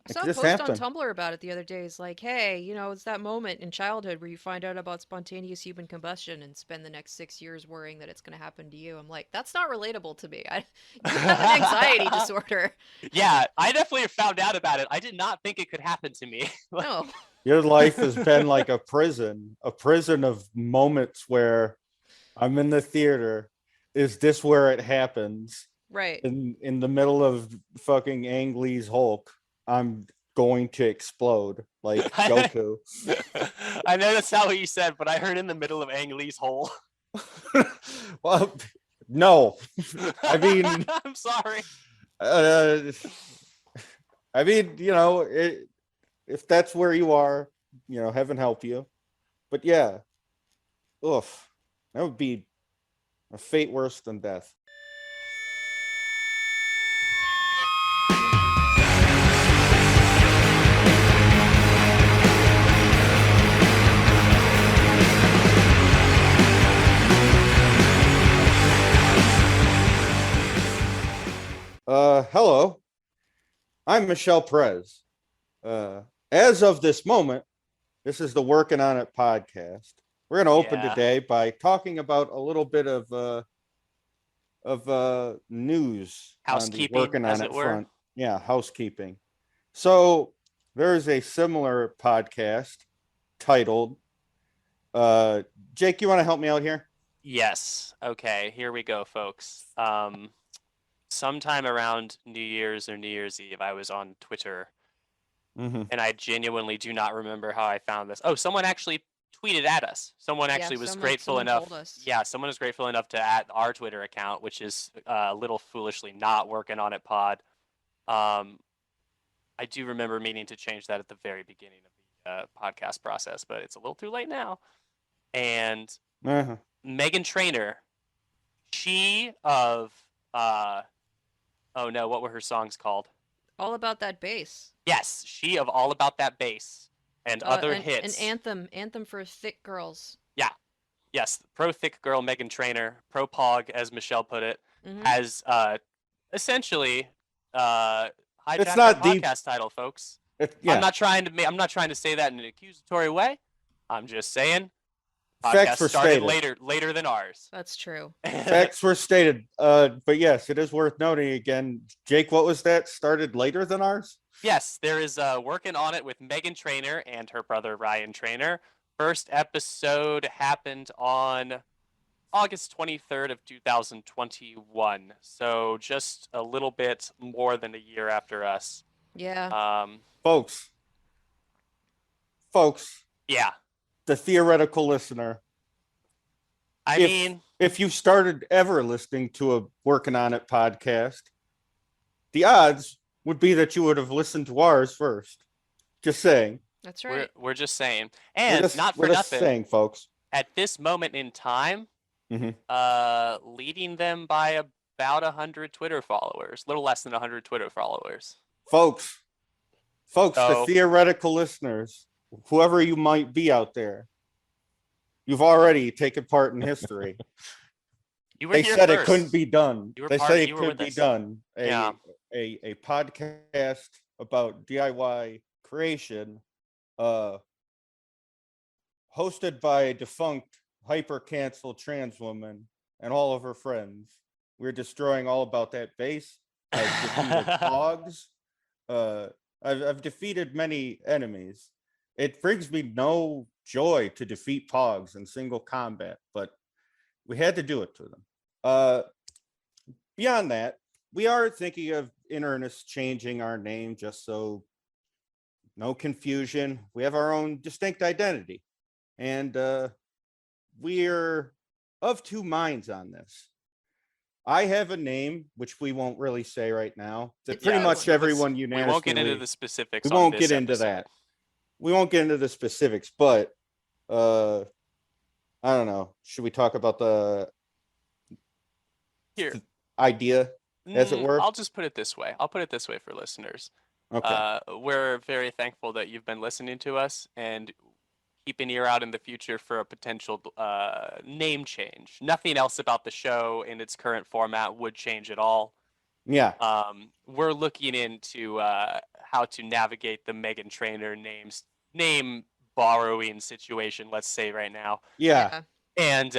I It saw a just post on happened. Tumblr about it the other day. It's like, hey, it's that moment in childhood where you find out about spontaneous human combustion and spend the next 6 years worrying that it's going to happen to you. I'm like, that's not relatable to me. You have an anxiety disorder. Yeah, I definitely found out about it. I did not think it could happen to me. No. Your life has been like a prison of moments where I'm in the theater. Is this where it happens? Right. In the middle of fucking Ang Lee's Hulk, I'm going to explode like I, Goku. I know that's not what you said, but I heard in the middle of Ang Lee's hole. Well, no, I mean, I'm sorry. uh, I mean, if that's where you are, heaven help you. But yeah, oof, that would be a fate worse than death. Hello, I'm Michelle Perez. As of this moment, this is the Working on It podcast. We're going to open Yeah. today by talking about a little bit of news on the Housekeeping, Working as on it It were. front. Yeah, housekeeping. So there's a similar podcast titled. Jake, you want to help me out here? Yes. Okay, here we go, folks. Sometime around New Year's or New Year's Eve, I was on Twitter, Mm-hmm. and I genuinely do not remember how I found this. Oh, someone actually tweeted at us. Someone Yeah, actually was someone grateful someone enough. told us. Yeah, someone was grateful enough to at our Twitter account, which is a little foolishly not Working on It pod. Um, I do remember meaning to change that at the very beginning of the podcast process, but it's a little too late now. And Uh-huh. Megan Trainor, she of oh no, what were her songs called? All about that bass. Yes, she of All About That Bass and other An hits. anthem for thick girls. Yeah, yes, pro thick girl Megan Trainor, pro pog as Michelle put it, Mm-hmm. has essentially It's hijacked our not the. podcast title, folks. I'm Yeah. not trying to say that in an accusatory way. I'm just saying Facts podcast were started stated. later than ours. That's true. Facts were stated. But yes, it is worth noting again. Jake, what was that? Started later than ours? Yes, there is Working on It with Megan Trainor and her brother Ryan Trainor. First episode happened on August 23rd of 2021. So just a little bit more than a year after us. Yeah. Folks, folks, Yeah. the theoretical listener. I if, mean, if you started ever listening to a Working on It podcast, the odds would be that you would have listened to ours first. Just saying. That's right. we're just saying. We're And just, not we're for just nothing, saying, folks. at this moment in time, Mhm. leading them by about 100 Twitter followers, a little less than 100 Twitter followers. Folks, the So theoretical listeners, whoever you might be out there, you've already taken part in history. you were They here said first. it couldn't be done. You were They part- said you it were could with be us. done. Yeah. A podcast about DIY creation, hosted by a defunct hyper canceled trans woman and all of her friends. We're destroying all about that base. I've defeated hogs. I've defeated many enemies. It brings me no joy to defeat pogs in single combat, but we had to do it to them. Beyond that, we are thinking of in earnest changing our name just so no confusion. We have our own distinct identity, and we're of two minds on this. I have a name which we won't really say right now. That It's pretty a much one. everyone We unanimously. won't get into the specifics. We won't on get this into episode. that. We won't get into the specifics, but I don't know. Should we talk about the Here, idea, as it were? I'll just put it this way. I'll put it this way for listeners. Okay. We're very thankful that you've been listening to us and keep an ear out in the future for a potential name change. Nothing else about the show in its current format would change at all. Yeah. We're looking into how to navigate the Meghan Trainor name borrowing situation, let's say right now. Yeah. And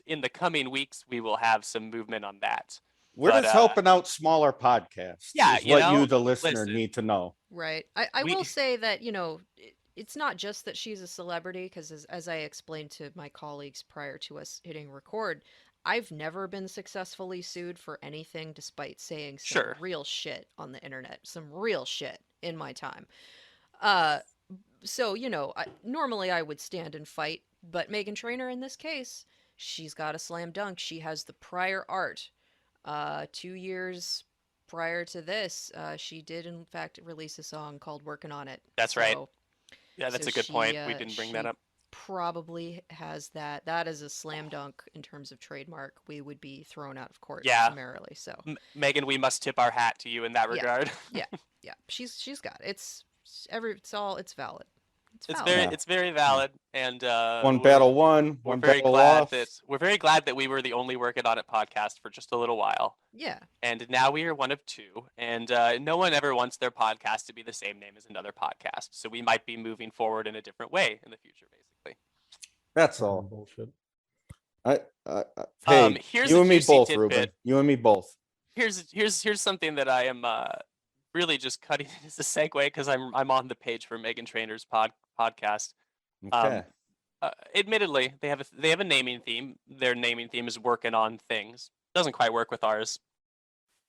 in the coming weeks, we will have some movement on that. We're But, just helping out smaller podcasts. yeah, is you what know, you, the listener, listen. need to know. Right. I We- will say that, it's not just that she's a celebrity, because as I explained to my colleagues prior to us hitting record, I've never been successfully sued for anything despite saying some Sure. real shit on the internet, some real shit in my time. Uh, so, normally I would stand and fight, but Meghan Trainor in this case, she's got a slam dunk. She has the prior art. 2 years prior to this, she did in fact release a song called "Workinonit." That's right. So, Yeah, that's so a good she, point. We didn't bring that she up. probably has that. That is a slam dunk in terms of trademark. We would be thrown out of court Yeah. summarily. So, Megan, we must tip our hat to you in that Yeah. regard. yeah, she's got it. It's valid. It's valid. It's very valid, and One battle won, we're one very battle glad lost. that we were the only Working On It podcast for just a little while, Yeah. and now we are one of two, and no one ever wants their podcast to be the same name as another podcast, so we might be moving forward in a different way in the future, basically. That's all. Bullshit. Hey, Here's you a and me juicy both, tidbit. Ruben. You and me both. Here's something that I am really just cutting as a segue because I'm on the page for Meghan Trainor's podcast. Okay. Admittedly, they have a naming theme. Their naming theme is working on things. Doesn't quite work with ours.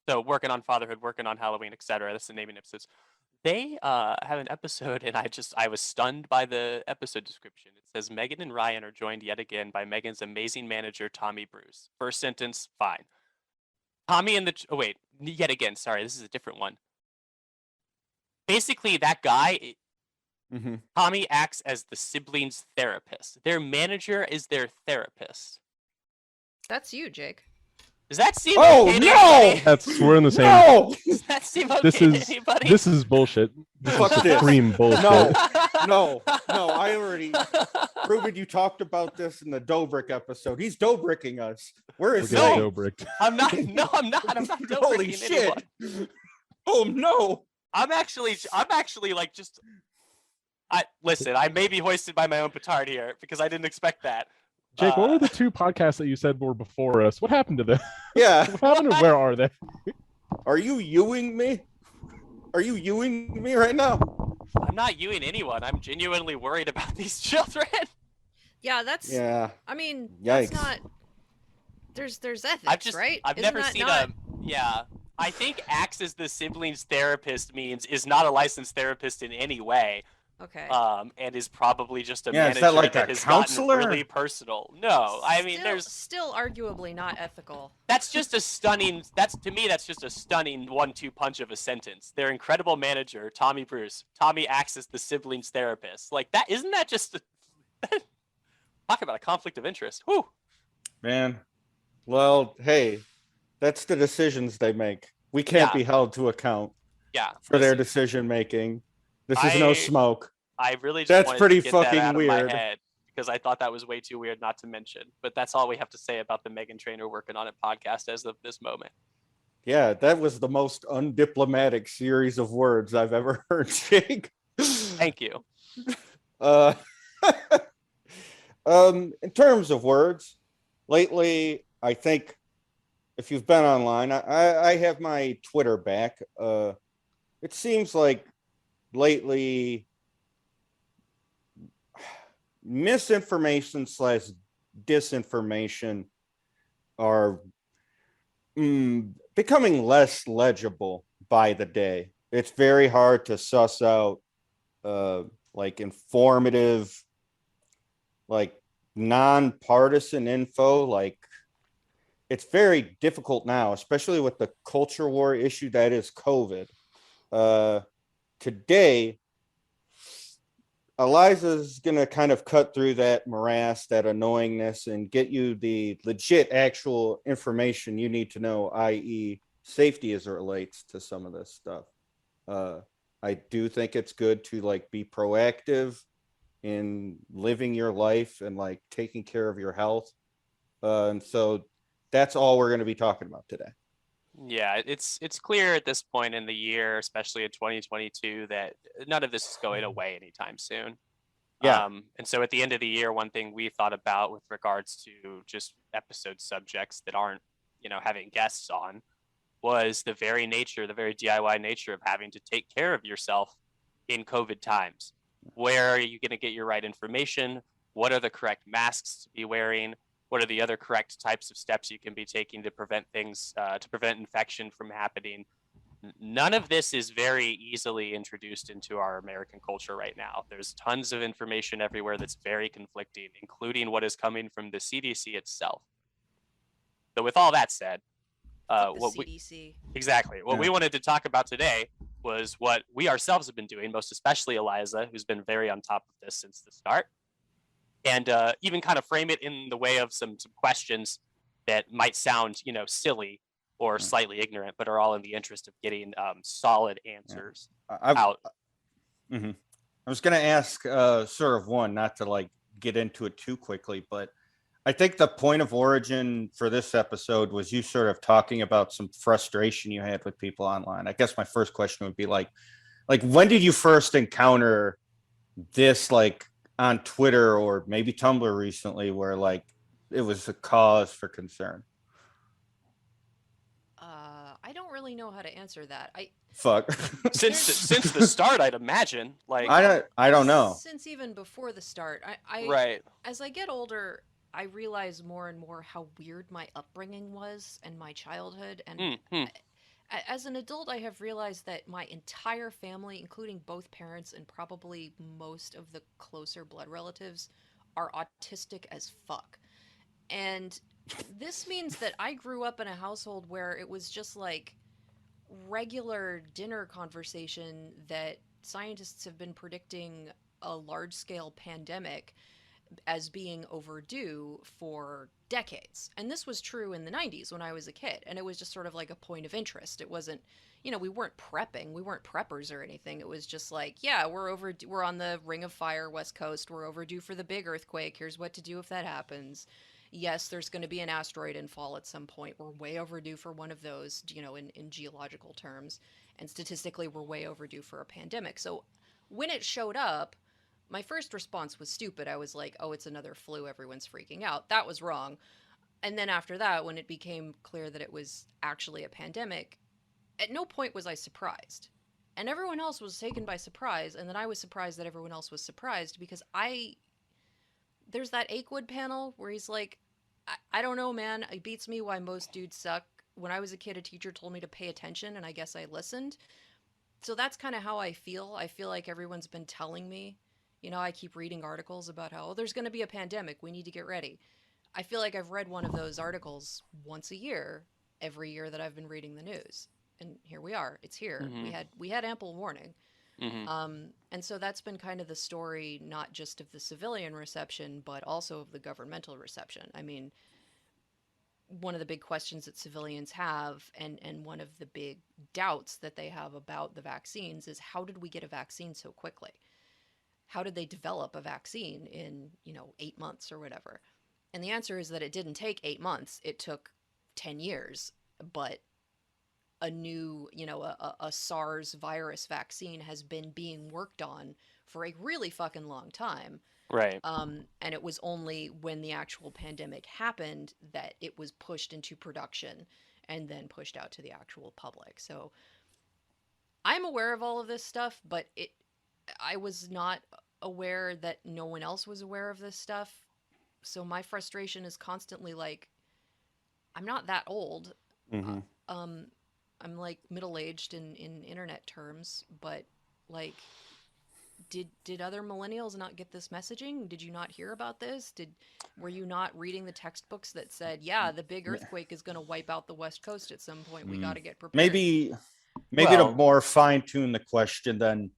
So working on fatherhood, working on Halloween, etc. That's the naming episodes. They have an episode, and I was stunned by the episode description. It says Meghan and Ryan are joined yet again by Meghan's amazing manager Tommy Bruce. First sentence, fine. Tommy and yet again. Sorry, this is a different one. Basically, that guy. Mm-hmm. Tommy acts as the siblings' therapist. Their manager is their therapist. That's you, Jake. Does that seem Oh, okay to no! anybody? We're in the same. No! Does that seem okay This to is anybody? this is bullshit. This Fuck is this. supreme bullshit. No. No, I already. Ruben, you talked about this in the Dobrik episode. He's Dobricking us. Where We're is getting he? Dobrik. I'm not. No, I'm not. I'm not Holy Dobricking shit! anyone. Oh no! I'm actually like just. Listen. I may be hoisted by my own petard here because I didn't expect that. Jake, what were the two podcasts that you said were before us? What happened to them? Yeah. What happened and where are they? Are you Ewing me? Are you Ewing me right now? I'm not Ewing anyone. I'm genuinely worried about these children. Yeah, that's. Yeah. I mean, Yikes. that's not. There's ethics, right? I've Isn't never that seen not... Yeah. I think acts as the siblings therapist means is not a licensed therapist in any way. Okay. And is probably just a Yeah, is manager that like a has counselor? gotten really personal. No, I mean still arguably not ethical. that's just a stunning. To me that's just a stunning 1-2 punch of a sentence. Their incredible manager, Tommy Bruce. Tommy acts as the siblings therapist. Like that, isn't that just talk about a conflict of interest? Whew. Man. Well, hey, that's the decisions they make. We can't Yeah. be held to account Yeah. for their listen, decision making. This is no smoke. I really just That's wanted pretty to get that fucking out of weird. my head because I thought that was way too weird not to mention. But that's all we have to say about the Meghan Trainor Working On It podcast as of this moment. Yeah, that was the most undiplomatic series of words I've ever heard, Jake. Thank you. In terms of words, lately, I think if you've been online, I have my Twitter back. It seems like lately misinformation / disinformation are becoming less legible by the day. It's very hard to suss out like informative, like nonpartisan info. Like it's very difficult now, especially with the culture war issue that is COVID. Today, Eliza's going to kind of cut through that morass, that annoyingness, and get you the legit actual information you need to know, i.e. safety as it relates to some of this stuff. I do think it's good to like be proactive in living your life and like taking care of your health. And so that's all we're going to be talking about today. Yeah, it's clear at this point in the year, especially in 2022, that none of this is going away anytime soon. Yeah. And so at the end of the year, one thing we thought about with regards to just episode subjects that aren't, having guests on, was the very DIY nature of having to take care of yourself in COVID times. Where are you going to get your right information? What are the correct masks to be wearing? What are the other correct types of steps you can be taking to prevent infection from happening? None of this is very easily introduced into our American culture right now. There's tons of information everywhere that's very conflicting, including what is coming from the CDC itself. So with all that said, Fuck the CDC. What we wanted to talk about today was what we ourselves have been doing, most especially Eliza, who's been very on top of this since the start, and even kind of frame it in the way of some questions that might sound, silly or slightly ignorant, but are all in the interest of getting solid answers out. I was going to ask sort of one, not to like get into it too quickly, but I think the point of origin for this episode was you sort of talking about some frustration you had with people online. I guess my first question would be like when did you first encounter this, like on Twitter or maybe Tumblr recently, where like it was a cause for concern? I don't really know how to answer that. Fuck. Since the start, I'd imagine. Like I don't know. Since even before the start, right. As I get older, I realize more and more how weird my upbringing was and my childhood. And as an adult, I have realized that my entire family, including both parents and probably most of the closer blood relatives, are autistic as fuck. And this means that I grew up in a household where it was just like regular dinner conversation that scientists have been predicting a large-scale pandemic as being overdue for decades. And this was true in the 90s when I was a kid, and it was just sort of like a point of interest. It wasn't, we weren't prepping, we weren't preppers or anything. It was just like, yeah, we're on the Ring of Fire West Coast, we're overdue for the big earthquake, here's what to do if that happens. Yes, there's going to be an asteroid infall at some point. We're way overdue for one of those, in geological terms. And statistically, we're way overdue for a pandemic. So when it showed up, my first response was stupid. I was like, oh, it's another flu. Everyone's freaking out. That was wrong. And then after that, when it became clear that it was actually a pandemic, at no point was I surprised. And everyone else was taken by surprise. And then I was surprised that everyone else was surprised because there's that Akewood panel where he's like, I don't know, man. It beats me why most dudes suck. When I was a kid, a teacher told me to pay attention, and I guess I listened. So that's kind of how I feel. I feel like everyone's been telling me. I keep reading articles about how, there's going to be a pandemic. We need to get ready. I feel like I've read one of those articles once a year, every year that I've been reading the news. And here we are. It's here. We had ample warning. And so that's been kind of the story, not just of the civilian reception, but also of the governmental reception. I mean, one of the big questions that civilians have, and one of the big doubts that they have about the vaccines is, how did we get a vaccine so quickly? How did they develop a vaccine in, 8 months or whatever? And the answer is that it didn't take 8 months. It took 10 years. But a new, a SARS virus vaccine has been being worked on for a really fucking long time. Right. And it was only when the actual pandemic happened that it was pushed into production and then pushed out to the actual public. So I'm aware of all of this stuff, but I was not aware that no one else was aware of this stuff. So my frustration is constantly like, I'm not that old. I'm like middle-aged in internet terms, but like, did other millennials not get this messaging? Did you not hear about this? Were you not reading the textbooks that said, yeah, the big earthquake is going to wipe out the West Coast at some point. We got to get prepared. Maybe to more fine-tune the question, then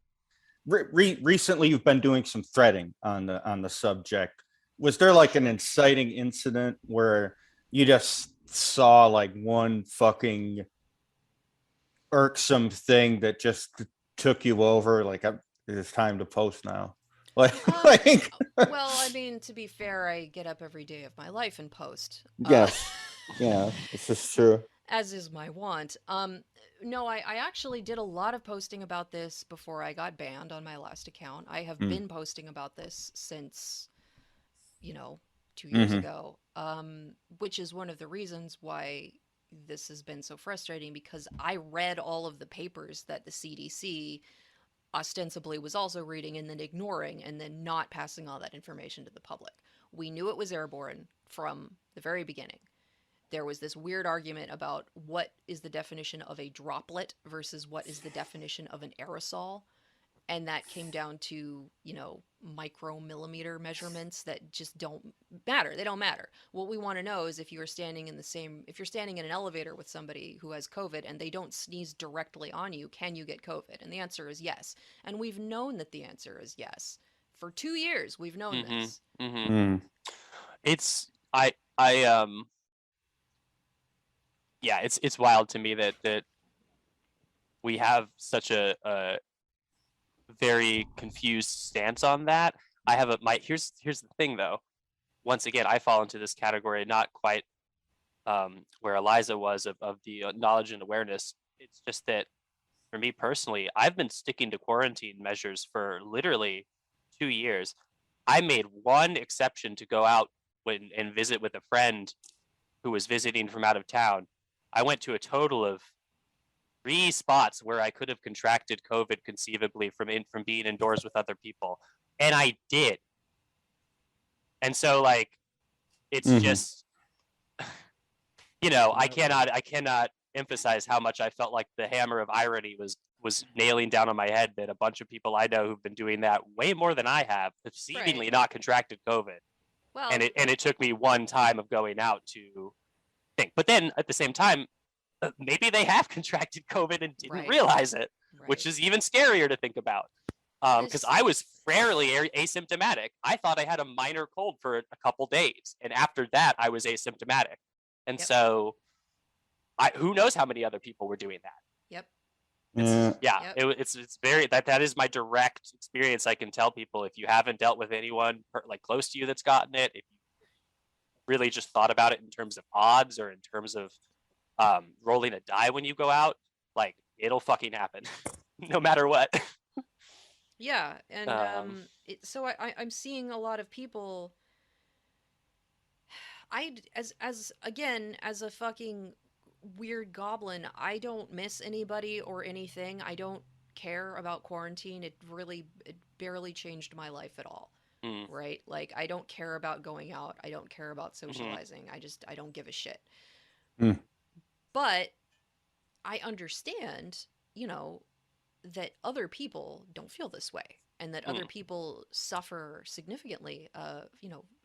recently you've been doing some threading on the subject. Was there like an inciting incident where you just saw like one fucking irksome thing that just took you over, like, it's time to post now? Well, I mean, to be fair, I get up every day of my life and post. Yes. Yeah, this is true. As is my want. No, I actually did a lot of posting about this before I got banned on my last account. I have Mm. been posting about this since, you know, 2 years Mhm. ago, which is one of the reasons why this has been so frustrating because I read all of the papers that the CDC ostensibly was also reading and then ignoring and then not passing all that information to the public. We knew it was airborne from the very beginning. There was this weird argument about what is the definition of a droplet versus what is the definition of an aerosol. And that came down to, micromillimeter measurements that just don't matter. They don't matter. What we want to know is if you're standing in an elevator with somebody who has COVID and they don't sneeze directly on you, can you get COVID? And the answer is yes. And we've known that the answer is yes. For 2 years, we've known this. Mm. It's yeah, it's wild to me that we have such a very confused stance on that. I have here's the thing though. Once again, I fall into this category, not quite where Eliza was of the knowledge and awareness. It's just that for me personally, I've been sticking to quarantine measures for literally 2 years. I made one exception to go out and visit with a friend who was visiting from out of town. I went to a total of 3 spots where I could have contracted COVID conceivably from being indoors with other people, and I did. And so like, it's just, I cannot emphasize how much I felt like the hammer of irony was nailing down on my head that a bunch of people I know who've been doing that way more than I have seemingly Right. not contracted COVID. Well, And it took me one time of going out to think. But then at the same time, maybe they have contracted COVID and didn't right. realize it, which Right. is even scarier to think about. Because This, I was fairly asymptomatic. I thought I had a minor cold for a couple days, and after that, I was asymptomatic. And Yep. so, who knows how many other people were doing that? yep. Yep. It's very that is my direct experience. I can tell people, if you haven't dealt with anyone like close to you that's gotten it, if you really just thought about it in terms of odds or in terms of rolling a die when you go out, like, it'll fucking happen, no matter what. Yeah, and Um, so I'm seeing a lot of people. As again, as a fucking weird goblin, I don't miss anybody or anything. I don't care about quarantine. It barely changed my life at all. mm, Right? Like I don't care about going out. I don't care about mhm, socializing. I don't give a shit. Mm. But I understand, you know, that other people don't feel this way and that other mm, people suffer significantly,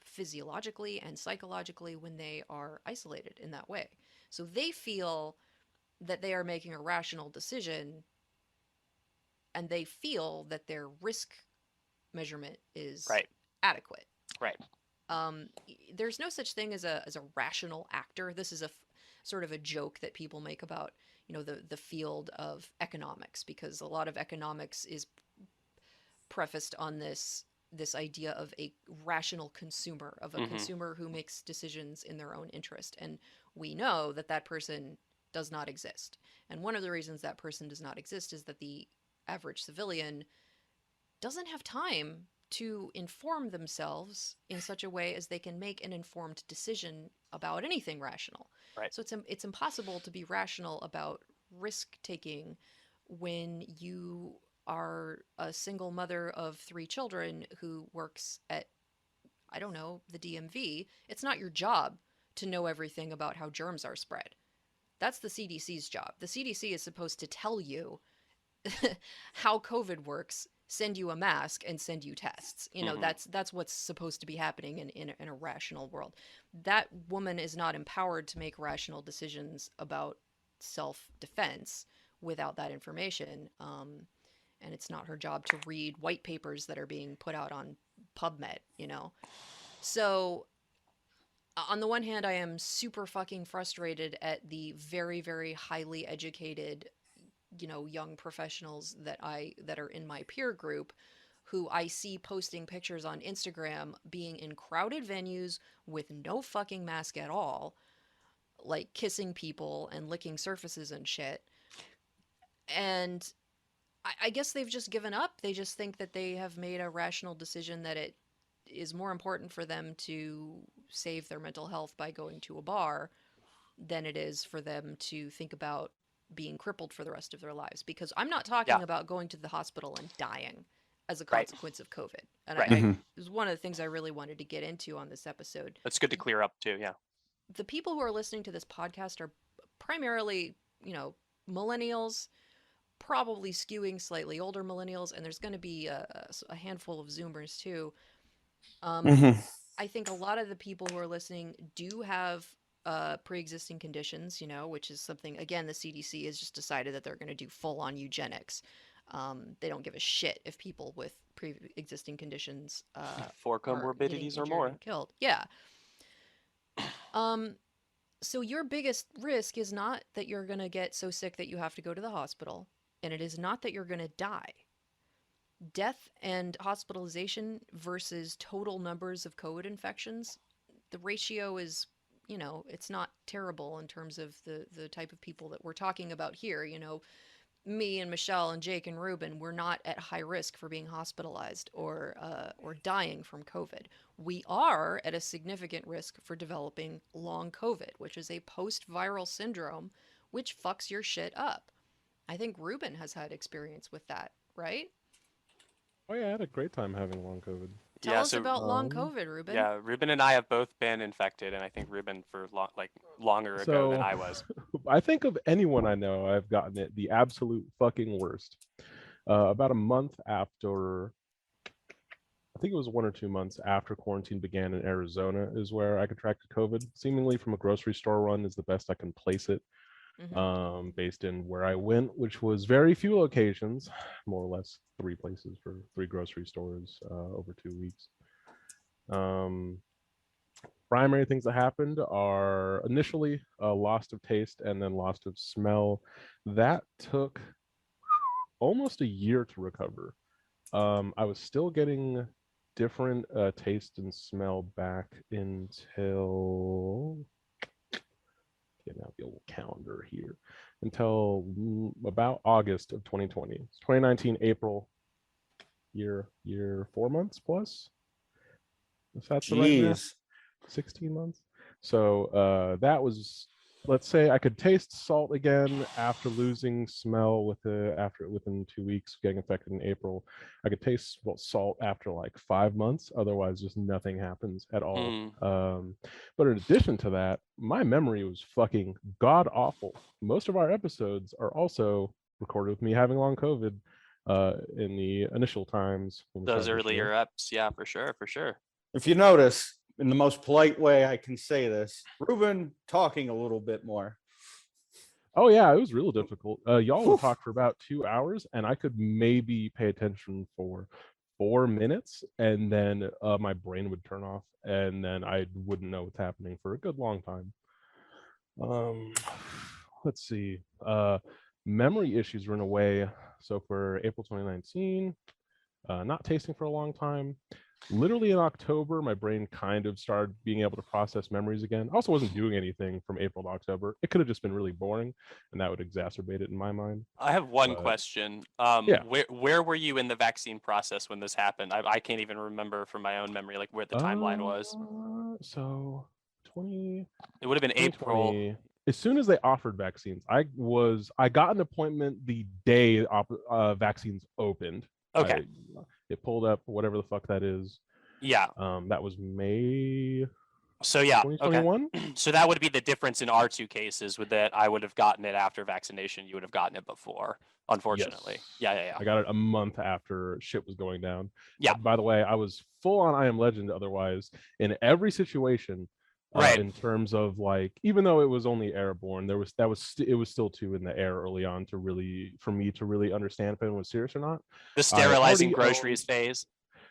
physiologically and psychologically when they are isolated in that way. So they feel that they are making a rational decision and they feel that their risk measurement is right, adequate. right. There's no such thing as a rational actor. This is sort of a joke that people make about the field of economics, because a lot of economics is prefaced on this idea of a rational consumer, of a Hmm. consumer who makes decisions in their own interest, and we know that that person does not exist. And one of the reasons that person does not exist is that the average civilian doesn't have time to inform themselves in such a way as they can make an informed decision about anything rational. Right. So it's impossible to be rational about risk taking when you are a single mother of 3 children who works at, I don't know, the DMV. It's not your job to know everything about how germs are spread. That's the CDC's job. The CDC is supposed to tell you how COVID works, send you a mask, and send you tests. Hmm. That's what's supposed to be happening in a rational world. That woman is not empowered to make rational decisions about self-defense without that information. And it's not her job to read white papers that are being put out on PubMed. So on the one hand, I am super fucking frustrated at the very, very highly educated, young professionals that are in my peer group, who I see posting pictures on Instagram being in crowded venues with no fucking mask at all, like kissing people and licking surfaces and shit. And I guess they've just given up. They just think that they have made a rational decision that it is more important for them to save their mental health by going to a bar than it is for them to think about being crippled for the rest of their lives. Because I'm not talking Yeah. about going to the hospital and dying as a Right. consequence of COVID. And Right. it was one of the things I really wanted to get into on this episode. That's good to clear up too. Yeah. The people who are listening to this podcast are primarily, millennials, probably skewing slightly older millennials, and there's going to be a handful of Zoomers too. I think a lot of the people who are listening do have pre-existing conditions, which is something, again, the CDC has just decided that they're going to do full-on eugenics. They don't give a shit if people with pre-existing conditions 4 are getting comorbidities or injured more. and killed. Yeah. So your biggest risk is not that you're going to get so sick that you have to go to the hospital, and it is not that you're going to die. Death and hospitalization versus total numbers of COVID infections, the ratio is, it's not terrible in terms of the type of people that we're talking about here. Me and Michelle and Jake and Ruben, we're not at high risk for being hospitalized or dying from COVID. We are at a significant risk for developing long COVID, which is a post-viral syndrome, which fucks your shit up. I think Ruben has had experience with that, right? Oh yeah, I had a great time having long COVID. Tell Yeah, us so about long COVID, Ruben. yeah, Ruben and I have both been infected, and I think Ruben for longer ago than So I was. I think of anyone I know, I've gotten it the absolute fucking worst. About a month after, I think it was 1 or 2 months after quarantine began in Arizona, is where I contracted COVID. Seemingly from a grocery store run is the best I can place it. Based in where I went, which was very few locations, more or less 3 places for 3 grocery stores over 2 weeks. Primary things that happened are initially loss of taste and then loss of smell. That took almost a year to recover. I was still getting different taste and smell back until, getting out the old calendar here, until about August of 2020. It's 2019 April, year 4 months plus, if that's the right math. Jeez. 16 months. So that was, let's say I could taste salt again after losing smell within 2 weeks getting infected in April. I could taste salt after like 5 months. Otherwise, just nothing happens at all. But in addition to that, my memory was fucking god awful. Most of our episodes are also recorded with me having long COVID in the initial times. Those earlier eps, yeah, for sure. If you notice, in the most polite way I can say this, Ruben talking a little bit more. Oh yeah, it was real difficult. Y'all would talk for about 2 hours, and I could maybe pay attention for 4 minutes, and then my brain would turn off, and then I wouldn't know what's happening for a good long time. Let's see. Memory issues run away. So for April 2019, not tasting for a long time. Literally in October, my brain kind of started being able to process memories again. I also wasn't doing anything from April to October. It could have just been really boring, and that would exacerbate it in my mind. I have one question. Yeah. Where were you in the vaccine process when this happened? I can't even remember from my own memory, like where the timeline was. So It would have been April. As soon as they offered vaccines, I got an appointment the day vaccines opened. Okay. It pulled up whatever the fuck that is. Yeah. That was May. So yeah, 2021. Okay. So that would be the difference in our 2 cases, with that I would have gotten it after vaccination. You would have gotten it before, unfortunately. Yes. Yeah. I got it a month after shit was going down. Yeah. By the way, I was full on I Am Legend otherwise in every situation. Right. In terms of like, even though it was only airborne, it was still too in the air early on for me to really understand if it was serious or not. The sterilizing groceries phase.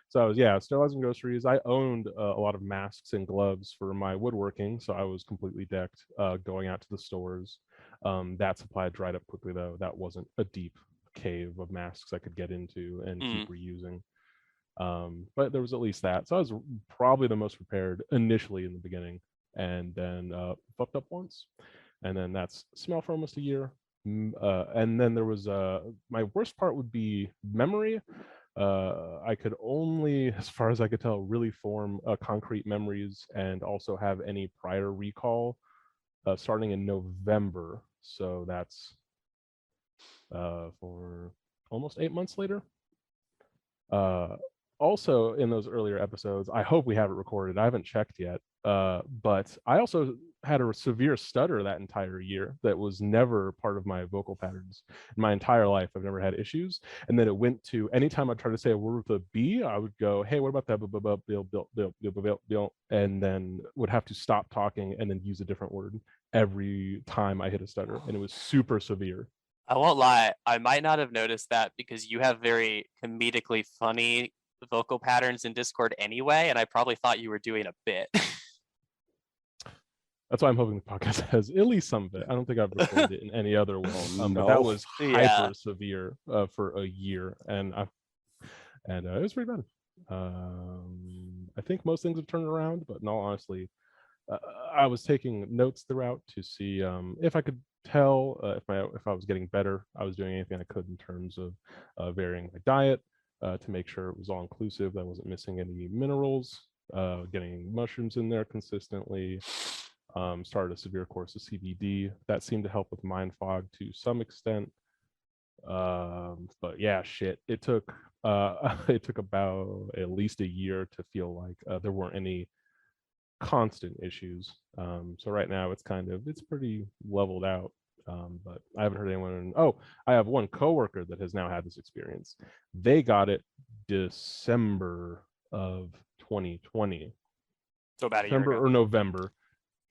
So I was sterilizing groceries. I owned a lot of masks and gloves for my woodworking, so I was completely decked going out to the stores. That supply dried up quickly though. That wasn't a deep cave of masks I could get into and keep reusing. But there was at least that. So I was probably the most prepared initially in the beginning. and then fucked up once, and then that's smell for almost a year. And then there was my worst part would be memory. I could only, as far as I could tell, really form concrete memories and also have any prior recall starting in November. So that's for almost 8 months later. Also, in those earlier episodes, I hope we have it recorded. I haven't checked yet. But I also had a severe stutter that entire year that was never part of my vocal patterns. In my entire life, I've never had issues. And then it went to anytime I tried to say a word with a B, I would go, hey, what about that? And then would have to stop talking and then use a different word every time I hit a stutter. And it was super severe. I won't lie, I might not have noticed that because you have very comedically funny vocal patterns in Discord anyway, and I probably thought you were doing a bit. That's why I'm hoping the podcast has at least some of it. I don't think I've recorded it in any other way. But that No. was hyper severe for a year, and it was pretty bad. I think most things have turned around, but in all honesty, I was taking notes throughout to see if I could tell if I was getting better. I was doing anything I could in terms of varying my diet to make sure it was all inclusive. I wasn't missing any minerals. Getting mushrooms in there consistently. Started a severe course of CBD that seemed to help with mind fog to some extent. But yeah, shit. It took it took about at least a year to feel like there weren't any constant issues. So right now it's pretty leveled out. But I haven't heard anyone. Oh, I have one coworker that has now had this experience. They got it December of 2020. So about a year December ago. or November.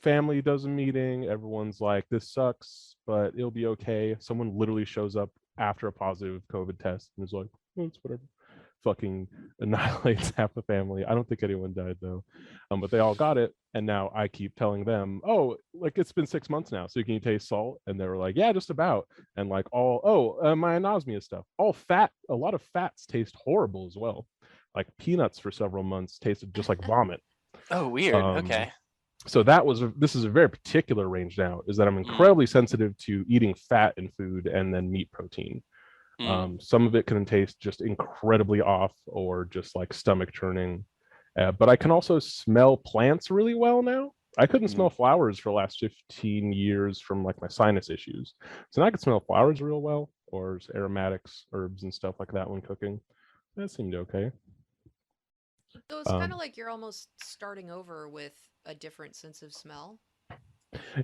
Family does a meeting. Everyone's like, this sucks, but it'll be okay. Someone literally shows up after a positive COVID test and is like, oh, it's whatever. Fucking annihilates half the family. I don't think anyone died though. But they all got it. And now I keep telling them, oh, like it's been 6 months now. So can you taste salt? And they were like, yeah, just about. And like my anosmia stuff. All fat, a lot of fats taste horrible as well. Like peanuts for several months tasted just like vomit. Oh, weird. Okay. So this is a very particular range now, is that I'm incredibly sensitive to eating fat in food and then meat protein. Some of it can taste just incredibly off or just like stomach churning. But I can also smell plants really well now. I couldn't smell flowers for the last 15 years from like my sinus issues. So now I can smell flowers real well, or aromatics, herbs and stuff like that when cooking. That seemed okay. So it's kind of like you're almost starting over with a different sense of smell.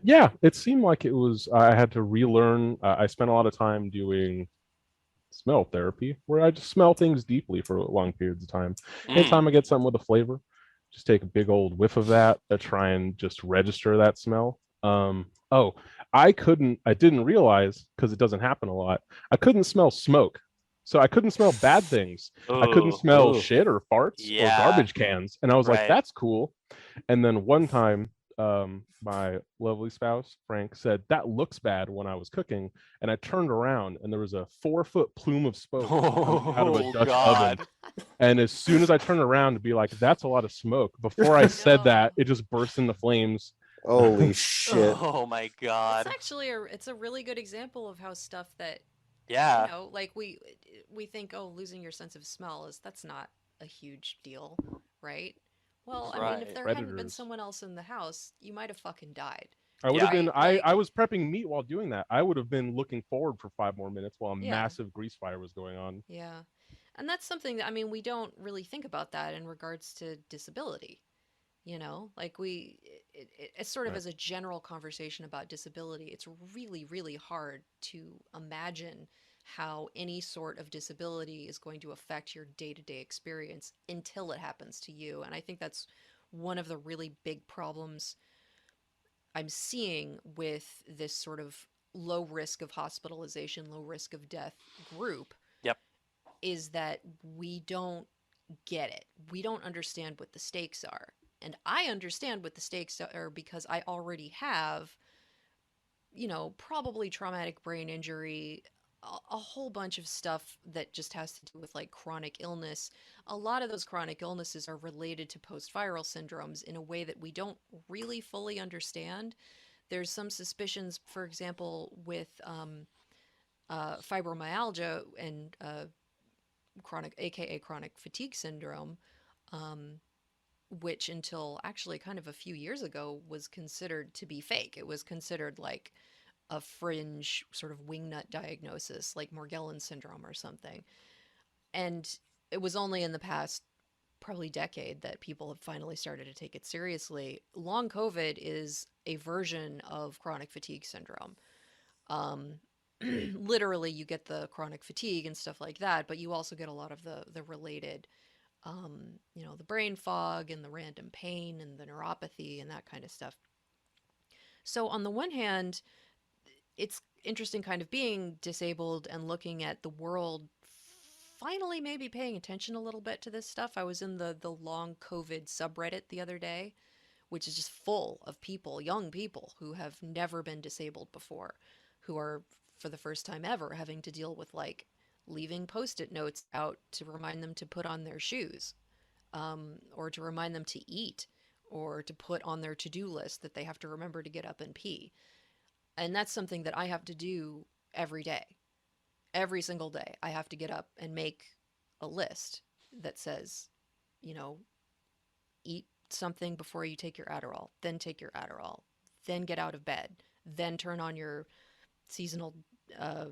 Yeah, it seemed like it was. I had to relearn. I spent a lot of time doing smell therapy, where I just smell things deeply for long periods of time. Anytime I get something with a flavor, just take a big old whiff of that to try and just register that smell. I didn't realize, because it doesn't happen a lot, I couldn't smell smoke. So I couldn't smell bad things. I couldn't smell shit or farts or garbage cans. And I was like, that's cool. And then one time, my lovely spouse, Frank, said, that looks bad when I was cooking. And I turned around and there was a 4-foot plume of smoke out of a Dutch oven. And as soon as I turned around to be like, that's a lot of smoke, before I said that, it just burst into flames. Holy shit. Oh my god. It's actually it's a really good example of how stuff that, yeah, you know, like we think, oh, losing your sense of smell that's not a huge deal, right? Well, I mean, if there hadn't been someone else in the house, you might have fucking died. I would have been. I was prepping meat while doing that. I would have been looking forward for 5 more minutes while a massive grease fire was going on. Yeah, and that's something that, I mean, we don't really think about that in regards to disability. You know, like it's sort of as a general conversation about disability, it's really, really hard to imagine how any sort of disability is going to affect your day-to-day experience until it happens to you. And I think that's one of the really big problems I'm seeing with this sort of low risk of hospitalization, low risk of death group. Yep. Is that we don't get it. We don't understand what the stakes are. And I understand what the stakes are because I already have, you know, probably traumatic brain injury, a whole bunch of stuff that just has to do with like chronic illness. A lot of those chronic illnesses are related to post-viral syndromes in a way that we don't really fully understand. There's some suspicions, for example, with fibromyalgia and chronic, aka chronic fatigue syndrome, um, which until actually kind of a few years ago was considered to be fake. It was considered like a fringe sort of wingnut diagnosis, like Morgellons syndrome or something. And it was only in the past probably decade that people have finally started to take it seriously. Long COVID is a version of chronic fatigue syndrome. Um, Literally, you get the chronic fatigue and stuff like that, but you also get a lot of the related, the brain fog and the random pain and the neuropathy and that kind of stuff. So on the one hand, it's interesting kind of being disabled and looking at the world finally maybe paying attention a little bit to this stuff. I was in the long COVID subreddit the other day, which is just full of people, young people who have never been disabled before, who are for the first time ever having to deal with like leaving post-it notes out to remind them to put on their shoes, or to remind them to eat, or to put on their to-do list that they have to remember to get up and pee. And that's something that I have to do every day. Every single day, I have to get up and make a list that says, you know, eat something before you take your Adderall, then take your Adderall, then get out of bed, then turn on your seasonal uh,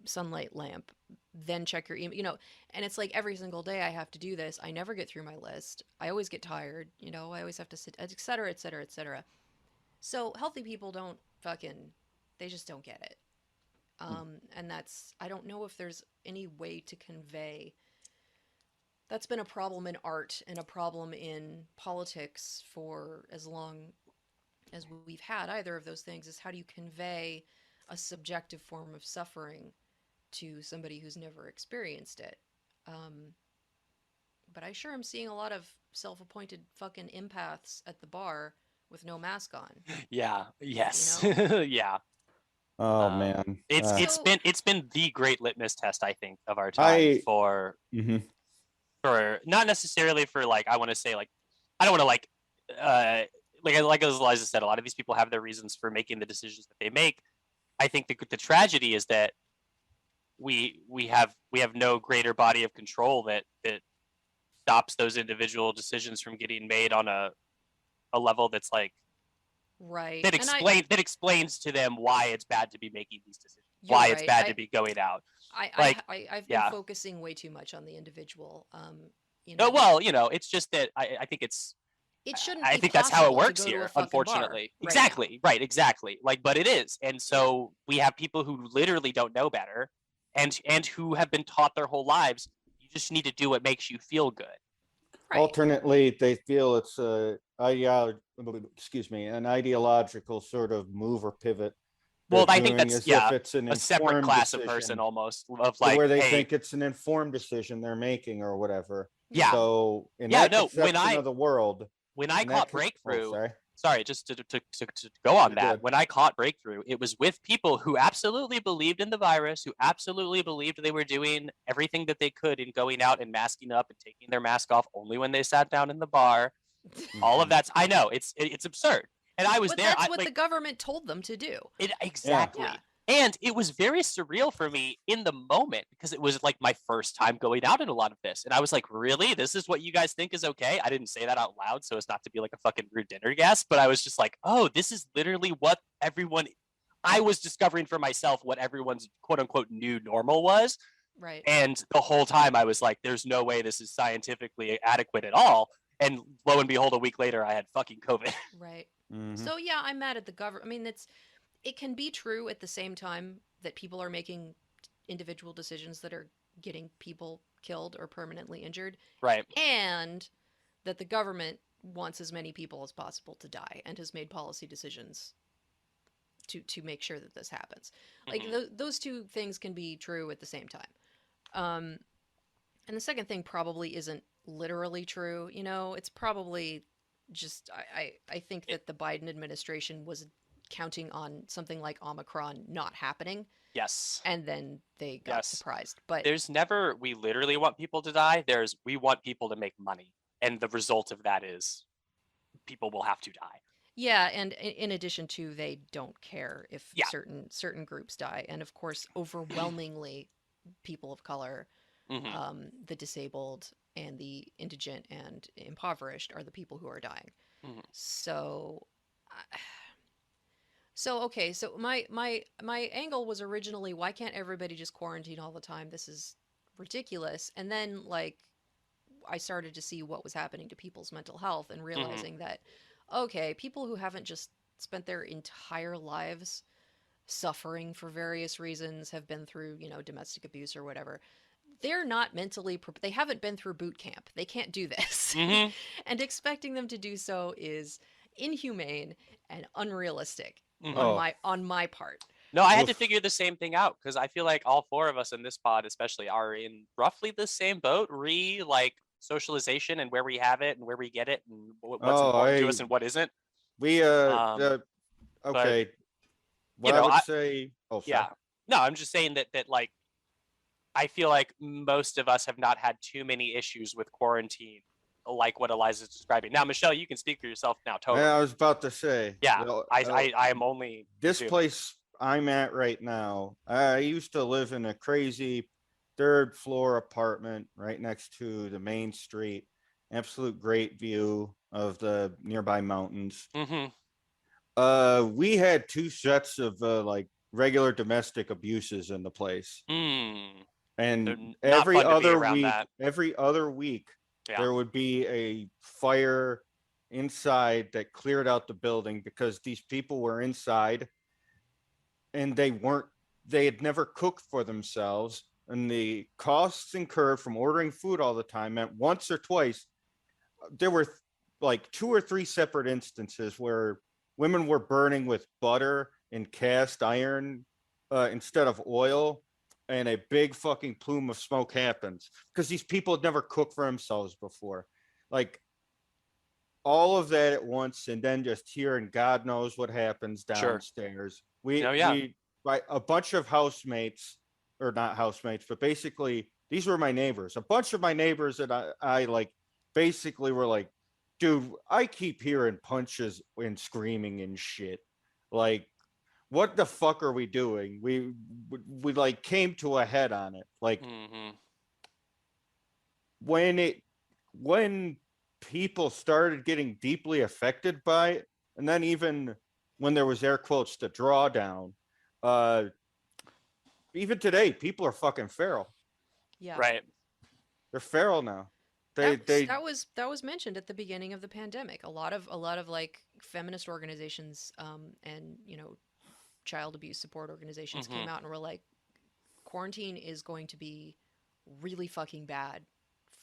sunlight lamp, then check your email, and it's like every single day I have to do this. I never get through my list. I always get tired, I always have to sit, et cetera, et cetera, et cetera. So healthy people don't fucking, they just don't get it. And that's, I don't know if there's any way to convey. That's been a problem in art and a problem in politics for as long as we've had either of those things, is how do you convey a subjective form of suffering to somebody who's never experienced it? But I sure am seeing a lot of self-appointed fucking empaths at the bar with no mask on, Yeah. Yes. you know? Yeah. Oh Um, man. So, it's been the great litmus test, I think, of our time I Mhm. for not necessarily for like, I want to say like, I don't want to uh like as Eliza said, a lot of these people have their reasons for making the decisions that they make. I think the tragedy is that we have no greater body of control that stops those individual decisions from getting made on a level that's like right. that And explains to them why it's bad to be making these decisions, you're why it's right. bad to be going out. Like, I've been yeah. focusing way too much on the individual. No, well, it's just that I think it's It shouldn't I be think that's how it possible to works go to a here, fucking bar unfortunately. right now. Exactly. Right, exactly. Like, but it is. And Yeah. so we have people who literally don't know better and who have been taught their whole lives, you just need to do what makes you feel good. Right. Alternately, they feel it's an ideological sort of move or pivot. Well, They're I think doing that's as if it's an a separate informed class of person decision, almost of like, where they hey, think it's an informed decision they're making or whatever. yeah. So in Yeah, that no, conception of the world, when I in that caught con- oh, Breakthrough, sorry. sorry, just to go on You're that, good. when I caught Breakthrough, it was with people who absolutely believed in the virus, who absolutely believed they were doing everything that they could in going out and masking up and taking their mask off only when they sat down in the bar. All of Mhm. that's, I know, it's absurd. And I was But there. that's what the government told them to do. Exactly. Yeah. And it was very surreal for me in the moment because it was like my first time going out in a lot of this. And I was like, really? This is what you guys think is okay? I didn't say that out loud so as not to be like a fucking rude dinner guest, but I was just like, oh, this is literally what I was discovering for myself what everyone's quote unquote new normal was. Right. And the whole time I was like, there's no way this is scientifically adequate at all. And lo and behold, a week later, I had fucking COVID. Right. Mhm. So yeah, I'm mad at the government. I mean, it can be true at the same time that people are making individual decisions that are getting people killed or permanently injured, Right. and that the government wants as many people as possible to die and has made policy decisions to make sure that this happens. Like those two things can be true at the same time. And the second thing probably isn't literally true. It's probably just I think that the Biden administration was counting on something like Omicron not happening, Yes. and then they got Yes. surprised. But There's never we literally want people to die. There's we want people to make money. And the result of that is people will have to die. yeah, and in addition to, they don't care if Yeah. certain groups die, and of course, overwhelmingly, people of color, Hmm. the disabled, and the indigent and impoverished are the people who are dying. Hmm. So, so okay, so my angle was originally, why can't everybody just quarantine all the time? This is ridiculous. And then like I started to see what was happening to people's mental health and Hmm. realizing that okay, people who haven't just spent their entire lives suffering for various reasons, have been through, domestic abuse or whatever, they're not mentally they haven't been through boot camp. They can't do this. Hmm. And expecting them to do so is inhumane and unrealistic Hmm. on Oh, my part. No, I had to oof. figure the same thing out because I feel like all four of us in this pod, especially, are in roughly the same boat. Like socialization and where we have it and where we get it and what's Oh, important to us and what isn't. we, Um, but okay. you What I know, would I say, oh, sorry. yeah. No, I'm just saying that like I feel like most of us have not had too many issues with quarantine, like what Eliza's describing. Now, Michelle, you can speak for yourself now. Man, I Totally. was about to say, Yeah, I am only this presuming. place I'm at right now, I used to live in a crazy third floor apartment right next to the main street. Absolute great view of the nearby mountains. Mm-hmm. We had two sets of like regular domestic abuses in the place. Mm. They're And not fun to be around that. every other week, Yeah. there would be a fire inside that cleared out the building because these people were inside and they had never cooked for themselves, and the costs incurred from ordering food all the time meant once or twice there were like two or three separate instances where women were burning with butter and cast iron instead of oil, and a big fucking plume of smoke happens because these people had never cooked for themselves before. Like all of that at once, and then just hearing God knows what happens Sure. downstairs. No, yeah. We by a bunch of housemates, or not housemates, but basically these were my neighbors. A bunch of my neighbors that I like basically were like, dude, I keep hearing punches and screaming and shit. Like, what the fuck are we doing? We like came to a head on it. Like Mm-hmm. when it when people started getting deeply affected by it, and then even when there was air quotes the drawdown, uh even today people are fucking feral. Yeah. Right. They're feral now. That was They mentioned at the beginning of the pandemic. A lot of like feminist organizations, and child abuse support organizations Mm-hmm. came out and were like, quarantine is going to be really fucking bad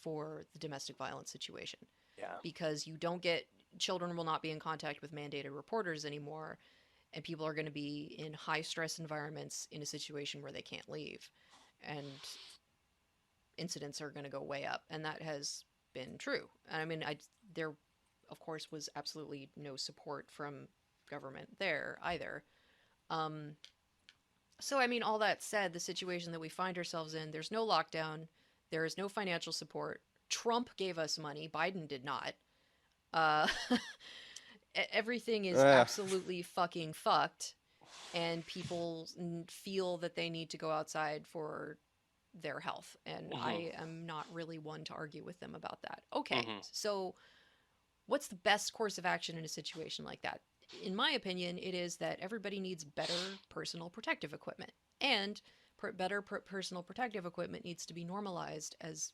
for the domestic violence situation, Yeah. because you don't get children will not be in contact with mandated reporters anymore, and people are going to be in high stress environments in a situation where they can't leave, and incidents are going to go way up, and that has been true. I mean, there of course was absolutely no support from government there either. um, so I mean, all that said, the situation that we find ourselves in, there's no lockdown, there is no financial support. Trump gave us money, Biden did not. uh, Everything is uh, absolutely fucking fucked, and people feel that they need to go outside for their health, and Mm-hmm. I am not really one to argue with them about that. Okay, Mm-hmm. so what's the best course of action in a situation like that? In my opinion, it is that everybody needs better personal protective equipment, and better personal protective equipment needs to be normalized as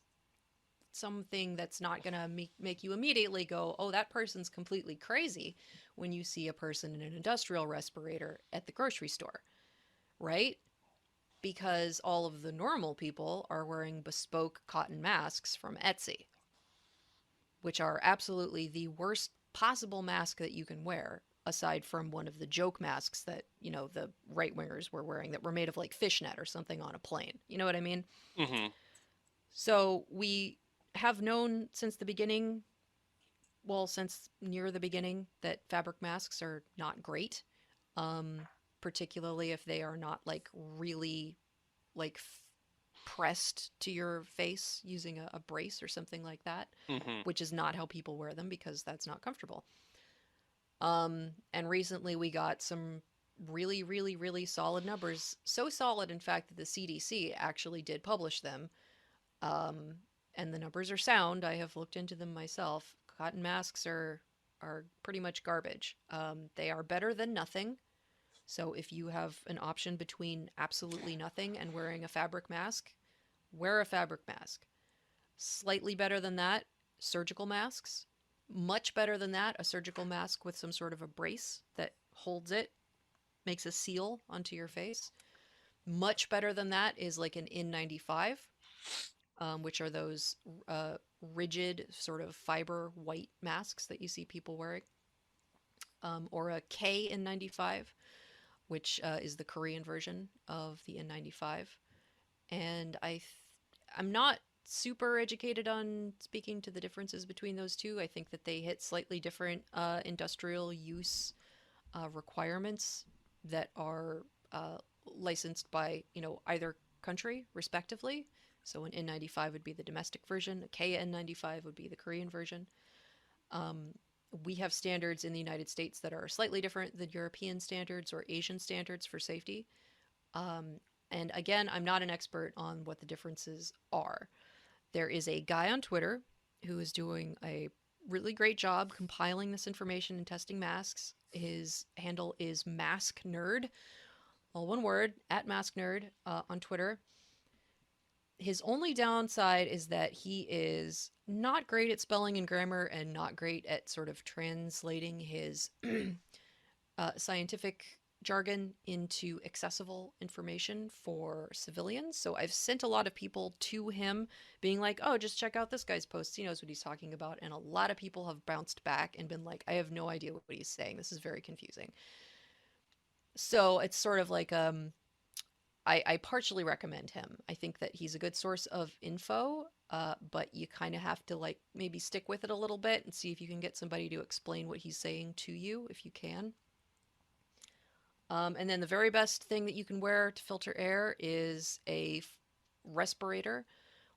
something that's not going to make you immediately go, oh, that person's completely crazy, when you see a person in an industrial respirator at the grocery store, right? Because all of the normal people are wearing bespoke cotton masks from Etsy, which are absolutely the worst possible mask that you can wear, aside from one of the joke masks that, the right wingers were wearing, that were made of like fishnet or something on a plane. You know what I mean? Mm-hmm. So we have known since the beginning, well, since near the beginning, that fabric masks are not great. particularly if they are not like really like pressed to your face using a brace or something like that, Mm-hmm. which is not how people wear them because that's not comfortable. And recently we got some really, really, really solid numbers. So solid, in fact, that the CDC actually did publish them. Um, and the numbers are sound. I have looked into them myself. Cotton masks are pretty much garbage. They are better than nothing. So if you have an option between absolutely nothing and wearing a fabric mask, wear a fabric mask. Slightly better than that, surgical masks. Much better than that, a surgical mask with some sort of a brace that holds it, makes a seal onto your face. Much better than that is like an N95, which are those uh, rigid sort of fiber white masks that you see people wearing, or a KN95, which is the Korean version of the N95. And I'm not super educated on speaking to the differences between those two. I think that they hit slightly different industrial use requirements that are licensed by either country respectively. So an N95 would be the domestic version, a KN95 would be the Korean version. Um, we have standards in the United States that are slightly different than European standards or Asian standards for safety. Um, and again, I'm not an expert on what the differences are. There is a guy on Twitter who is doing a really great job compiling this information and testing masks. His handle is Mask Nerd, all one word, at Mask Nerd on Twitter. His only downside is that he is not great at spelling and grammar and not great at sort of translating his scientific jargon into accessible information for civilians. So I've sent a lot of people to him being like, oh, just check out this guy's posts. He knows what he's talking about. And a lot of people have bounced back and been like, I have no idea what he's saying. This is very confusing. So it's sort of like I partially recommend him. I think that he's a good source of info, but you kind of have to like maybe stick with it a little bit and see if you can get somebody to explain what he's saying to you if you can. And then the very best thing that you can wear to filter air is a respirator,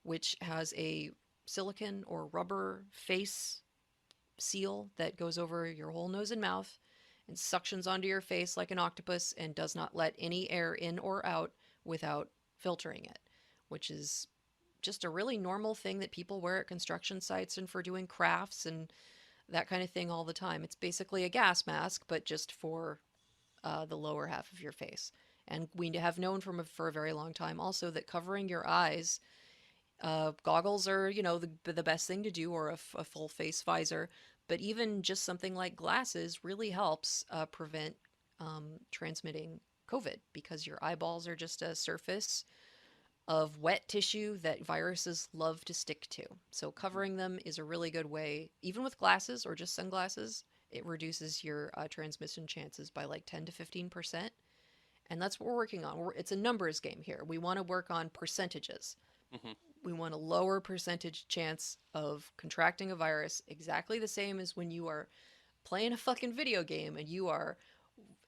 which has a silicone or rubber face seal that goes over your whole nose and mouth and suctions onto your face like an octopus and does not let any air in or out without filtering it, which is just a really normal thing that people wear at construction sites and for doing crafts and that kind of thing all the time. It's basically a gas mask, but just for the lower half of your face. And we have known for a very long time also that covering your eyes, goggles are, the best thing to do, or a full face visor. But even just something like glasses really helps prevent transmitting COVID because your eyeballs are just a surface of wet tissue that viruses love to stick to. So covering them is a really good way, even with glasses or just sunglasses. It reduces your transmission chances by like 10 to 15%. And that's what we're working on. It's a numbers game here. We want to work on percentages. Mm-hmm. We want a lower percentage chance of contracting a virus, exactly the same as when you are playing a fucking video game and you are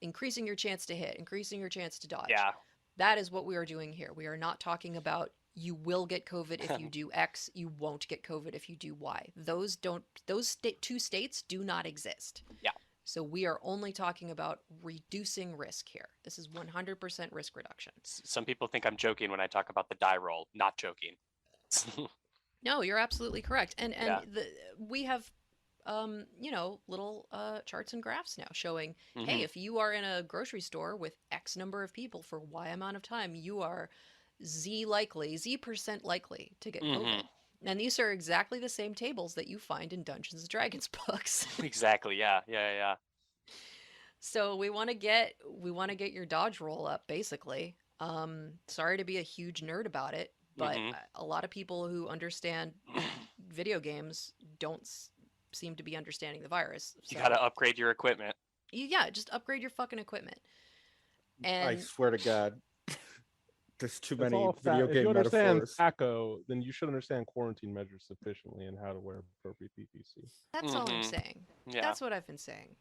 increasing your chance to hit, increasing your chance to dodge. Yeah. That is what we are doing here. We are not talking about you will get COVID if you do X, you won't get COVID if you do Y. Those two states do not exist. Yeah. So we are only talking about reducing risk here. This is 100% risk reduction. Some people think I'm joking when I talk about the die roll. Not joking. No, you're absolutely correct. And Yeah. we have little charts and graphs now showing, Mhm. hey, if you are in a grocery store with X number of people for Y amount of time, you are Z percent likely to get COVID. And these are exactly the same tables that you find in Dungeons and Dragons books. Exactly. Yeah. So we want to get your dodge roll up, basically. Sorry to be a huge nerd about it, but a lot of people who understand video games don't seem to be understanding the virus. So You gotta upgrade your equipment. yeah, just upgrade your fucking equipment. And I swear to God, there's too It's many all video if you game understand metaphors. TACO, then you should understand quarantine measures sufficiently and how to wear appropriate PPC. that's all I'm saying. Yeah. That's what I've been saying.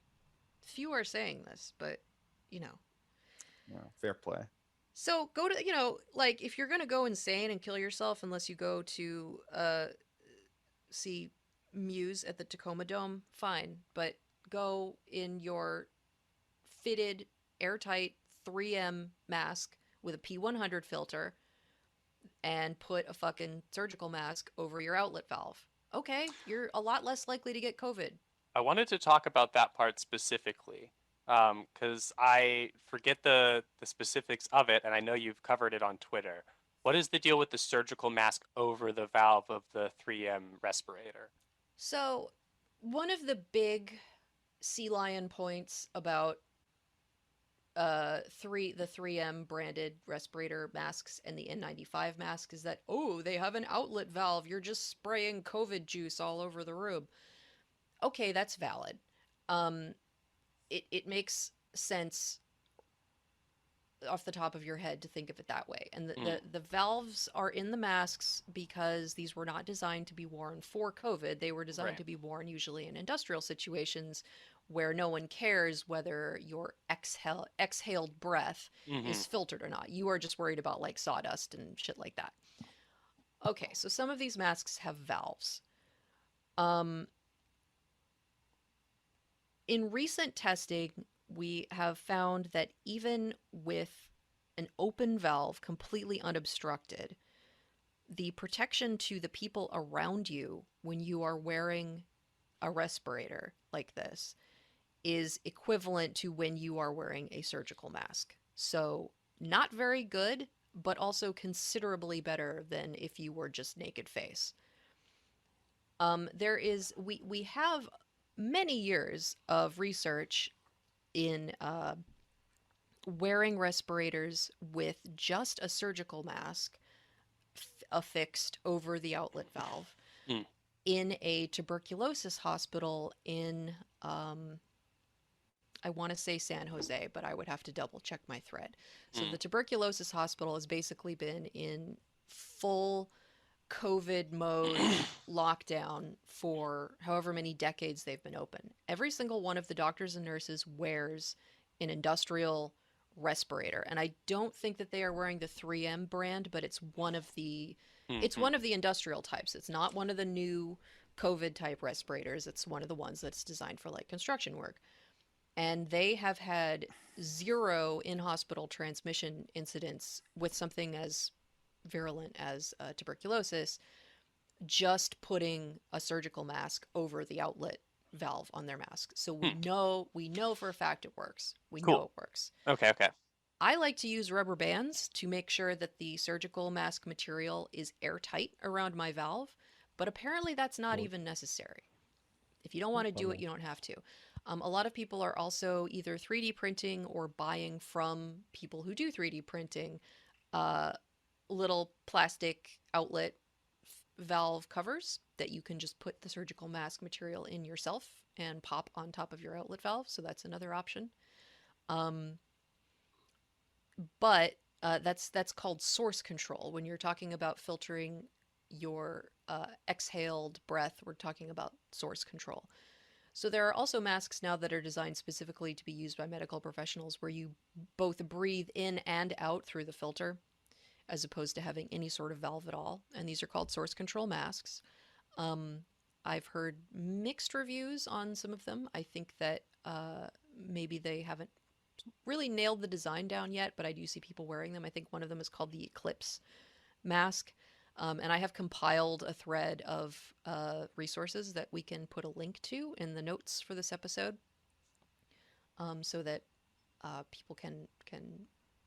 Few are saying this, but you know. Yeah, fair play. So go to, like if you're going to go insane and kill yourself unless you go to see Muse at the Tacoma Dome, fine, but go in your fitted airtight 3M mask with a P100 filter and put a fucking surgical mask over your outlet valve. Okay, you're a lot less likely to get COVID. I wanted to talk about that part specifically because I forget the specifics of it, and I know you've covered it on Twitter. What is the deal with the surgical mask over the valve of the 3M respirator? So, one of the big sea lion points about the 3M branded respirator masks and the N95 mask is that, oh, they have an outlet valve. You're just spraying COVID juice all over the room. Okay, that's valid. Um, it makes sense off the top of your head to think of it that way. And the valves are in the masks because these were not designed to be worn for COVID. They were designed Right. to be worn usually in industrial situations where no one cares whether your exhaled breath Mm-hmm. is filtered or not. You are just worried about like sawdust and shit like that. Okay, so some of these masks have valves. Um, in recent testing, we have found that even with an open valve completely unobstructed, the protection to the people around you when you are wearing a respirator like this is equivalent to when you are wearing a surgical mask. So, not very good, but also considerably better than if you were just naked face. We have many years of research in wearing respirators with just a surgical mask affixed over the outlet valve Mm. in a tuberculosis hospital in, I want to say San Jose, but I would have to double check my thread. So Mm. the tuberculosis hospital has basically been in full COVID mode lockdown for however many decades they've been open. Every single one of the doctors and nurses wears an industrial respirator, and I don't think that they are wearing the 3M brand, but it's Mm-hmm. one of the industrial types. It's not one of the new COVID type respirators. It's one of the ones that's designed for like construction work. And they have had zero in hospital transmission incidents with something as virulent as tuberculosis, just putting a surgical mask over the outlet valve on their mask. So we know for a fact it works. We know Cool. it works. Okay. I like to use rubber bands to make sure that the surgical mask material is airtight around my valve, but apparently that's not Well, even necessary. If you don't want to do it, okay. you don't have to. A lot of people are also either 3D printing or buying from people who do 3D printing uh, little plastic outlet valve covers that you can just put the surgical mask material in yourself and pop on top of your outlet valve. So that's another option. Um, but that's called source control. When you're talking about filtering your exhaled breath, we're talking about source control. So there are also masks now that are designed specifically to be used by medical professionals where you both breathe in and out through the filter as opposed to having any sort of valve at all. And these are called source control masks. Um, I've heard mixed reviews on some of them. I think that maybe they haven't really nailed the design down yet, but I do see people wearing them. I think one of them is called the Eclipse mask. And I have compiled a thread of resources that we can put a link to in the notes for this episode, so that people can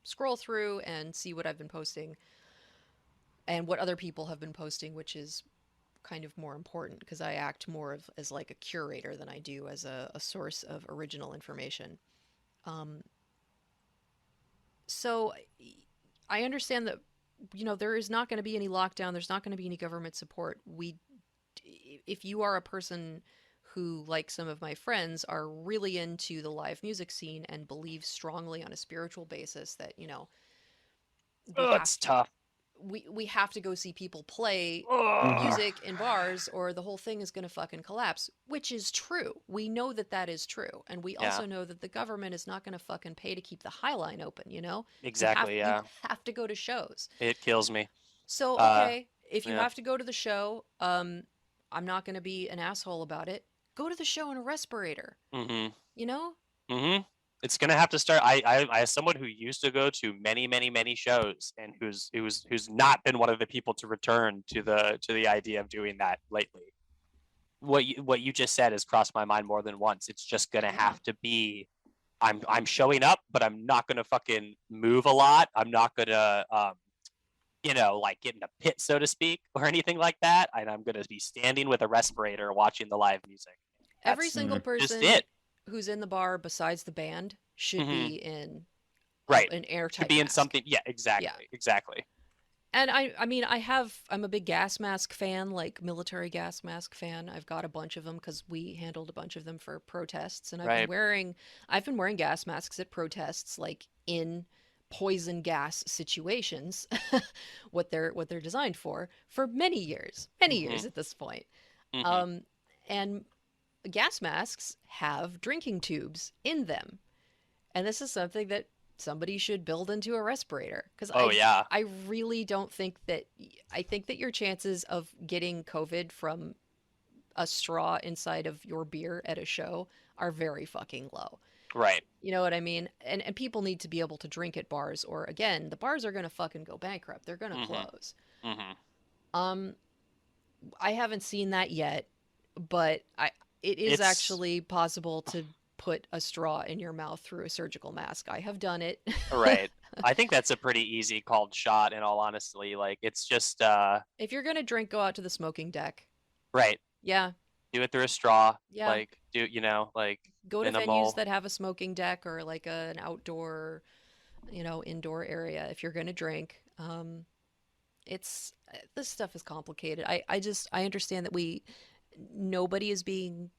scroll through and see what I've been posting and what other people have been posting, which is kind of more important because I act more as like a curator than I do as a source of original information. Um, so I understand that there is not going to be any lockdown. There's not going to be any government support. If you are a person who, like some of my friends, are really into the live music scene and believe strongly on a spiritual basis that we Oh, have it's tough. we have to go see people play Ugh. music in bars or the whole thing is going to fucking collapse, which is true. We know that that is true. And we Yeah. also know that the government is not going to fucking pay to keep the High Line open, you know? Exactly. You Yeah. have to go to shows. It kills me. So, Uh, okay, if you yeah. have to go to the show, I'm not going to be an asshole about it. Go to the show in a respirator, Mm-hmm. you know? Mm-hmm. It's gonna have to start. I as someone who used to go to many shows and who's not been one of the people to return to the idea of doing that lately. What you just said has crossed my mind more than once. It's just gonna Yeah. have to be. I'm showing up, but I'm not gonna fucking move a lot. I'm not gonna like get in a pit, so to speak, or anything like that. And I'm gonna be standing with a respirator watching the live music. Every That's single just person it. who's in the bar besides the band should be in Right. an airtight Should be in mask. something. Yeah, exactly. Yeah. Exactly. And I mean, I'm a big gas mask fan, like military gas mask fan. I've got a bunch of them because we handled a bunch of them for protests, and Right. I've been wearing gas masks at protests, like in poison gas situations, what they're designed for many years at this point. Mhm. And gas masks have drinking tubes in them, and this is something that somebody should build into a respirator because Oh yeah. I really don't think that I think that your chances of getting COVID from a straw inside of your beer at a show are very fucking low. Right. You know what I mean? And people need to be able to drink at bars, or again, the bars are gonna fucking go bankrupt. They're gonna Mhm. close. Mhm. I haven't seen that yet, but it is It's- actually possible to put a straw in your mouth through a surgical mask. I have done it. Right. I think that's a pretty easy called shot. In all honesty, like it's just If you're gonna drink, go out to the smoking deck. right. Yeah, Do it through a straw. yeah. Like like Go to minimal. venues that have a smoking deck or like an outdoor, indoor area if you're gonna drink. It's this stuff is complicated. I understand that nobody is being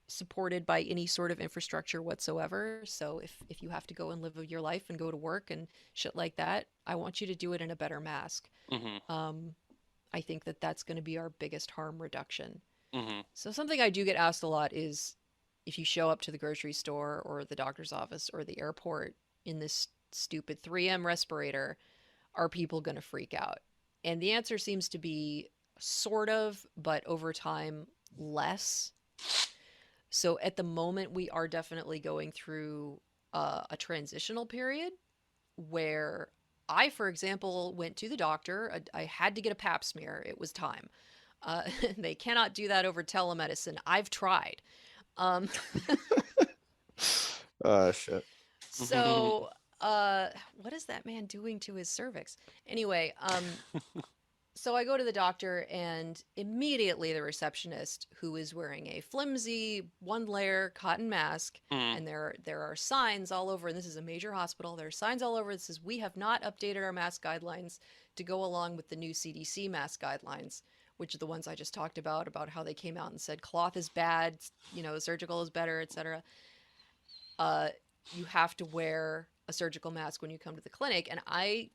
supported by any sort of infrastructure whatsoever. So if you have to go and live your life and go to work and shit like that, I want you to do it in a better mask. Mhm. I think that that's going to be our biggest harm reduction. Mhm. So something I do get asked a lot is if you show up to the grocery store or the doctor's office or the airport in this stupid 3M respirator, are people going to freak out? And the answer seems to be sort of, but over time, less. So at the moment, we are definitely going through a transitional period where I, for example, went to the doctor. I had to get a pap smear. It was time. They cannot do that over telemedicine. I've tried. Shit. So, what is that man doing to his cervix? Anyway, so I go to the doctor, and immediately the receptionist, who is wearing a flimsy one-layer cotton mask, Mhm. and there are signs all over, and this is a major hospital, there are signs all over that says, we have not updated our mask guidelines to go along with the new CDC mask guidelines, which are the ones I just talked about how they came out and said cloth is bad, surgical is better, etc. You have to wear a surgical mask when you come to the clinic, and I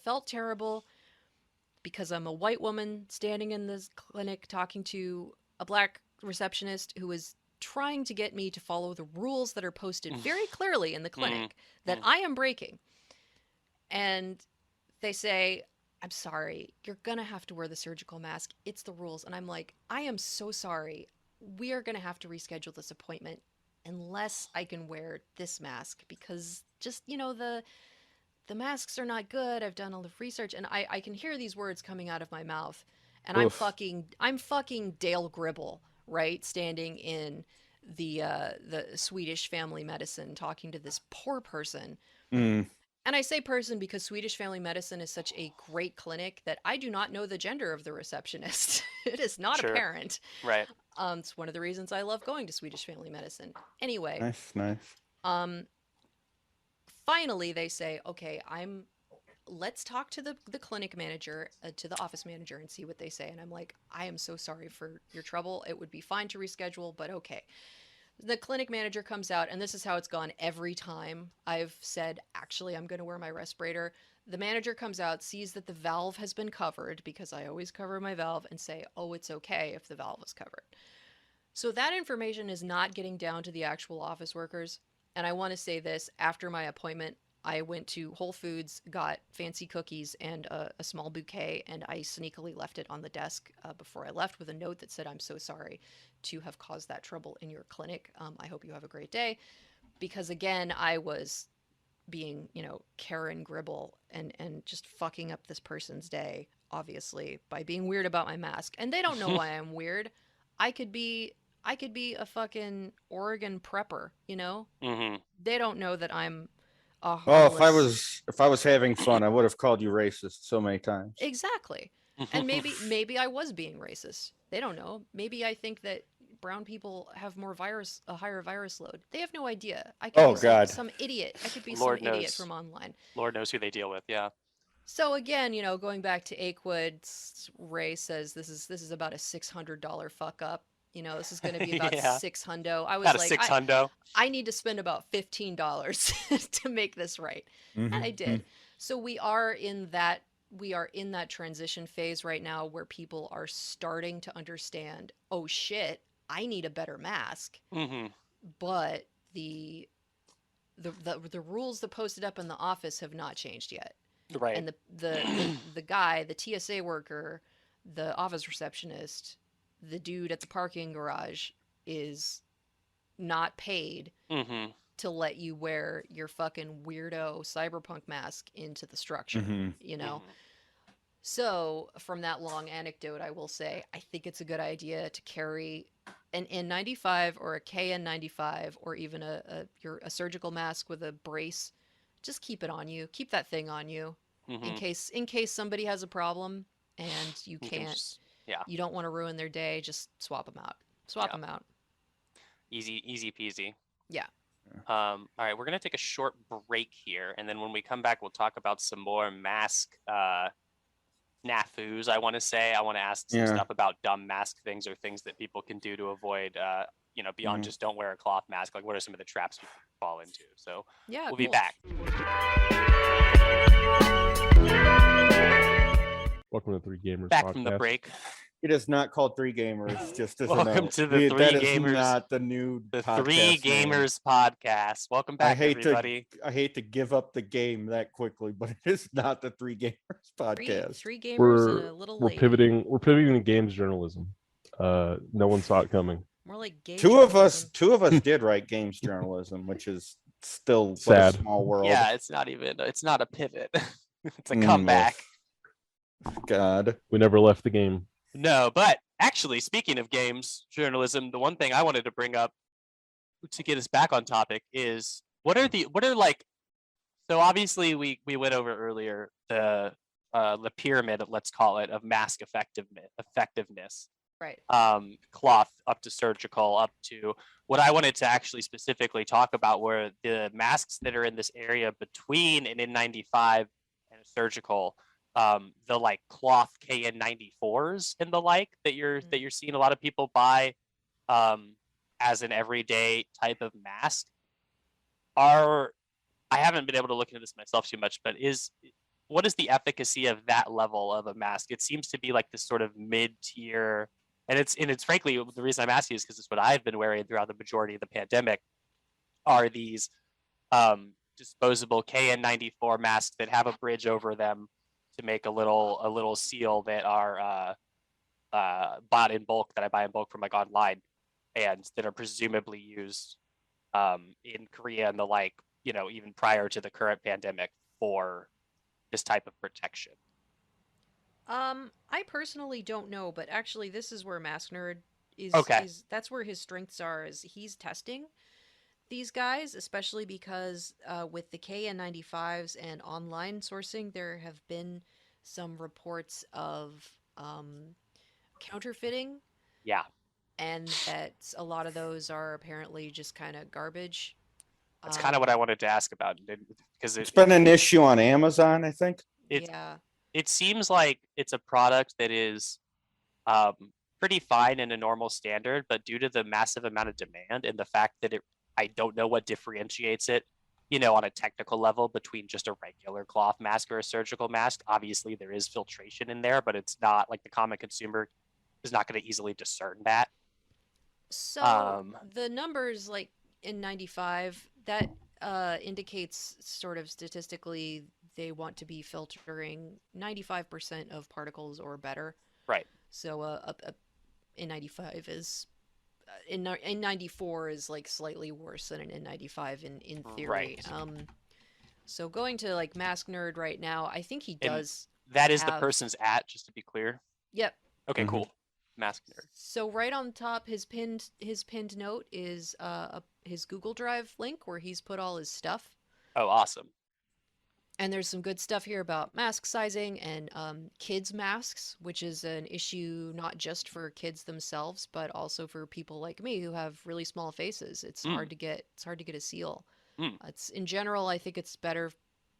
felt terrible because I'm a white woman standing in this clinic talking to a black receptionist who is trying to get me to follow the rules that are posted very clearly in the clinic that I am breaking. And they say, I'm sorry, you're going to have to wear the surgical mask. It's the rules. And I'm like, I am so sorry. We are going to have to reschedule this appointment unless I can wear this mask because just, the masks are not good. I've done all the research and I can hear these words coming out of my mouth and Oof. I'm fucking Dale Gribble, right? Standing in the Swedish family medicine talking to this poor person. Mm. And I say person because Swedish family medicine is such a great clinic that I do not know the gender of the receptionist. It is not Sure. apparent. Right. It's one of the reasons I love going to Swedish family medicine. Anyway, Nice. Finally they say, okay, let's talk to the clinic manager, to the office manager and see what they say. And I'm like, I am so sorry for your trouble. It would be fine to reschedule, but okay. The clinic manager comes out, and this is how it's gone every time I've said, actually, I'm going to wear my respirator. The manager comes out, sees that the valve has been covered, because I always cover my valve, and say, oh, it's okay if the valve is covered. So that information is not getting down to the actual office workers. And I want to say this, after my appointment, I went to Whole Foods, got fancy cookies and a small bouquet, and I sneakily left it on the desk before I left with a note that said, I'm so sorry to have caused that trouble in your clinic. I hope you have a great day. Because again, I was being, Karen Gribble and just fucking up this person's day, obviously, by being weird about my mask. And they don't know why I'm weird. I could be a fucking Oregon prepper, Mm-hmm. They don't know that I'm a Oh, harmless. if I was having fun, I would have called you racist so many times. Exactly. And maybe I was being racist. They don't know. Maybe I think that brown people have a higher virus load. They have no idea. I could Oh, be God. some idiot. I could be Lord some idiot knows. from online. Lord knows who they deal with. Yeah. So again, going back to Akewood, Ray says this is about a $600 fuck up. This is going to be about Yeah. $600. I was About a like, $600. I need to spend about $15 to make this right. And I did. So we are in that transition phase right now where people are starting to understand, oh shit, I need a better mask. Mm-hmm. But the rules that posted up in the office have not changed yet. Right. And the guy, the TSA worker, the office receptionist, the dude at the parking garage is not paid Mm-hmm. to let you wear your fucking weirdo cyberpunk mask into the structure, Mm-hmm. So from that long anecdote, I will say, I think it's a good idea to carry an N95 or a KN95 or even a surgical mask with a brace. Just keep it on you. Keep that thing on you in case somebody has a problem and you can't. You don't want to ruin their day. Just swap them out. Swap them out. Easy peasy. Yeah. All right, we're gonna take a short break here, and then when we come back, we'll talk about some more mask snafus. I want to ask some stuff about dumb mask things or things that people can do to avoid, beyond just don't wear a cloth mask. Like, what are some of the traps people fall into? So yeah, we'll be back. Welcome to Three Gamers Back podcast. from the break. It is not called Three Gamers. Just as Welcome to the Three that Gamers. is not the new The podcast Three name. Gamers podcast. Welcome back, everybody. I hate to give up the game that quickly, but it is not the Three Gamers podcast. Three gamers and a little lady. We're pivoting to games journalism. No one saw it coming. More like gay Two of journalism. us did write games journalism, which is still Sad. a small world. Yeah, it's not a pivot. It's a comeback. God. We never left the game. No, but actually, speaking of games journalism, the one thing I wanted to bring up to get us back on topic is what are so obviously we went over earlier the pyramid, let's call it, of mask effectiveness. Right. Cloth up to surgical up to what I wanted to actually specifically talk about were the masks that are in this area between an N95 and a surgical. The like cloth KN94s and the like that you're seeing a lot of people buy as an everyday type of mask I haven't been able to look into this myself too much, but what is the efficacy of that level of a mask? It seems to be like this sort of mid-tier, and it's frankly, the reason I'm asking is because it's what I've been wearing throughout the majority of the pandemic are these disposable KN94 masks that have a bridge over them to make a little seal that are bought in bulk, that I buy in bulk from like online, and that are presumably used in Korea and the like, even prior to the current pandemic for this type of protection. I personally don't know, but actually this is where Mask Nerd is. Okay. That's where his strengths are. Is he's testing these guys, especially because with the KN95s and online sourcing, there have been some reports of counterfeiting. Yeah. And that a lot of those are apparently just kind of garbage. That's kind of what I wanted to ask about, because It's been an issue on Amazon, I think. It seems like it's a product that is pretty fine in a normal standard, but due to the massive amount of demand and the fact that I don't know what differentiates it on a technical level between just a regular cloth mask or a surgical mask. Obviously, there is filtration in there, but it's not like the common consumer is not going to easily discern that. So the numbers like in 95, that indicates sort of statistically they want to be filtering 95% of particles or better. Right. So N95 is N94 is like slightly worse than an N95 in theory. Right. So going to like Mask Nerd right now, I think he And does that is the have. person's at, just to be clear. Yep. Okay, Mhm. cool. Mask nerd. So right on top, his pinned note is his Google Drive link where he's put all his stuff. Oh, awesome. And there's some good stuff here about mask sizing and kids masks, which is an issue not just for kids themselves, but also for people like me who have really small faces. It's hard to get. It's hard to get a seal. It's in general, I think it's better,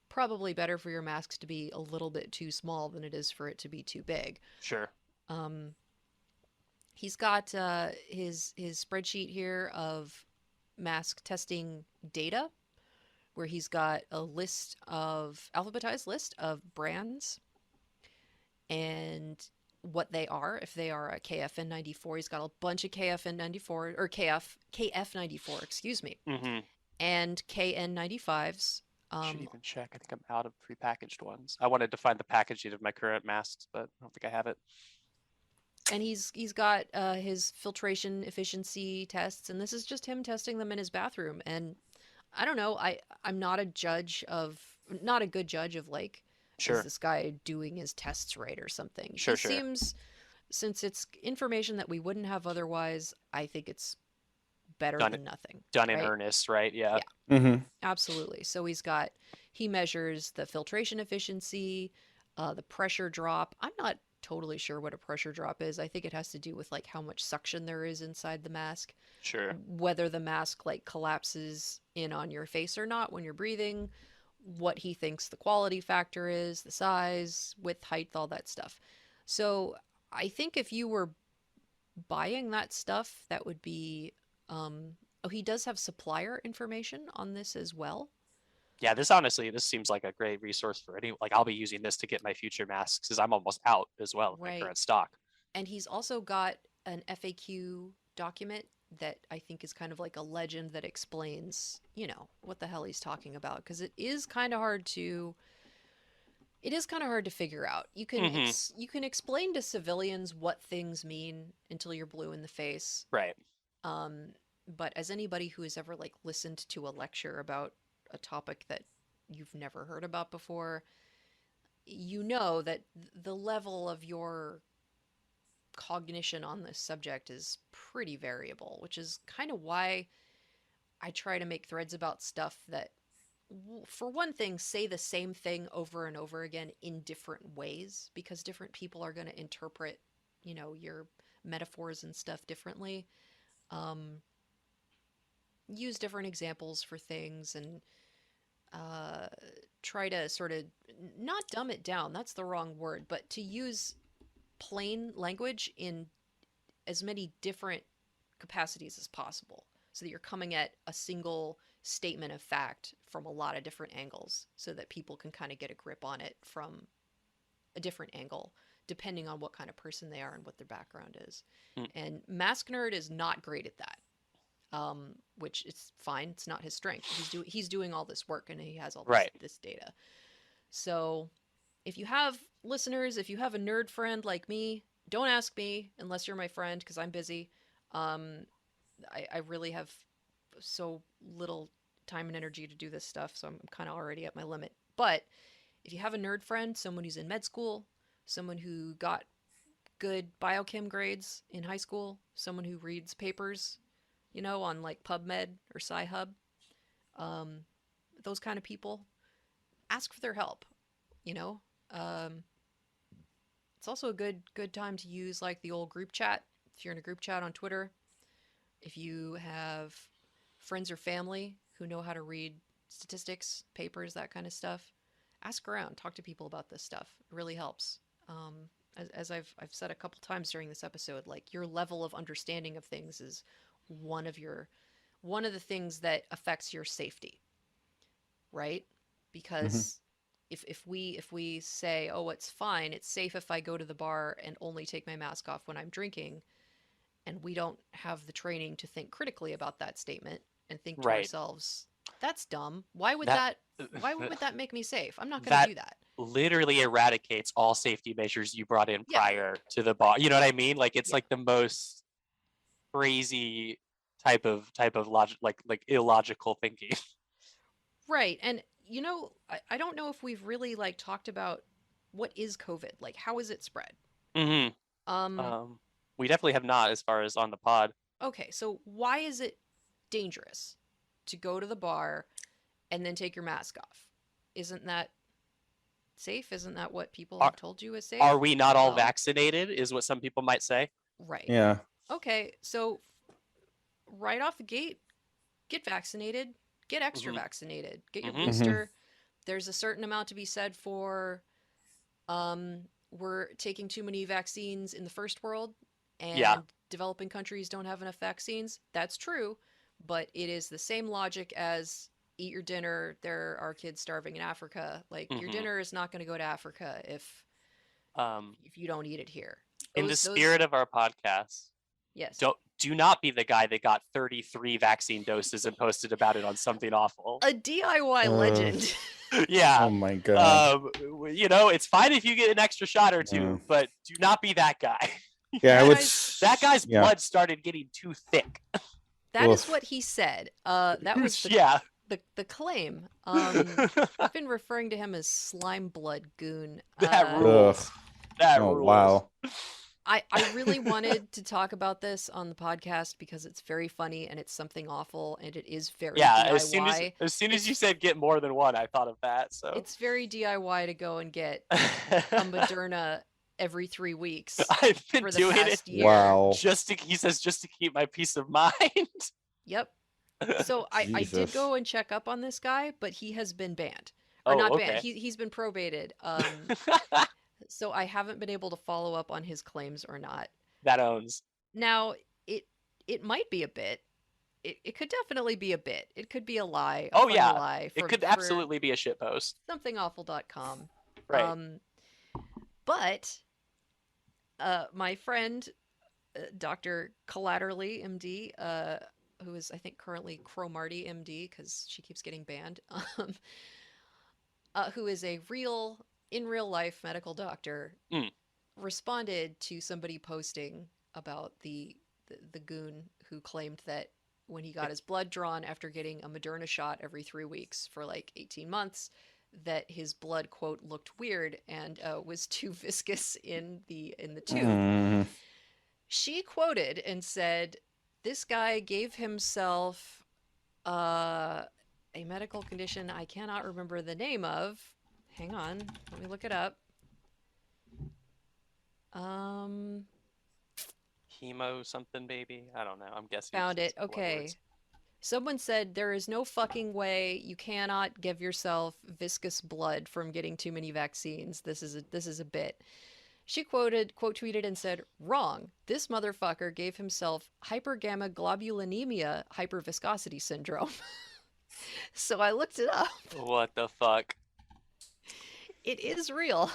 probably better for your masks to be a little bit too small than it is for it to be too big. Sure. He's got his spreadsheet here of mask testing data, where he's got a list of alphabetized list of brands and what they are. If they are a KFN94, he's got a bunch of KFN94 or KF94, excuse me, and KN95s. Should even check. I think I'm out of prepackaged ones. I wanted to find the packaging of my current masks, but I don't think I have it. And he's got his filtration efficiency tests, and this is just him testing them in his bathroom. And I don't know, I'm not a good judge of like, Sure. is this guy doing his tests right or something? Sure. Seems, since it's information that we wouldn't have otherwise, I think it's better than nothing. Done in earnest, right? Yeah. Absolutely. So he measures the filtration efficiency, the pressure drop. I'm not totally sure what a pressure drop is. I think it has to do with like how much suction there is inside the mask. Sure. Whether the mask like collapses in on your face or not when you're breathing, what he thinks the quality factor is, the size, width, height, all that stuff. So I think if you were buying that stuff, that would be he does have supplier information on this as well. Yeah, this seems like a great resource for any, like I'll be using this to get my future masks because I'm almost out as well with my current stock. And he's also got an FAQ document that I think is kind of like a legend that explains, what the hell he's talking about, because it is kind of hard to figure out. You can explain to civilians what things mean until you're blue in the face. Right. But as anybody who has ever like listened to a lecture about a topic that you've never heard about before, you know that the level of your cognition on this subject is pretty variable, which is kind of why I try to make threads about stuff that, for one thing, say the same thing over and over again in different ways, because different people are going to interpret, your metaphors and stuff differently. Use different examples for things and try to sort of not dumb it down. That's the wrong word, but to use plain language in as many different capacities as possible so that you're coming at a single statement of fact from a lot of different angles so that people can kind of get a grip on it from a different angle depending on what kind of person they are and what their background is. And Mask Nerd is not great at that. Which is fine. It's not his strength. He's doing all this work and he has all this data. So if you have listeners, if you have a nerd friend like me, don't ask me unless you're my friend because I'm busy. I really have so little time and energy to do this stuff, so I'm kind of already at my limit. But if you have a nerd friend, someone who's in med school, someone who got good biochem grades in high school, someone who reads papers, on like PubMed or Sci-Hub, those kind of people, ask for their help. It's also a good time to use like the old group chat. If you're in a group chat on Twitter, if you have friends or family who know how to read statistics, papers, that kind of stuff, ask around, talk to people about this stuff. It really helps. As I've said a couple times during this episode, like your level of understanding of things is one of the things that affects your safety. right? Because if we say, oh, it's fine, it's safe if I go to the bar and only take my mask off when I'm drinking, and we don't have the training to think critically about that statement and think to Right. ourselves, that's dumb. Why would That that make me safe? I'm not going to that do that. literally eradicates all safety measures you brought in Yeah. prior to the bar. You know what I mean? Like it's Yeah. like the most crazy type of logic, like illogical thinking. Right. And I don't know if we've really like talked about what is COVID? Like how is it spread? hmm Um We definitely have not, as far as on the pod. okay, so why is it dangerous to go to the bar and then take your mask off? Isn't that safe? Isn't that what people Are have told you is safe? are we not all Well, vaccinated? Is what some people might say. right. Yeah. Okay, so right off the gate, get vaccinated, get extra Mhm. vaccinated, get your Mhm. booster. There's a certain amount to be said for we're taking too many vaccines in the first world and Yeah. developing countries don't have enough vaccines. That's true, but it is the same logic as eat your dinner. There are kids starving in Africa. Like your Mhm. dinner is not going to go to Africa Um, if you don't eat it here. in the Those spirit of our podcast, yes. do not be the guy that got 33 vaccine doses and posted about it on something awful. A DIY legend. Yeah. Oh my god. It's fine if you get an extra shot or two, but do not be that guy. Yeah, That it's That guy's yeah. blood started getting too thick. That is Oof. what he said. That was the Yeah. the claim. I've been referring to him as slime blood goon. That Ugh. rules. That Oh rules. wow. I really wanted to talk about this on the podcast because it's very funny and it's something awful and it is very Yeah, DIY. as soon as you It's- said get more than one, I thought of that. So It's very DIY to go and get a Moderna every 3 weeks I've been for the doing it past year. Wow. he says just to keep my peace of mind. Yep. So I did Jesus. go and check up on this guy, but he has been banned. Or Oh, not okay. banned. He's been probated. So I haven't been able to follow up on his claims or not. That owns. Now, it might be a bit. It could definitely be a bit. It could be a lie, a Oh funny yeah, lie it for, could for absolutely be a shit post. somethingawful.com. Right. But my friend Dr. Collaterally MD, who is I think currently Cromarty MD because she keeps getting banned, who is a in real life medical doctor, Mm. responded to somebody posting about the goon who claimed that when he got his blood drawn after getting a Moderna shot every 3 weeks for like 18 months, that his blood quote looked weird and was too viscous in the tube. Mm. She quoted and said, "This guy gave himself a medical condition I cannot remember the name of. Hang on, let me look it up. Chemo something baby. I don't know. I'm guessing. Found it's it. blood Okay. words. Someone said there is no fucking way you cannot give yourself viscous blood from getting too many vaccines. This is a bit." She quote tweeted and said, "Wrong. This motherfucker gave himself hypergammaglobulinemia hyperviscosity syndrome." So I looked it up. What the fuck? It is real.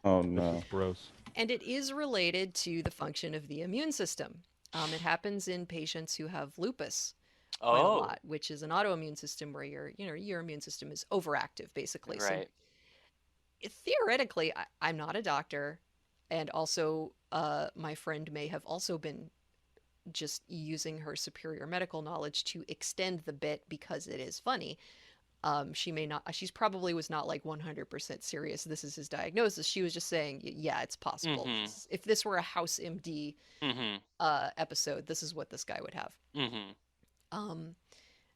Oh This no. is gross. And it is related to the function of the immune system. It happens in patients who have lupus quite a Oh, lot, which is an autoimmune system where your immune system is overactive, basically. right. So theoretically, I'm not a doctor, and also my friend may have also been just using her superior medical knowledge to extend the bit because it is funny. She may not. She's probably was not like 100% serious. This is his diagnosis. She was just saying, yeah, it's possible. Mhm. If this were a House MD Mm-hmm. episode, this is what this guy would have. Mm-hmm.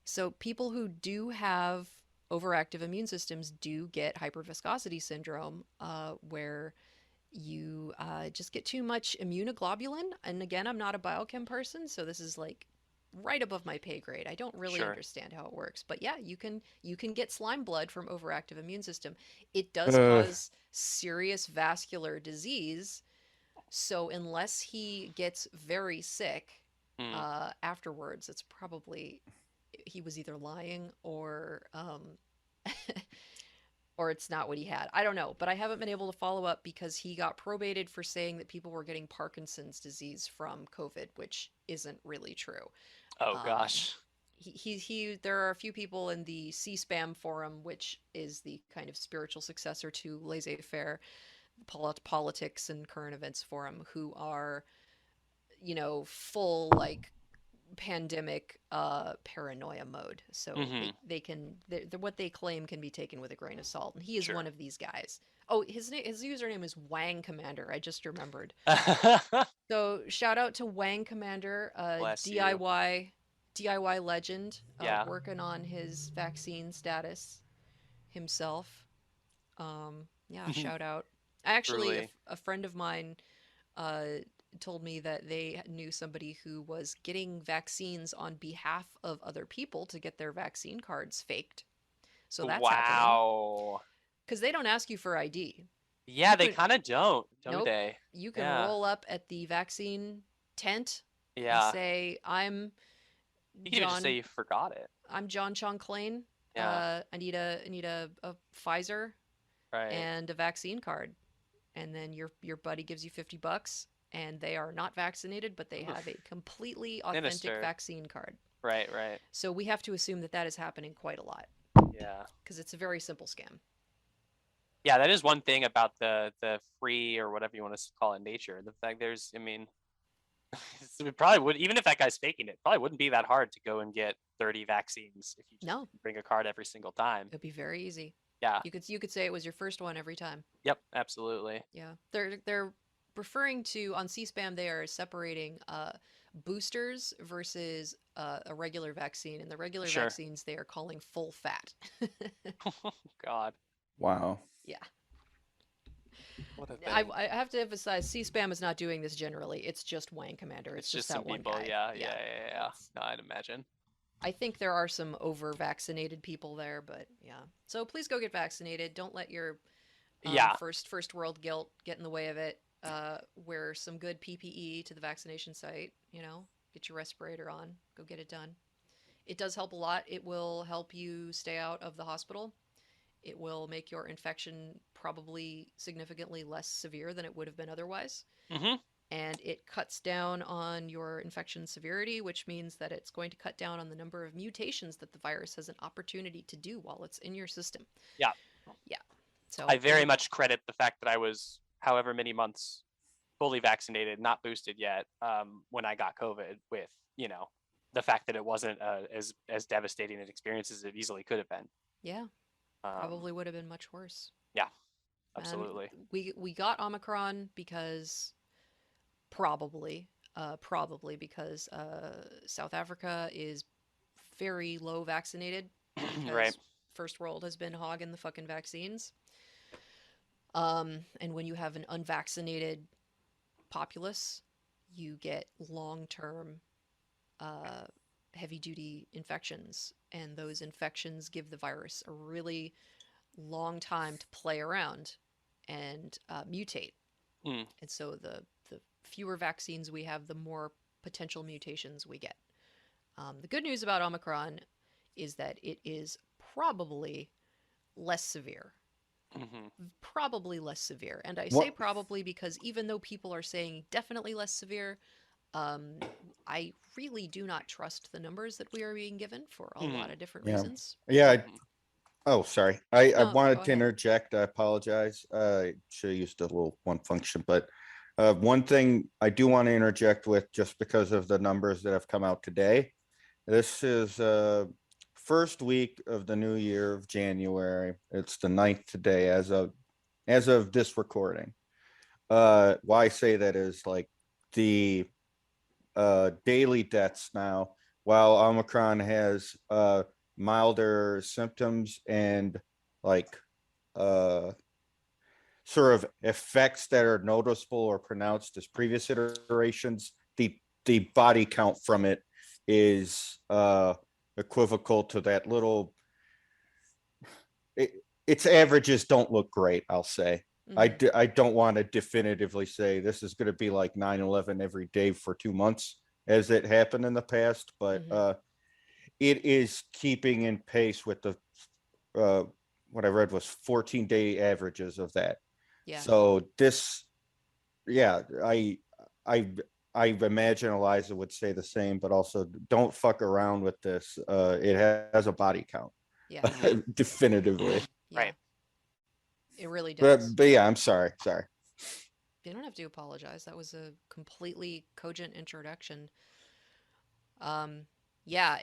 So people who do have overactive immune systems do get hyperviscosity syndrome, where you just get too much immunoglobulin. And again, I'm not a biochem person, so this is like right above my pay grade. I don't really Sure. understand how it works, but yeah, you can get slime blood from overactive immune system. It does Ugh. cause serious vascular disease. So unless he gets very sick Mm. afterwards, it's probably he was either lying or or it's not what he had. I don't know, but I haven't been able to follow up because he got probated for saying that people were getting Parkinson's disease from COVID, which isn't really true. Oh Um, gosh. there are a few people in the C-SPAM forum, which is the kind of spiritual successor to laissez-faire politics and current events forum, who are, full like pandemic paranoia mode. So Hmm. they can what they claim can be taken with a grain of salt, and he is Sure. one of these guys. Oh, his username is Wang Commander. I just remembered. So shout out to Wang Commander, Bless you. DIY legend, Yeah. working on his vaccine status himself. Yeah, shout out. Actually, Truly. a friend of mine uh, told me that they knew somebody who was getting vaccines on behalf of other people to get their vaccine cards faked. So that's happening Wow. because they don't ask you for ID. Yeah, You they can kind of don't Nope. they? You can Yeah. roll up at the vaccine tent and Yeah. say, You can just say John you forgot it. I'm John Chong-Clain. Yeah. I need a Pfizer Right. and a vaccine card. And then your buddy gives you $50 and they are not vaccinated, but they have a Oof. completely authentic Sinister. vaccine card. Right, right. So we have to assume that that is happening quite a lot Yeah. because it's a very simple scam. Yeah, that is one thing about the free or whatever you want to call it nature. The fact there's, I mean, it probably would, even if that guy's faking it, probably wouldn't be that hard to go and get 30 vaccines if you just No, bring a card every single time. it'd be very easy. Yeah. You could say it was your first one every time. Yep, absolutely. Yeah. They're referring to on C-SPAM they are separating boosters versus a regular vaccine, and the regular Sure. vaccines they are calling full fat. God. Wow. Yeah. What a I, thing. I have to emphasize C-SPAM is not doing this generally. It's just Wang Commander. It's Just just some that one people. guy. Yeah. No, I'd imagine. I think there are some over-vaccinated people there, but yeah. So please go get vaccinated. Don't let your Yeah. first world guilt get in the way of it. Wear some good PPE to the vaccination site. Get your respirator on. Go get it done. It does help a lot. It will help you stay out of the hospital. It will make your infection probably significantly less severe than it would have been otherwise. Mm-hmm. And it cuts down on your infection severity, which means that it's going to cut down on the number of mutations that the virus has an opportunity to do while it's in your system. Yeah. Yeah. So I very much credit the fact that I was however many months fully vaccinated, not boosted yet, when I got COVID with, the fact that it wasn't as devastating an experience as it easily could have been. Yeah, probably would have been much worse. Yeah, And absolutely. we got Omicron because probably because South Africa is very low vaccinated because Right. first world has been hogging the fucking vaccines. And when you have an unvaccinated populace, you get long-term heavy-duty infections, and those infections give the virus a really long time to play around and mutate. Mm. And so the fewer vaccines we have, the more potential mutations we get. The good news about Omicron is that it is probably less severe. Mm-hmm. Probably less severe. And I say What? probably because even though people are saying definitely less severe, I really do not trust the numbers that we are being given for a lot of different Yeah. reasons. Yeah. Mm-hmm. Oh, sorry. I No, wanted go to ahead. interject. I apologize. I should have used a little one function, but one thing I do want to interject with, just because of the numbers that have come out today. This is first week of the new year of January. It's the 9th today as of this recording. Why I say that is like the daily deaths now, while Omicron has milder symptoms and like sort of effects that are noticeable or pronounced as previous iterations, the body count from it is equivocal to that little. Its averages don't look great, I'll say. Mhm. I don't want to definitively say this is going to be like 9/11 every day for 2 months as it happened in the past, but Mhm. it is keeping in pace with the what I read was 14-day averages of that. Yeah. So this, yeah, I I imagine Eliza would say the same, but also don't fuck around with this. It has a body count, Yeah. definitively. Yeah. Right. It really does. But yeah, I'm sorry. You don't have to apologize. That was a completely cogent introduction. Um, yeah,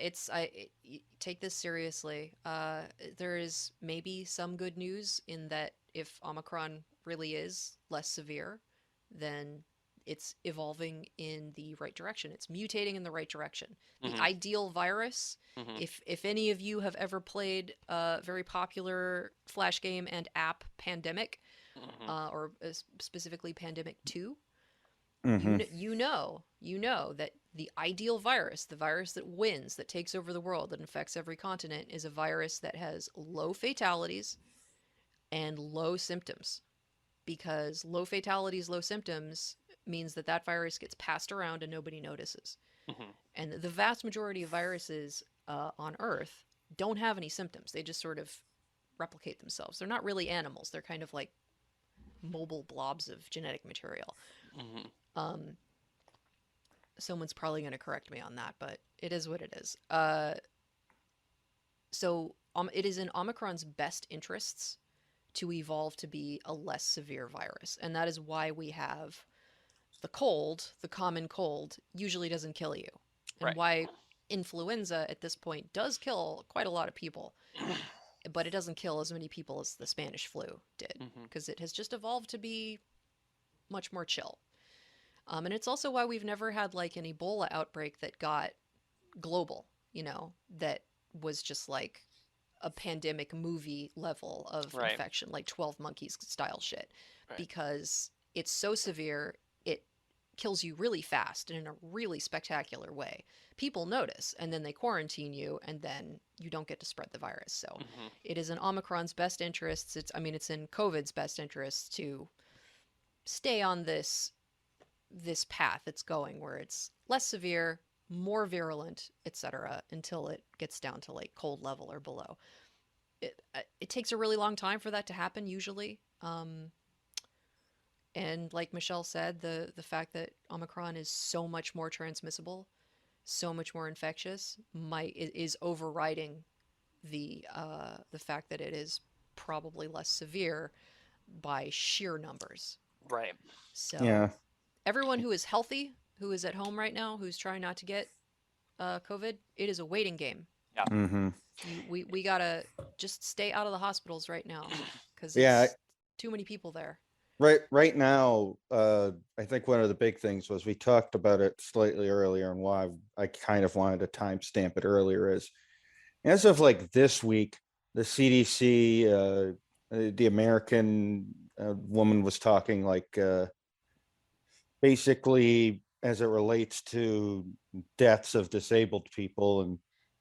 take this seriously. There is maybe some good news in that if Omicron really is less severe, then it's evolving in the right direction. It's mutating in the right direction. The Mhm. ideal virus, Mhm. if any of you have ever played a very popular flash game and app Pandemic, Mhm. or specifically Pandemic 2, Mm-hmm. you know that the ideal virus, the virus that wins, that takes over the world, that infects every continent, is a virus that has low fatalities and low symptoms. Because low fatalities, low symptoms means that that virus gets passed around and nobody notices. Mhm. And the vast majority of viruses on Earth don't have any symptoms. They just sort of replicate themselves. They're not really animals. They're kind of like mobile blobs of genetic material. Mhm. Um, Someone's probably going to correct me on that, but it is what it is. So it is in Omicron's best interests to evolve to be a less severe virus, and that is why we have the cold. The common cold usually doesn't kill you, and Right. why influenza at this point does kill quite a lot of people, but it doesn't kill as many people as the Spanish flu did, Mhm. because it has just evolved to be much more chill. And it's also why we've never had like an Ebola outbreak that got global, that was just like a pandemic movie level of Right. infection, like 12 Monkeys style shit, Right. because it's so severe, it kills you really fast and in a really spectacular way. People notice, and then they quarantine you, and then you don't get to spread the virus. So Mhm. it is in Omicron's best interests. It's in COVID's best interests to stay on this path it's going, where it's less severe, more virulent, etc., until it gets down to like cold level or below. It takes a really long time for that to happen usually. And like Michelle said, the fact that Omicron is so much more transmissible, so much more infectious, is overriding the fact that it is probably less severe by sheer numbers. Right. So Yeah. everyone who is healthy, who is at home right now, who's trying not to get COVID, it is a waiting game. Yeah. Mm-hmm. We gotta just stay out of the hospitals right now, because Yeah. it's too many people there. Right now, I think one of the big things was we talked about it slightly earlier, and why I kind of wanted to timestamp it earlier is, as of like this week, the CDC, the American woman was talking like basically as it relates to deaths of disabled people, and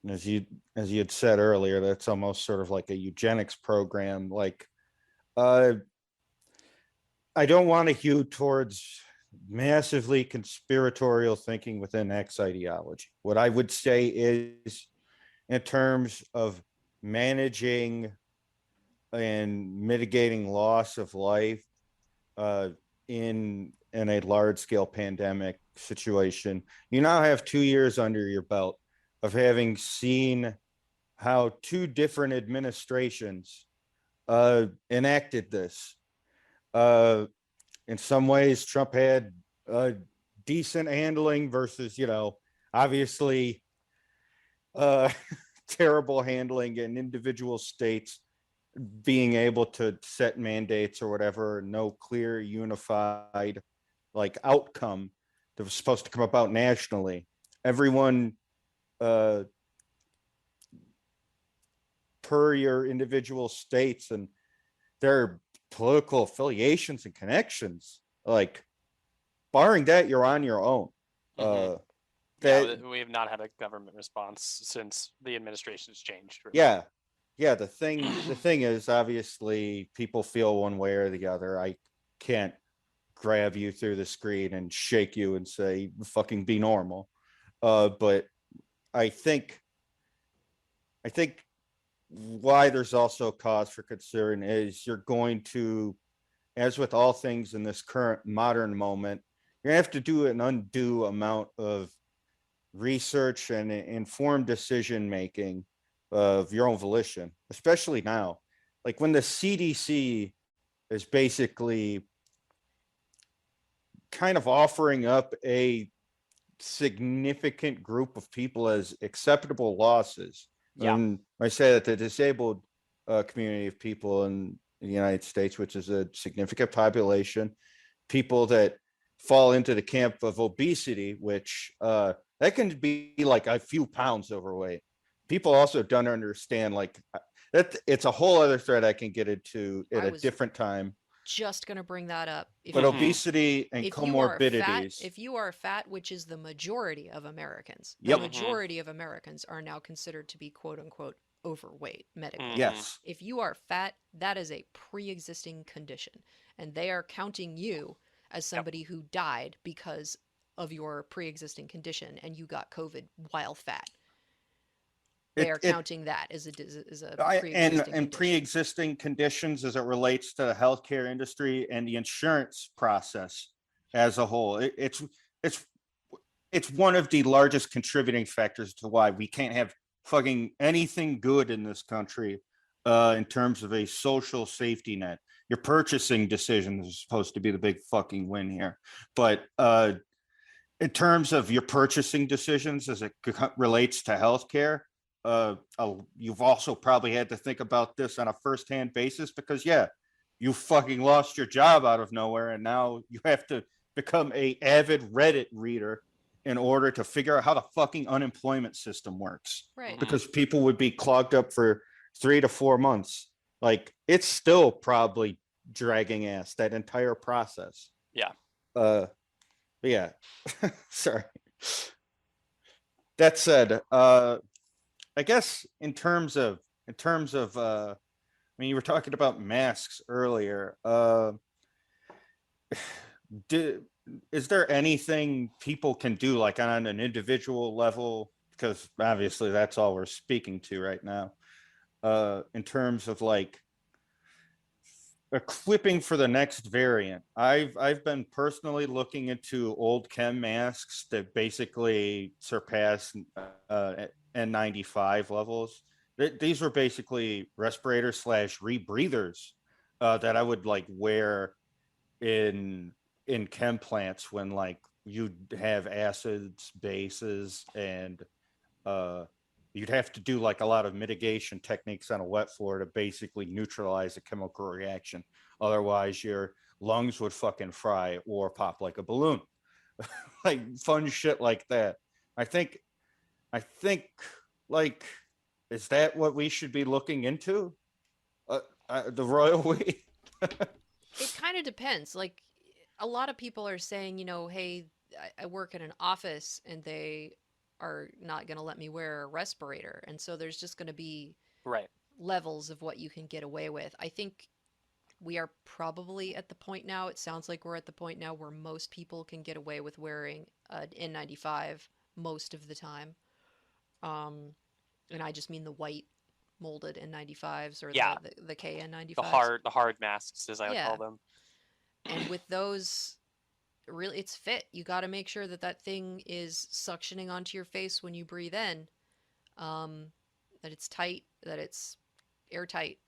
as you had said earlier, that's almost sort of like a eugenics program. Like, uh, I don't want to hew towards massively conspiratorial thinking within X ideology. What I would say is, in terms of managing and mitigating loss of life uh, in a large scale pandemic situation, you now have 2 years under your belt of having seen how two different administrations enacted this. Uh, in some ways, Trump had decent handling versus, obviously uh, terrible handling in individual states being able to set mandates or whatever, no clear, unified like outcome that was supposed to come about nationally. Everyone, uh, per your individual states and their political affiliations and connections, like barring that, you're on your own. Mhm. Uh, Yeah, that we have not had a government response since the administration's changed. Really. yeah. The thing is, obviously, people feel one way or the other. I can't grab you through the screen and shake you and say fucking be normal. But I think why there's also cause for concern is you're going to, as with all things in this current modern moment, you're gonna have to do an undue amount of research and informed decision making of your own volition, especially now. Like when the CDC is basically kind of offering up a significant group of people as acceptable losses. Yeah. And I say that the disabled community of people in the United States, which is a significant population, people that fall into the camp of obesity, which that can be like a few pounds overweight. People also don't understand like that. It's a whole other thread I can get into at I a was different time. just gonna bring that up. But Mhm. obesity and If you are fat, comorbidities. if you are fat, which is the majority of Americans, Yep. the majority of Americans are now considered to be quote unquote overweight medically. Mhm. Yes. If you are fat, that is a pre-existing condition, and they are counting you as somebody who died because of your pre-existing condition, and you got COVID while fat. They are counting that as a pre-existing and condition. pre-existing conditions as it relates to the healthcare industry and the insurance process as a whole. It's one of the largest contributing factors to why we can't have fucking anything good in this country in terms of a social safety net. Your purchasing decisions are supposed to be the big fucking win here, but in terms of your purchasing decisions as it relates to healthcare, you've also probably had to think about this on a firsthand basis because, yeah, you fucking lost your job out of nowhere, and now you have to become a avid Reddit reader in order to figure out how the fucking unemployment system works. Right. Because people would be clogged up for 3 to 4 months. Like it's still probably dragging ass that entire process. Yeah. But yeah, sorry. That said, I guess in terms of I mean, you were talking about masks earlier. Is there anything people can do like on an individual level? Because obviously that's all we're speaking to right now. In terms of like equipping for the next variant. I've been personally looking into old chem masks that basically surpass N95 levels. These were basically respirators slash rebreathers that I would like wear in chem plants when like you'd have acids, bases, and you'd have to do like a lot of mitigation techniques on a wet floor to basically neutralize a chemical reaction. Otherwise, your lungs would fucking fry or pop like a balloon. Like fun shit like that. I think, like, is that what we should be looking into? The royal we? It kind of depends. Like, a lot of people are saying, hey, I work in an office and they are not going to let me wear a respirator. And so there's just going to be Right. levels of what you can get away with. I think we are probably at the point now, it sounds like we're at the point now where most people can get away with wearing an N95 most of the time. And I just mean the white molded N95s or Yeah. the KN95s. The hard masks, as I Yeah. call them. And with those, really, it's fit. You got to make sure that that thing is suctioning onto your face when you breathe in, that it's tight, that it's airtight.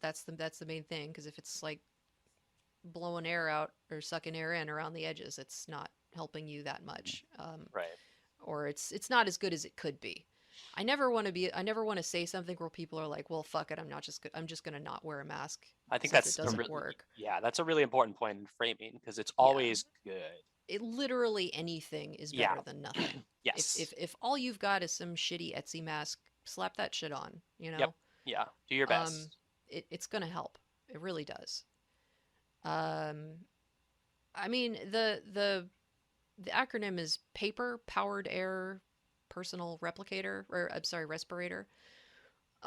That's the main thing. Because if it's like blowing air out or sucking air in around the edges, it's not helping you that much. Right. Or it's not as good as it could be. I never want to say something where people are like, "Well, fuck it, I'm just gonna not wear a mask." I think since that's it doesn't work. Yeah, that's a really important point in framing because it's Yeah. always good. It literally anything is Yeah. better than nothing. Yes. If all you've got is some shitty Etsy mask, slap that shit on. Yep. Yeah. Do your best. It's gonna help. It really does. I mean the acronym is Paper Powered Air Personal Replicator, or I'm sorry, Respirator,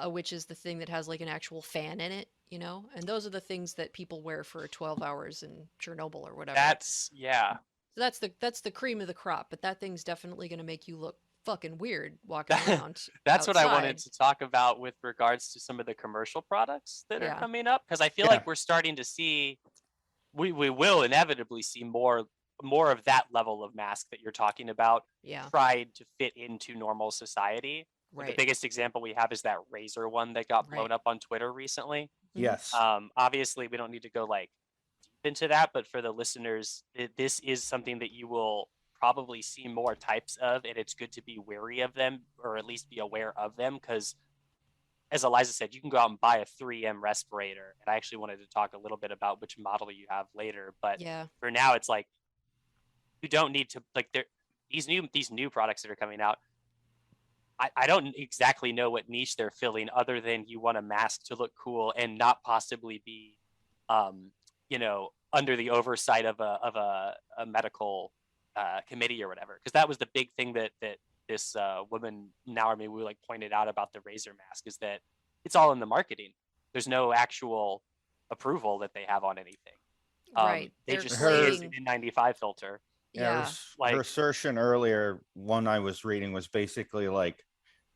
which is the thing that has like an actual fan in it, and those are the things that people wear for 12 hours in Chernobyl or whatever. That's So that's the cream of the crop, but that thing's definitely going to make you look fucking weird walking around That's what I wanted outside. to talk about with regards to some of the commercial products that are Yeah. coming up, because I feel Yeah. like we're starting to see, we will inevitably see more of that level of mask that you're talking about Yeah. tried to fit into normal society. Like, the Right. biggest example we have is that razor one that got blown Right. up on Twitter recently. Yes. Obviously, we don't need to go like deep into that, but for the listeners, this is something that you will probably see more types of, and it's good to be wary of them, or at least be aware of them, because as Eliza said, you can go out and buy a 3M respirator, and I actually wanted to talk a little bit about which model you have later. But Yeah. for now, it's like you don't need to, like, these new products that are coming out. I don't exactly know what niche they're filling, other than you want a mask to look cool and not possibly be, under the oversight of a medical committee or whatever. Because that was the big thing that this woman Naomi Wu like pointed out about the razor mask, is that it's all in the marketing. There's no actual approval that they have on anything. Right. They They're just say it's an claiming. N95 filter. Yeah, Yeah. Like- her assertion earlier, one I was reading, was basically like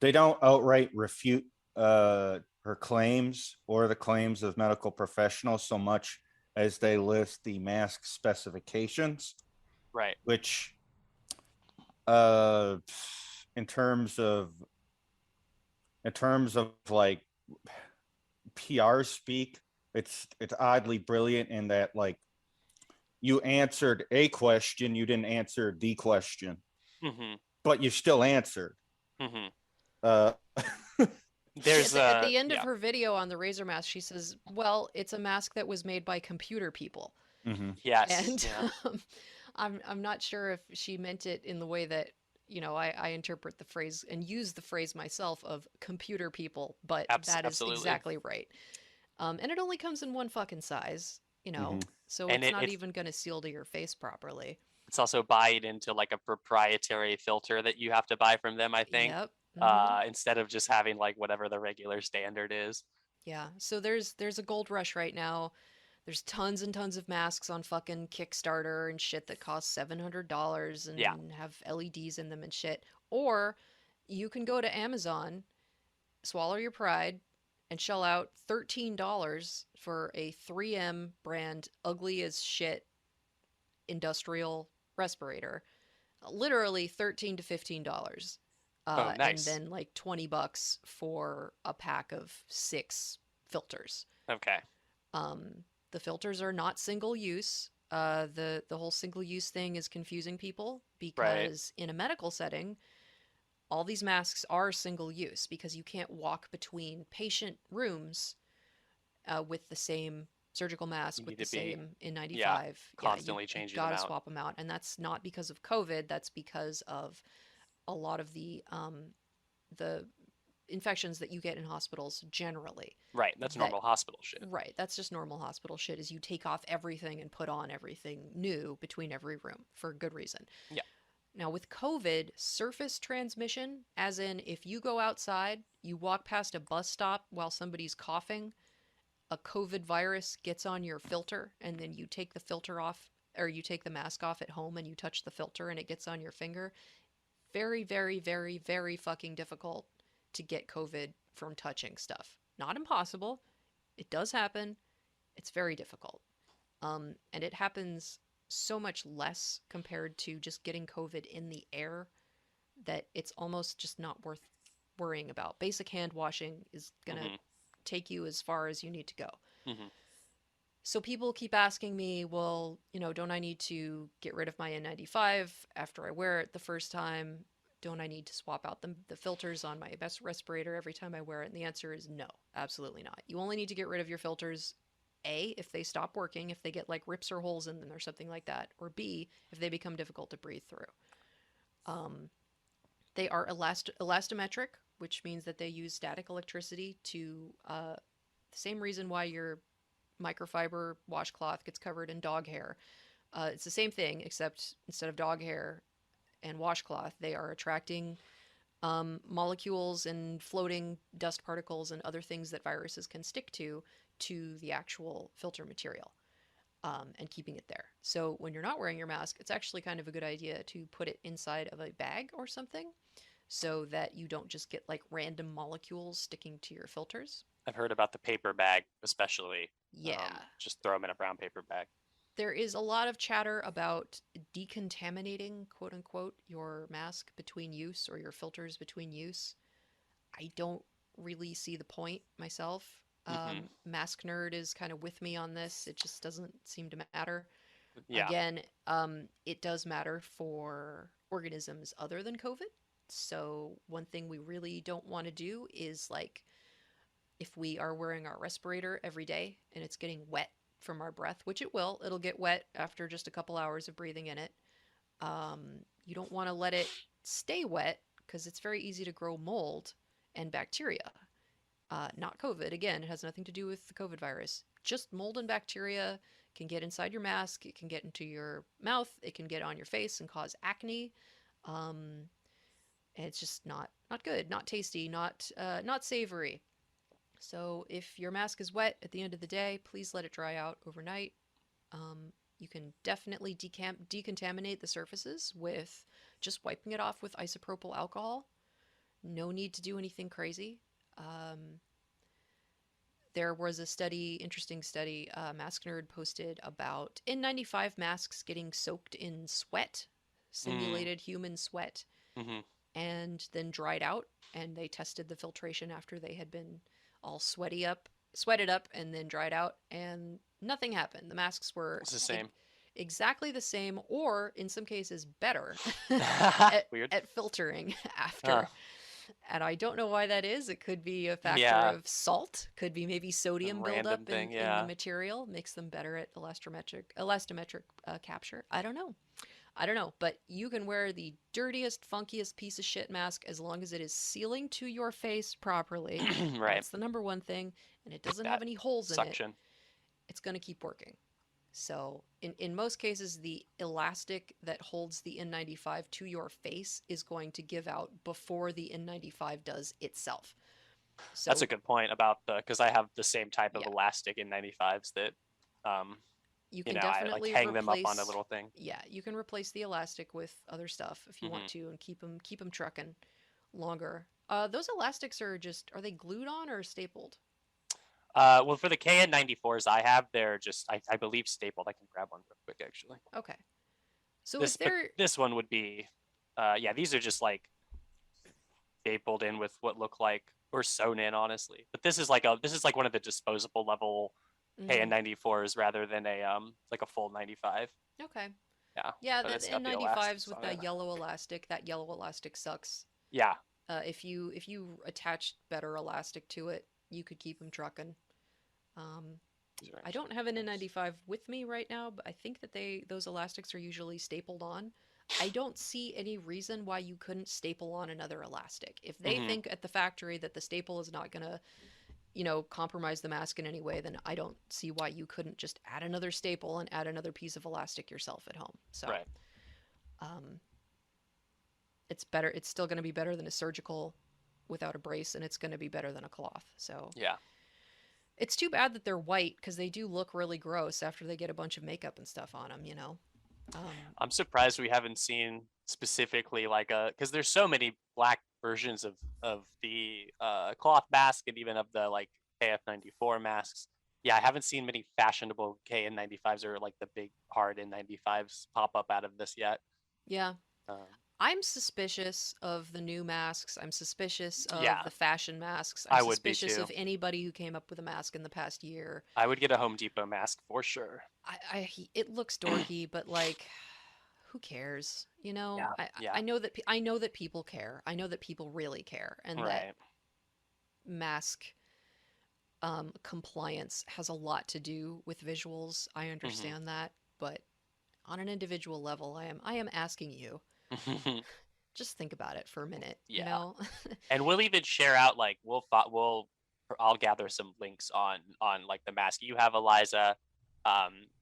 they don't outright refute her claims or the claims of medical professionals so much as they list the mask specifications, Right. which in terms of like PR speak, it's oddly brilliant in that, like, you answered a question, you didn't answer the question, but you still answered. Uh, There's at the end yeah. of her video on the razor mask, she says, "Well, it's a mask that was made by computer people." Yes. And Yeah. I'm not sure if she meant it in the way that, I interpret the phrase and use the phrase myself of computer people, but that is Absolutely. exactly right. And it only comes in one fucking size, so And it's not it's even going to seal to your face properly. it's also buying into like a proprietary filter that you have to buy from them, I think. Yep. Mhm. Instead of just having like whatever the regular standard is. Yeah. So there's a gold rush right now. There's tons and tons of masks on fucking Kickstarter and shit that cost $700 and Yeah. have LEDs in them and shit. Or you can go to Amazon, swallow your pride, and shell out $13 for a 3M brand ugly as shit industrial respirator. Literally $13 to $15. Oh, And nice. then like $20 for a pack of 6 filters. Okay. The filters are not single use. The whole single use thing is confusing people because in a medical setting, all these masks are single use because you can't walk between patient rooms with the same surgical mask You with need the to be, same N95. yeah, constantly you changing gotta them out. swap them out, and that's not because of COVID. That's because of a lot of the infections that you get in hospitals generally. Right. That's that- normal hospital shit. Right, that's just normal hospital shit. Is you take off everything and put on everything new between every room for good reason. Yeah. Now with COVID, surface transmission, as in if you go outside, you walk past a bus stop while somebody's coughing, a COVID virus gets on your filter, and then you take the filter off, or you take the mask off at home and you touch the filter and it gets on your finger. Very, very, very, very fucking difficult to get COVID from touching stuff. Not impossible. It does happen. It's very difficult. And it happens so much less compared to just getting COVID in the air that it's almost just not worth worrying about. Basic hand washing is going to take you as far as you need to go. So people keep asking me, well, don't I need to get rid of my N95 after I wear it the first time? Don't I need to swap out the filters on my best respirator every time I wear it? And the answer is no, absolutely not. You only need to get rid of your filters, A, if they stop working, if they get like rips or holes in them or something like that, or B, if they become difficult to breathe through. They are elastometric, which means that they use static electricity to the same reason why your microfiber washcloth gets covered in dog hair. It's the same thing, except instead of dog hair and washcloth, they are attracting molecules and floating dust particles and other things that viruses can stick to the actual filter material, and keeping it there. So when you're not wearing your mask, it's actually kind of a good idea to put it inside of a bag or something so that you don't just get like random molecules sticking to your filters. I've heard about the paper bag, especially. Yeah. Just throw them in a brown paper bag. There is a lot of chatter about decontaminating, quote unquote, your mask between use or your filters between use. I don't really see the point myself. Mask Nerd is kind of with me on this. It just doesn't seem to matter. Yeah. Again, it does matter for organisms other than COVID. So, one thing we really don't want to do is like if we are wearing our respirator every day and it's getting wet from our breath, which it will, it'll get wet after just a couple hours of breathing in it. You don't want to let it stay wet because it's very easy to grow mold and bacteria. Not COVID. Again, it has nothing to do with the COVID virus. Just mold and bacteria can get inside your mask. It can get into your mouth. It can get on your face and cause acne. And it's just not good, not tasty, not savory. So if your mask is wet at the end of the day, please let it dry out overnight. You can definitely decontaminate the surfaces with just wiping it off with isopropyl alcohol. No need to do anything crazy. There was a study, interesting study, Mask Nerd posted about N95 masks getting soaked in sweat, simulated human sweat, and then dried out. And they tested the filtration after they had been all sweated up, and then dried out, and nothing happened. The masks were It's the same. exactly the same, or in some cases better Weird. at filtering after. Huh. And I don't know why that is. It could be a factor Yeah. of salt, could be maybe sodium random buildup thing, in yeah. the material, makes them better at elastometric capture. I don't know. But you can wear the dirtiest, funkiest piece of shit mask as long as it is sealing to your face properly. Right. That's the number one thing. And it doesn't That have any holes in it. Suction. It's going to keep working. So in most cases, the elastic that holds the N95 to your face is going to give out before the N95 does itself. So That's a good point about because I have the same type of Yeah. elastic in 95s that you can I like definitely hang them up on a replace- little thing. Yeah, you can replace the elastic with other stuff if you want to, and keep them trucking longer. Those elastics are they glued on or stapled? Well, for the KN94s I have, they're just I believe stapled. I can grab one real quick actually. Okay. So This if they're this one would be these are just like stapled in with what look like or sewn in honestly. But this is like one of the disposable level KN94s rather than a like a full 95. Okay. Yeah. Yeah, but the it's got the N95s elastics with on that it. yellow elastic, that yellow elastic sucks. Yeah. If you attached better elastic to it, you could keep them trucking. These are I don't actually have an nice. N95 with me right now, but I think that those elastics are usually stapled on. I don't see any reason why you couldn't staple on another elastic. If they think at the factory that the staple is not gonna, compromise the mask in any way, then I don't see why you couldn't just add another staple and add another piece of elastic yourself at home. So, Right. it's better. It's still going to be better than a surgical without a brace, and it's going to be better than a cloth. So, Yeah. it's too bad that they're white because they do look really gross after they get a bunch of makeup and stuff on them. I'm surprised we haven't seen specifically like because there's so many black versions of the cloth mask and even of the like KF94 masks. Yeah, I haven't seen many fashionable KN95s or like the big hard N95s pop up out of this yet. Yeah. Um, I'm suspicious of the new masks. I'm suspicious of Yeah. the fashion masks. I I'm would be suspicious too. of anybody who came up with a mask in the past year. I would get a Home Depot mask for sure. It looks dorky, but like, who cares? Yeah, yeah. I know that people care. I know that people really care, and that Right. mask compliance has a lot to do with visuals. I understand that, but on an individual level, I am asking you, just think about it for a minute. Yeah. And we'll even share out like I'll gather some links on like the mask you have, Eliza,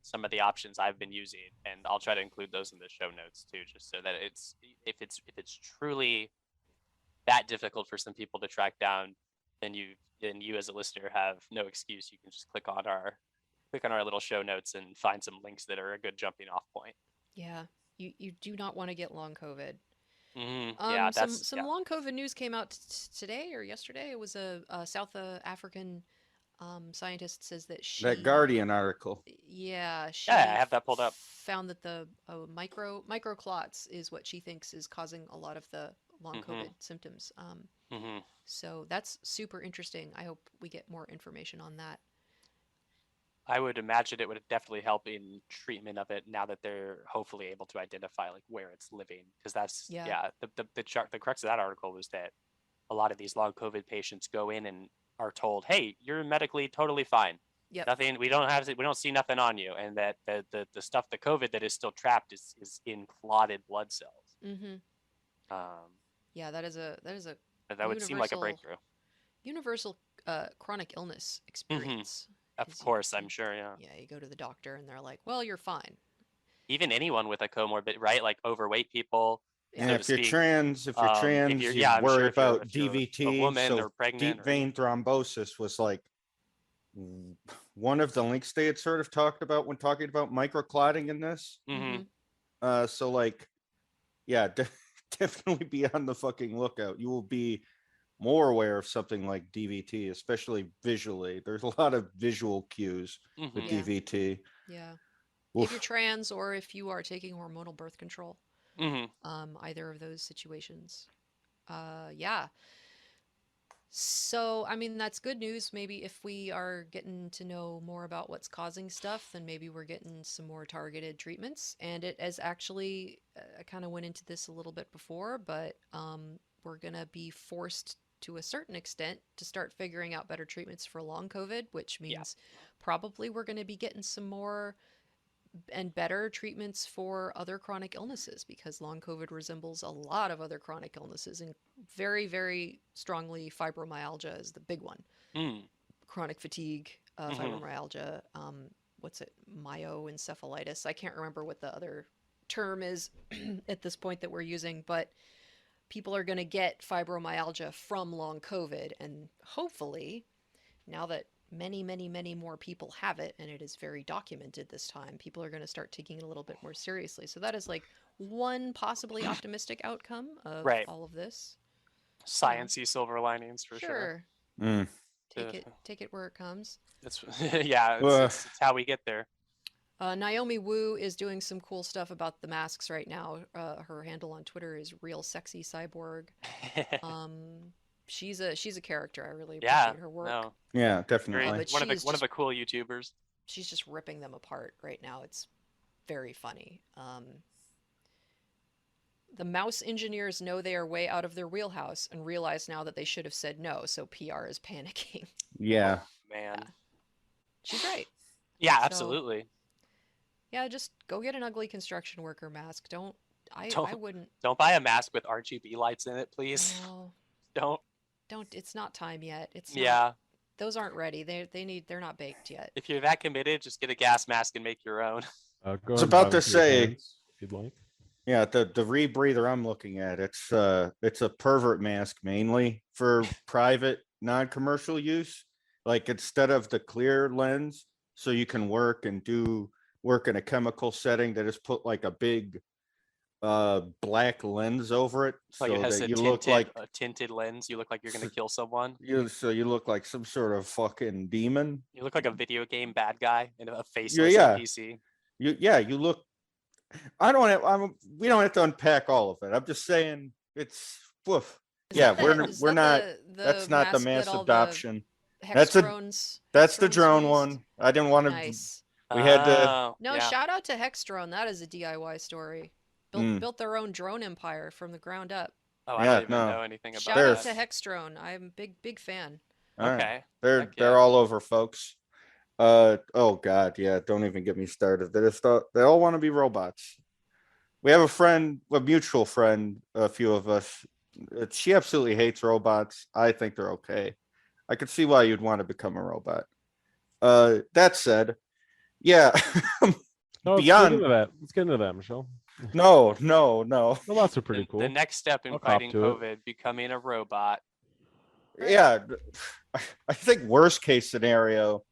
some of the options I've been using, and I'll try to include those in the show notes too, just so that if it's truly that difficult for some people to track down, then you as a listener have no excuse. You can just click on our little show notes and find some links that are a good jumping off point. Yeah, you do not want to get long COVID. Yeah, that's Some long COVID news came out today or yesterday. It was a South African scientist says that That she, Guardian article. yeah, Yeah, I she have that pulled up. found that the micro clots is what she thinks is causing a lot of the long COVID symptoms. Hmm. So that's super interesting. I hope we get more information on that. I would imagine it would definitely help in treatment of it now that they're hopefully able to identify like where it's living, because that's Yeah. the crux of that article was that a lot of these long COVID patients go in and are told, "Hey, you're medically totally fine. Yep. Nothing. We don't see nothing on you," and that the stuff, the COVID that is still trapped is in clotted blood cells. Mm-hmm. Um, Yeah, that is a that would seem like a breakthrough. universal chronic illness Hmm. experience. Of 'Cause course, I'm sure. Yeah. yeah, you go to the doctor and they're like, "Well, you're fine." Even anyone with a comorbid, right? Like overweight people, Yeah. And so to if you're speak. trans, If you're, you I'm worry sure about if you're a DVT. woman So or pregnant deep or vein thrombosis was like one of the links they had sort of talked about when talking about microclotting in this. So like, yeah, definitely be on the fucking lookout. You will be more aware of something like DVT, especially visually. There's a lot of visual cues with Yeah. DVT. Yeah. Oof. If you're trans or if you are taking hormonal birth control, Mm-hmm. either of those situations. Yeah. So, I mean, that's good news. Maybe if we are getting to know more about what's causing stuff, then maybe we're getting some more targeted treatments. And it is actually, I kind of went into this a little bit before, but we're going to be forced to a certain extent to start figuring out better treatments for long COVID, which means probably we're going to be getting some more and better treatments for other chronic illnesses because long COVID resembles a lot of other chronic illnesses and very, very strongly fibromyalgia is the big one. Chronic fatigue, fibromyalgia, what's it, myoencephalitis. I can't remember what the other term is at this point that we're using, but people are going to get fibromyalgia from long COVID. And hopefully, now that many more people have it and it is very documented this time, people are going to start taking it a little bit more seriously. So that is like one possibly optimistic outcome of all of this. Sciencey silver linings for sure. Take it where it comes. It's it's how we get there. Naomi Wu is doing some cool stuff about the masks right now. Her handle on Twitter is Real Sexy Cyborg. She's a character. I really appreciate her work. No. Yeah, definitely. But one of the cool YouTubers. She's just ripping them apart right now. It's very funny. The mouse engineers know they are way out of their wheelhouse and realize now that they should have said no, so PR is panicking. Yeah. Oh, man. Yeah. She's right. Yeah, absolutely. Yeah, just go get an ugly construction worker mask. I wouldn't. Don't buy a mask with RGB lights in it, please. No. Don't. It's not time yet. It's not, yeah. They're not ready. They're not baked yet. If you're that committed, just get a gas mask and make your own. I was about to say, if you'd like. Yeah, the rebreather I'm looking at, it's a pervert mask mainly for private non-commercial use. Like instead of the clear lens, so you can work in a chemical setting that has put like a big black lens over it, like so it has that a you tinted, look like a tinted lens. You look like you're gonna kill someone. So you look like some sort of fucking demon. You look like a video game bad guy in a faceless NPC. You look. We don't have to unpack all of it. I'm just saying it's woof. Yeah, we're not. That's not the mass adoption. That's the drone one. I didn't want to. Nice. We had to. No, shout out to Hexdrone. That is a DIY story. Built their own drone empire from the ground up. Oh, I don't even know anything about Shout out to Hexdrone. I'm a big fan. Okay. They're all over, folks. Oh god, yeah, don't even get me started. They all want to be robots. We have a mutual friend, a few of us. She absolutely hates robots. I think they're okay. I could see why you'd want to become a robot. That said, yeah. No, beyond let's get into that, Michelle. No. Robots are pretty cool. The next step in fighting COVID, becoming a robot. Yeah, I think worst case scenario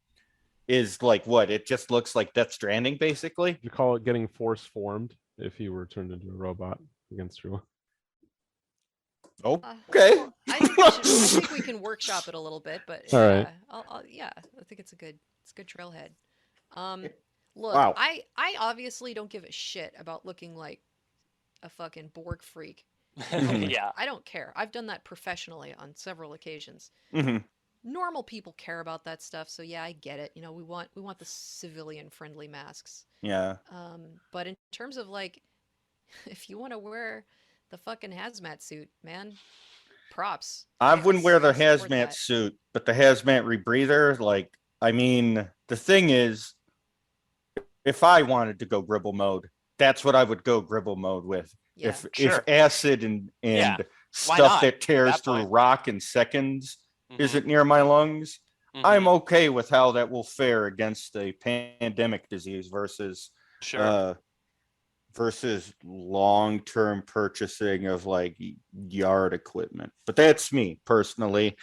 is like what? It just looks like Death Stranding, basically. You call it getting force formed if you were turned into a robot against your will. Okay. Well, I think we can workshop it a little bit, but All yeah, right. yeah, I think it's a good trailhead. Um, look, Wow. I obviously don't give a shit about looking like a fucking Borg freak. Mhm. Like, Yeah. I don't care. I've done that professionally on several occasions. Hmm. Normal people care about that stuff, so yeah, I get it. You know, we want the civilian friendly masks. Yeah. But in terms of like, if you want to wear the fucking hazmat suit, man, props. I wouldn't wear the support hazmat that. suit, but the hazmat rebreather, like, I mean, the thing is, if I wanted to go gribble mode, that's what I would go gribble mode with. Yeah. If Sure. acid and Yeah. Why stuff not, that at tears that through point? rock in seconds Mhm, isn't near my lungs, I'm mhm. okay with how that will fare against a pandemic disease versus Sure. versus long-term purchasing of like yard equipment. But that's me personally.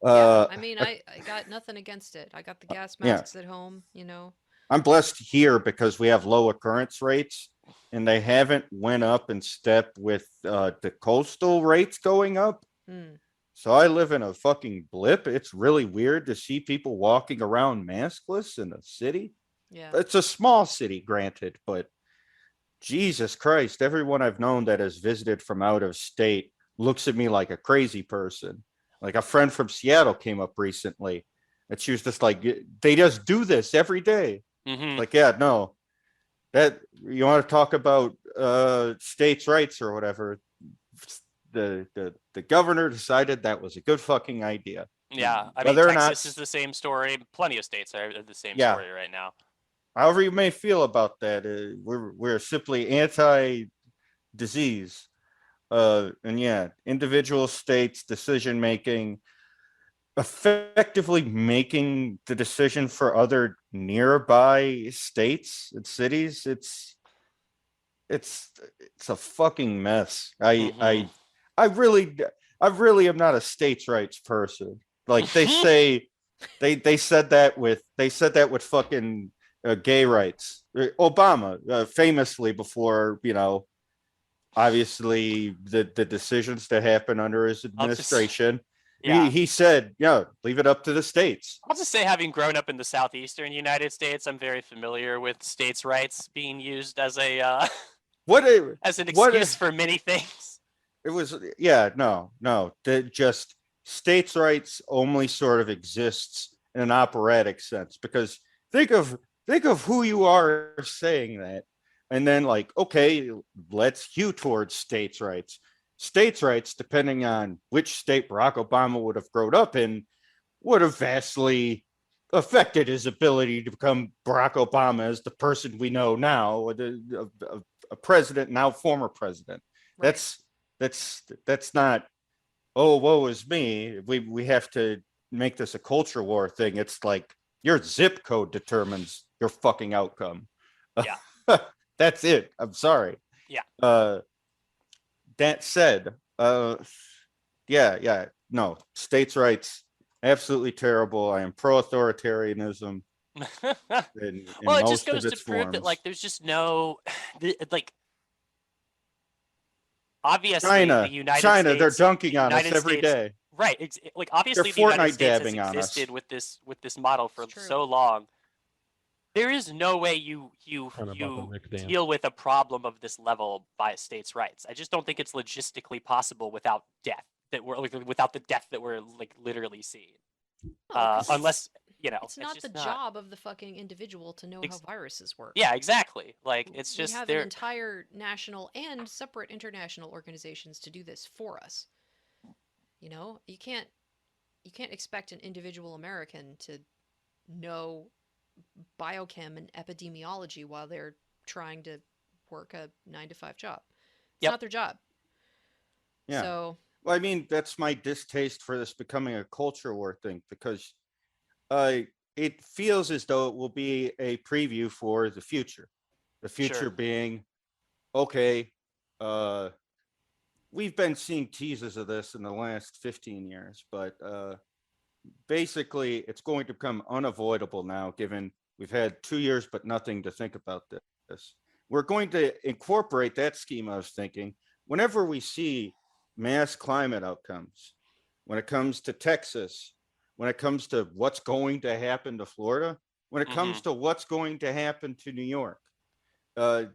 Yeah, Uh, I mean, I got nothing against it. I got the gas yeah, masks at home, you know. I'm blessed here because we have low occurrence rates and they haven't went up in step with the coastal rates going up. Hmm. So I live in a fucking blip. It's really weird to see people walking around maskless in a city. Yeah. It's a small city, granted, but Jesus Christ, everyone I've known that has visited from out of state looks at me like a crazy person. Like a friend from Seattle came up recently and she was just like, they just do this every day. Mhm. Like, yeah, no, that you want to talk about states' rights or whatever. The governor decided that was a good fucking idea. Yeah. I mean, Whether or not, Texas is the same story. Plenty of states are the same yeah, story right now. however you may feel about that, we're simply anti-disease. And yeah, individual states decision making, effectively making the decision for other nearby states and cities. It's it's a fucking mess. Mhm. I really I really am not a states' rights person. Like they say, they said that with fucking gay rights. Obama famously before, you know, obviously the decisions that happen under his I'll just administration, yeah. he said, yeah, leave it up to the states. I'll just say, having grown up in the southeastern United States, I'm very familiar with states' rights being used as a What a, as an what a, excuse for many things. it was, yeah, no, just states' rights only sort of exists in an operatic sense because think of think of who you are saying that, and then like, okay, let's hew towards states' rights. States' rights, depending on which state Barack Obama would have grown up in, would have vastly affected his ability to become Barack Obama as the person we know now, a president, now former president. Right. That's not, oh, woe is me. We have to make this a culture war thing. It's like your zip code determines your fucking outcome. Yeah. That's it. I'm sorry. Yeah. That said, yeah, no, states' rights, absolutely terrible. I am pro authoritarianism in Well, it just most of goes to its prove that, forms. like, there's just no like, obviously the China, they're dunking on us United every States, day. right? Like, They're obviously the United Fortnite States has dabbing on us. existed with this model for It's true. so long. There is no way you Kind of about the Nick dance. deal with a problem of this level by states' rights. I just don't think it's logistically possible without death that we're like, without the death that we're like literally seeing. No, 'cause Unless, you know, it's not the just not. job of the fucking individual to know how Ex- viruses work. Yeah, exactly. Like, it's We just have an there. entire national and separate international organizations to do this for us. You know, you can't expect an individual American to know biochem and epidemiology while they're trying to work a 9 to 5 job. It's Yep. not their job. Yeah. So Well, I mean, that's my distaste for this becoming a culture war thing because it feels as though it will be a preview for the future. The future Sure. being, okay, uh, we've been seeing teases of this in the last 15 years, but basically it's going to become unavoidable now, given we've had 2 years but nothing to think about this. We're going to incorporate that schema of thinking whenever we see mass climate outcomes, when it comes to Texas, when it comes to what's going to happen to Florida, when it comes to what's going to happen to New York,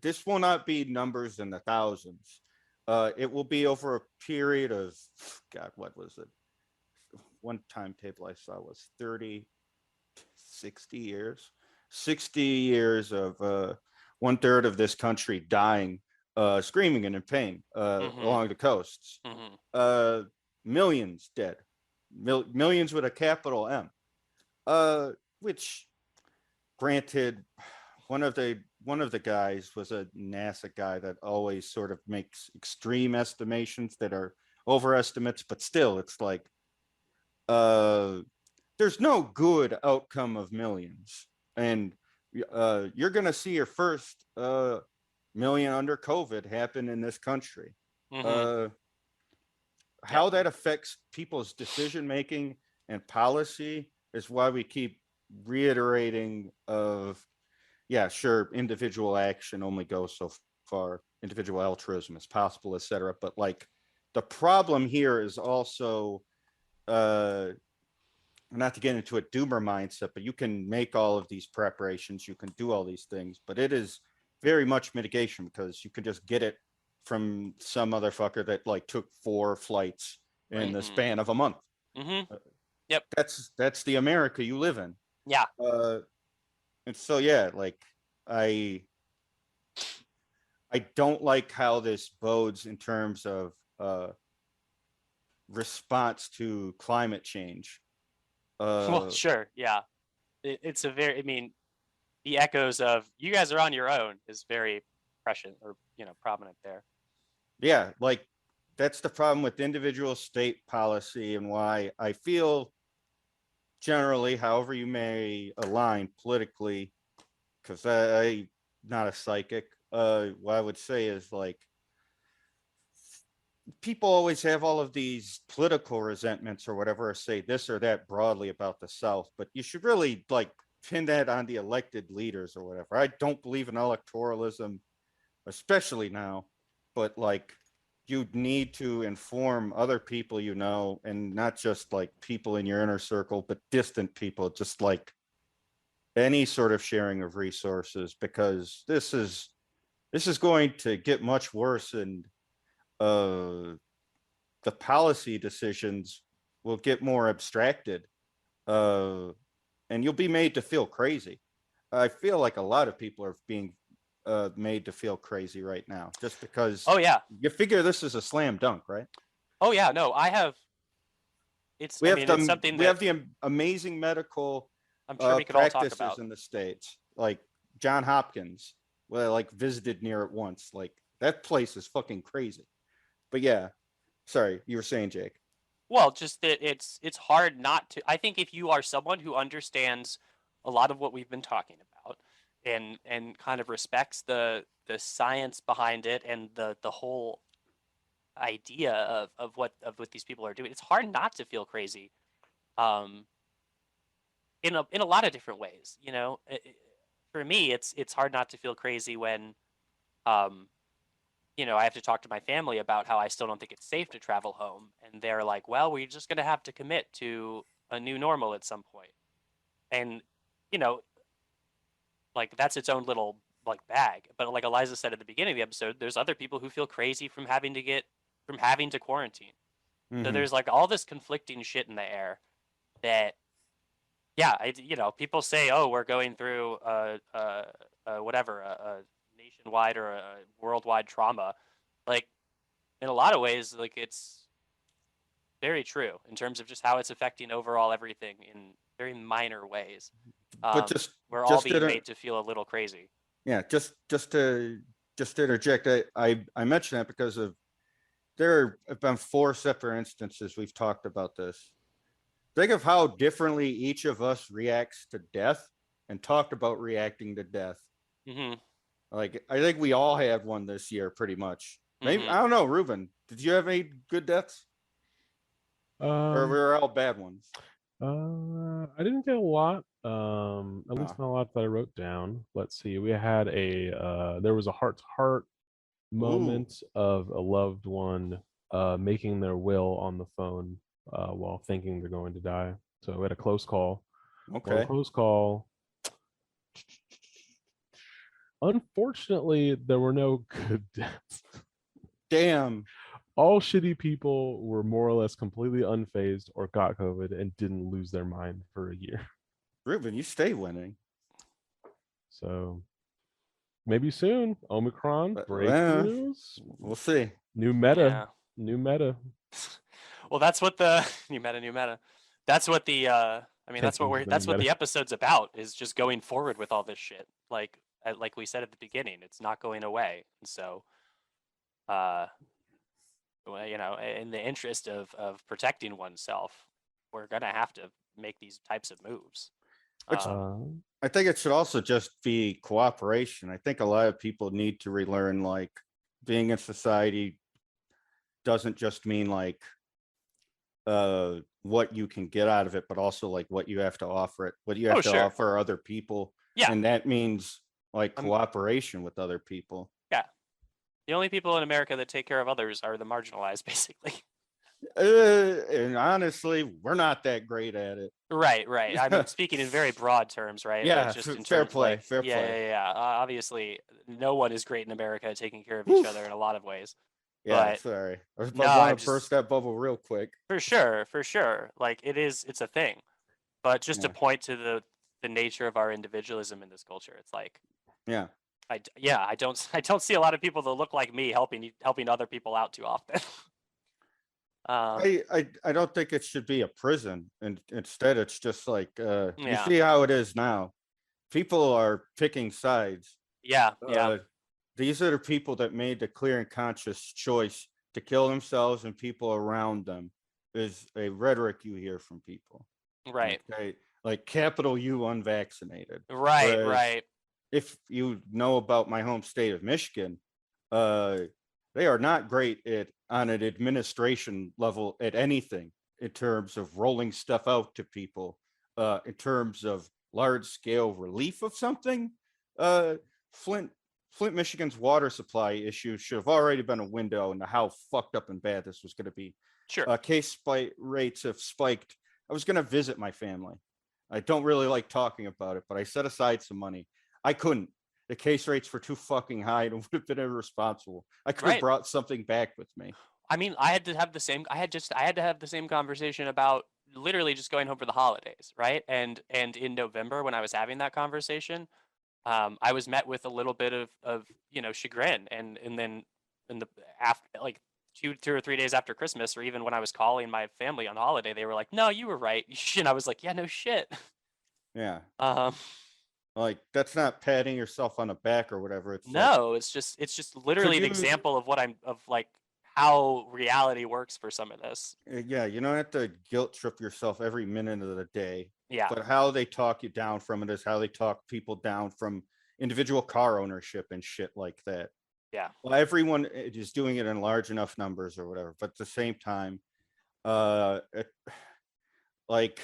this will not be numbers in the thousands. It will be over a period of, God, what was it? One timetable I saw was 30, 60 years. 60 years of 1/3 of this country dying, screaming and in pain along the coasts. Millions dead. Millions with a capital M. Which, granted, one of the guys was a NASA guy that always sort of makes extreme estimations that are overestimates, but still, it's like there's no good outcome of millions, and you're gonna see your first million under COVID happen in this country. How that affects people's decision making and policy is why we keep reiterating of, yeah, sure, individual action only goes so far, individual altruism is possible, etc. But like the problem here is also not to get into a doomer mindset, but you can make all of these preparations, you can do all these things, but it is very much mitigation because you can just get it from some motherfucker that like took 4 flights in the span of a month. Yep. That's the America you live in. Yeah. And so, yeah, like I don't like how this bodes in terms of response to climate change. Well, sure. Yeah. It's a very, I mean, the echoes of you guys are on your own is very prescient or, prominent there. Yeah. Like that's the problem with individual state policy and why I feel generally, however you may align politically, because I'm not a psychic, what I would say is like, people always have all of these political resentments or whatever, or say this or that broadly about the South, but you should really like pin that on the elected leaders or whatever. I don't believe in electoralism, especially now, but like you need to inform other people, and not just like people in your inner circle, but distant people, just like any sort of sharing of resources, because this is going to get much worse, and the policy decisions will get more abstracted, and you'll be made to feel crazy. I feel like a lot of people are being made to feel crazy right now, just because. Oh yeah. You figure this is a slam dunk, right? Oh yeah. No, I have. It's. We I have mean, the it's something we that have the amazing medical I'm sure we could all talk practices about. in the States, like John Hopkins. Well, like visited near it once. Like that place is fucking crazy. But yeah, sorry, you were saying, Jake. Well, just that it's hard not to. I think if you are someone who understands a lot of what we've been talking about and kind of respects the science behind it and the whole idea of what these people are doing, it's hard not to feel crazy. In a lot of different ways, for me, it's hard not to feel crazy when I have to talk to my family about how I still don't think it's safe to travel home. And they're like, well, we're just going to have to commit to a new normal at some point. And, like that's its own little like bag. But like Eliza said at the beginning of the episode, there's other people who feel crazy from having to quarantine. So there's like all this conflicting shit in the air that, yeah, people say, oh, we're going through whatever, a nationwide or a worldwide trauma. Like in a lot of ways, like it's very true in terms of just how it's affecting overall everything in very minor ways. But we're all being made to feel a little crazy. Yeah, just to interject, I mention that because there have been 4 separate instances we've talked about this. Think of how differently each of us reacts to death and talked about reacting to death. Like, I think we all had one this year, pretty much. Maybe, I don't know, Ruben, did you have any good deaths? Or were all bad ones? I didn't get a lot. At least not a lot that I wrote down. Let's see. We had there was a heart-to-heart moment of a loved one making their will on the phone while thinking they're going to die. So at a close call. One Okay. close call. Unfortunately, there were no good deaths. Damn. All shitty people were more or less completely unfazed or got COVID and didn't lose their mind for a year. Ruben, you stay winning. So maybe soon, Omicron, But, breakthroughs, we'll see. new meta, Yeah. new meta. Well, that's what the new meta. That's what the I mean, that's what Taking we're the new that's what the meta. episode's about, is just going forward with all this shit. Like we said at the beginning, it's not going away. And so well, you know, in the interest of protecting oneself, we're gonna have to make these types of moves. Which- Um, I think it should also just be cooperation. I think a lot of people need to relearn, like, being in society doesn't just mean like what you can get out of it, but also like what you have to offer it, what you have Oh, to sure. offer other people. Yeah. And that means like Um, cooperation with other people. the only people in America that take care of others are the marginalized, basically. And honestly, we're not that great at it. Right. I'm speaking in very broad terms, right? Yeah, Like just in fair terms, play, like, fair yeah, play. yeah. Obviously, no one is great in America at taking care of each Oof. other in a lot of ways. Yeah, But sorry. I no, I want to just burst that bubble real quick. for sure. Like it's a thing. But just to Yeah. point to the nature of our individualism in this culture, it's like Yeah. I don't see a lot of people that look like me helping other people out too often. I don't think it should be a prison, and instead it's just like you Yeah. see how it is now. People are picking sides. Yeah. These are the people that made the clear and conscious choice to kill themselves and people around them, is a rhetoric you hear from people. Right. Okay? Like capital U unvaccinated. Right. Whereas Right. if you know about my home state of Michigan, they are not great at on an administration level at anything in terms of rolling stuff out to people, in terms of large scale relief of something. Flint, Michigan's water supply issue should have already been a window into how fucked up and bad this was going to be. Sure. Case rates have spiked. I was going to visit my family. I don't really like talking about it, but I set aside some money. I couldn't. The case rates were too fucking high and would have been irresponsible. I could have Right. brought something back with me. I mean, I had to have the same conversation about literally just going home for the holidays, right? And in November, when I was having that conversation, I was met with a little bit of chagrin, and then in the after, like 2 or 3 days after Christmas, or even when I was calling my family on holiday, they were like, "No, you were right," and I was like, "Yeah, no shit." Yeah. Um, Like that's not patting yourself on the back or whatever. It's like, no, it's just literally an you- example of like how reality works for some of this. yeah, you don't have to guilt trip yourself every minute of the day. Yeah. But how they talk you down from it is how they talk people down from individual car ownership and shit like that. Yeah. Well, everyone is doing it in large enough numbers or whatever, but at the same time, like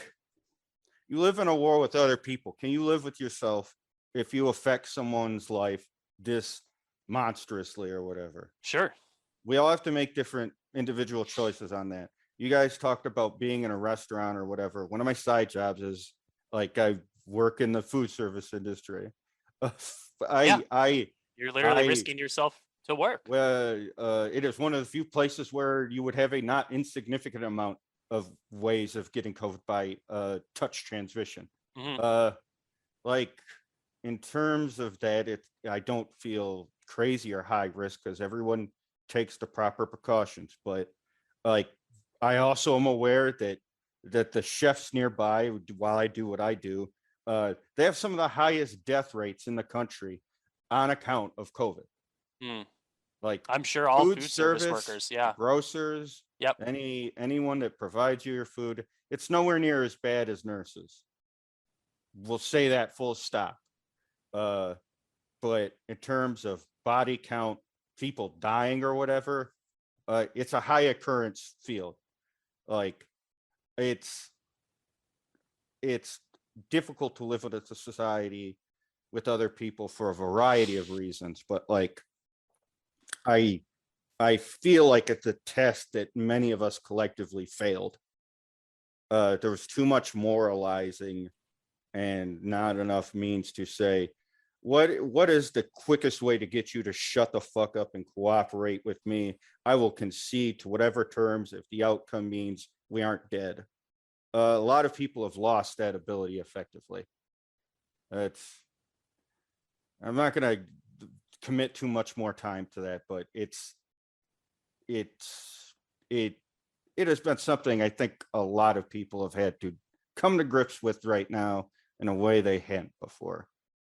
you live in a war with other people. Can you live with yourself if you affect someone's life this monstrously or whatever? Sure. We all have to make different individual choices on that. You guys talked about being in a restaurant or whatever. One of my side jobs is like I work in the food service industry. You're literally I- risking yourself to work. It is one of the few places where you would have a not insignificant amount of ways of getting COVID by touch transmission. Mhm. Like in terms of that, I don't feel crazy or high risk because everyone takes the proper precautions. But like I also am aware that the chefs nearby, while I do what I do, they have some of the highest death rates in the country on account of COVID. Mm. Like I'm sure all food food service service, workers. Yeah. grocers, Yep. anyone that provides you your food, it's nowhere near as bad as nurses. We'll say that full stop. But in terms of body count, people dying or whatever, it's a high occurrence field. Like it's difficult to live with a society with other people for a variety of reasons, but like I I feel like it's a test that many of us collectively failed. There was too much moralizing and not enough means to say, what is the quickest way to get you to shut the fuck up and cooperate with me? I will concede to whatever terms if the outcome means we aren't dead. A lot of people have lost that ability effectively. I'm not going to commit too much more time to that, but it has been something I think a lot of people have had to come to grips with right now in a way they hadn't before.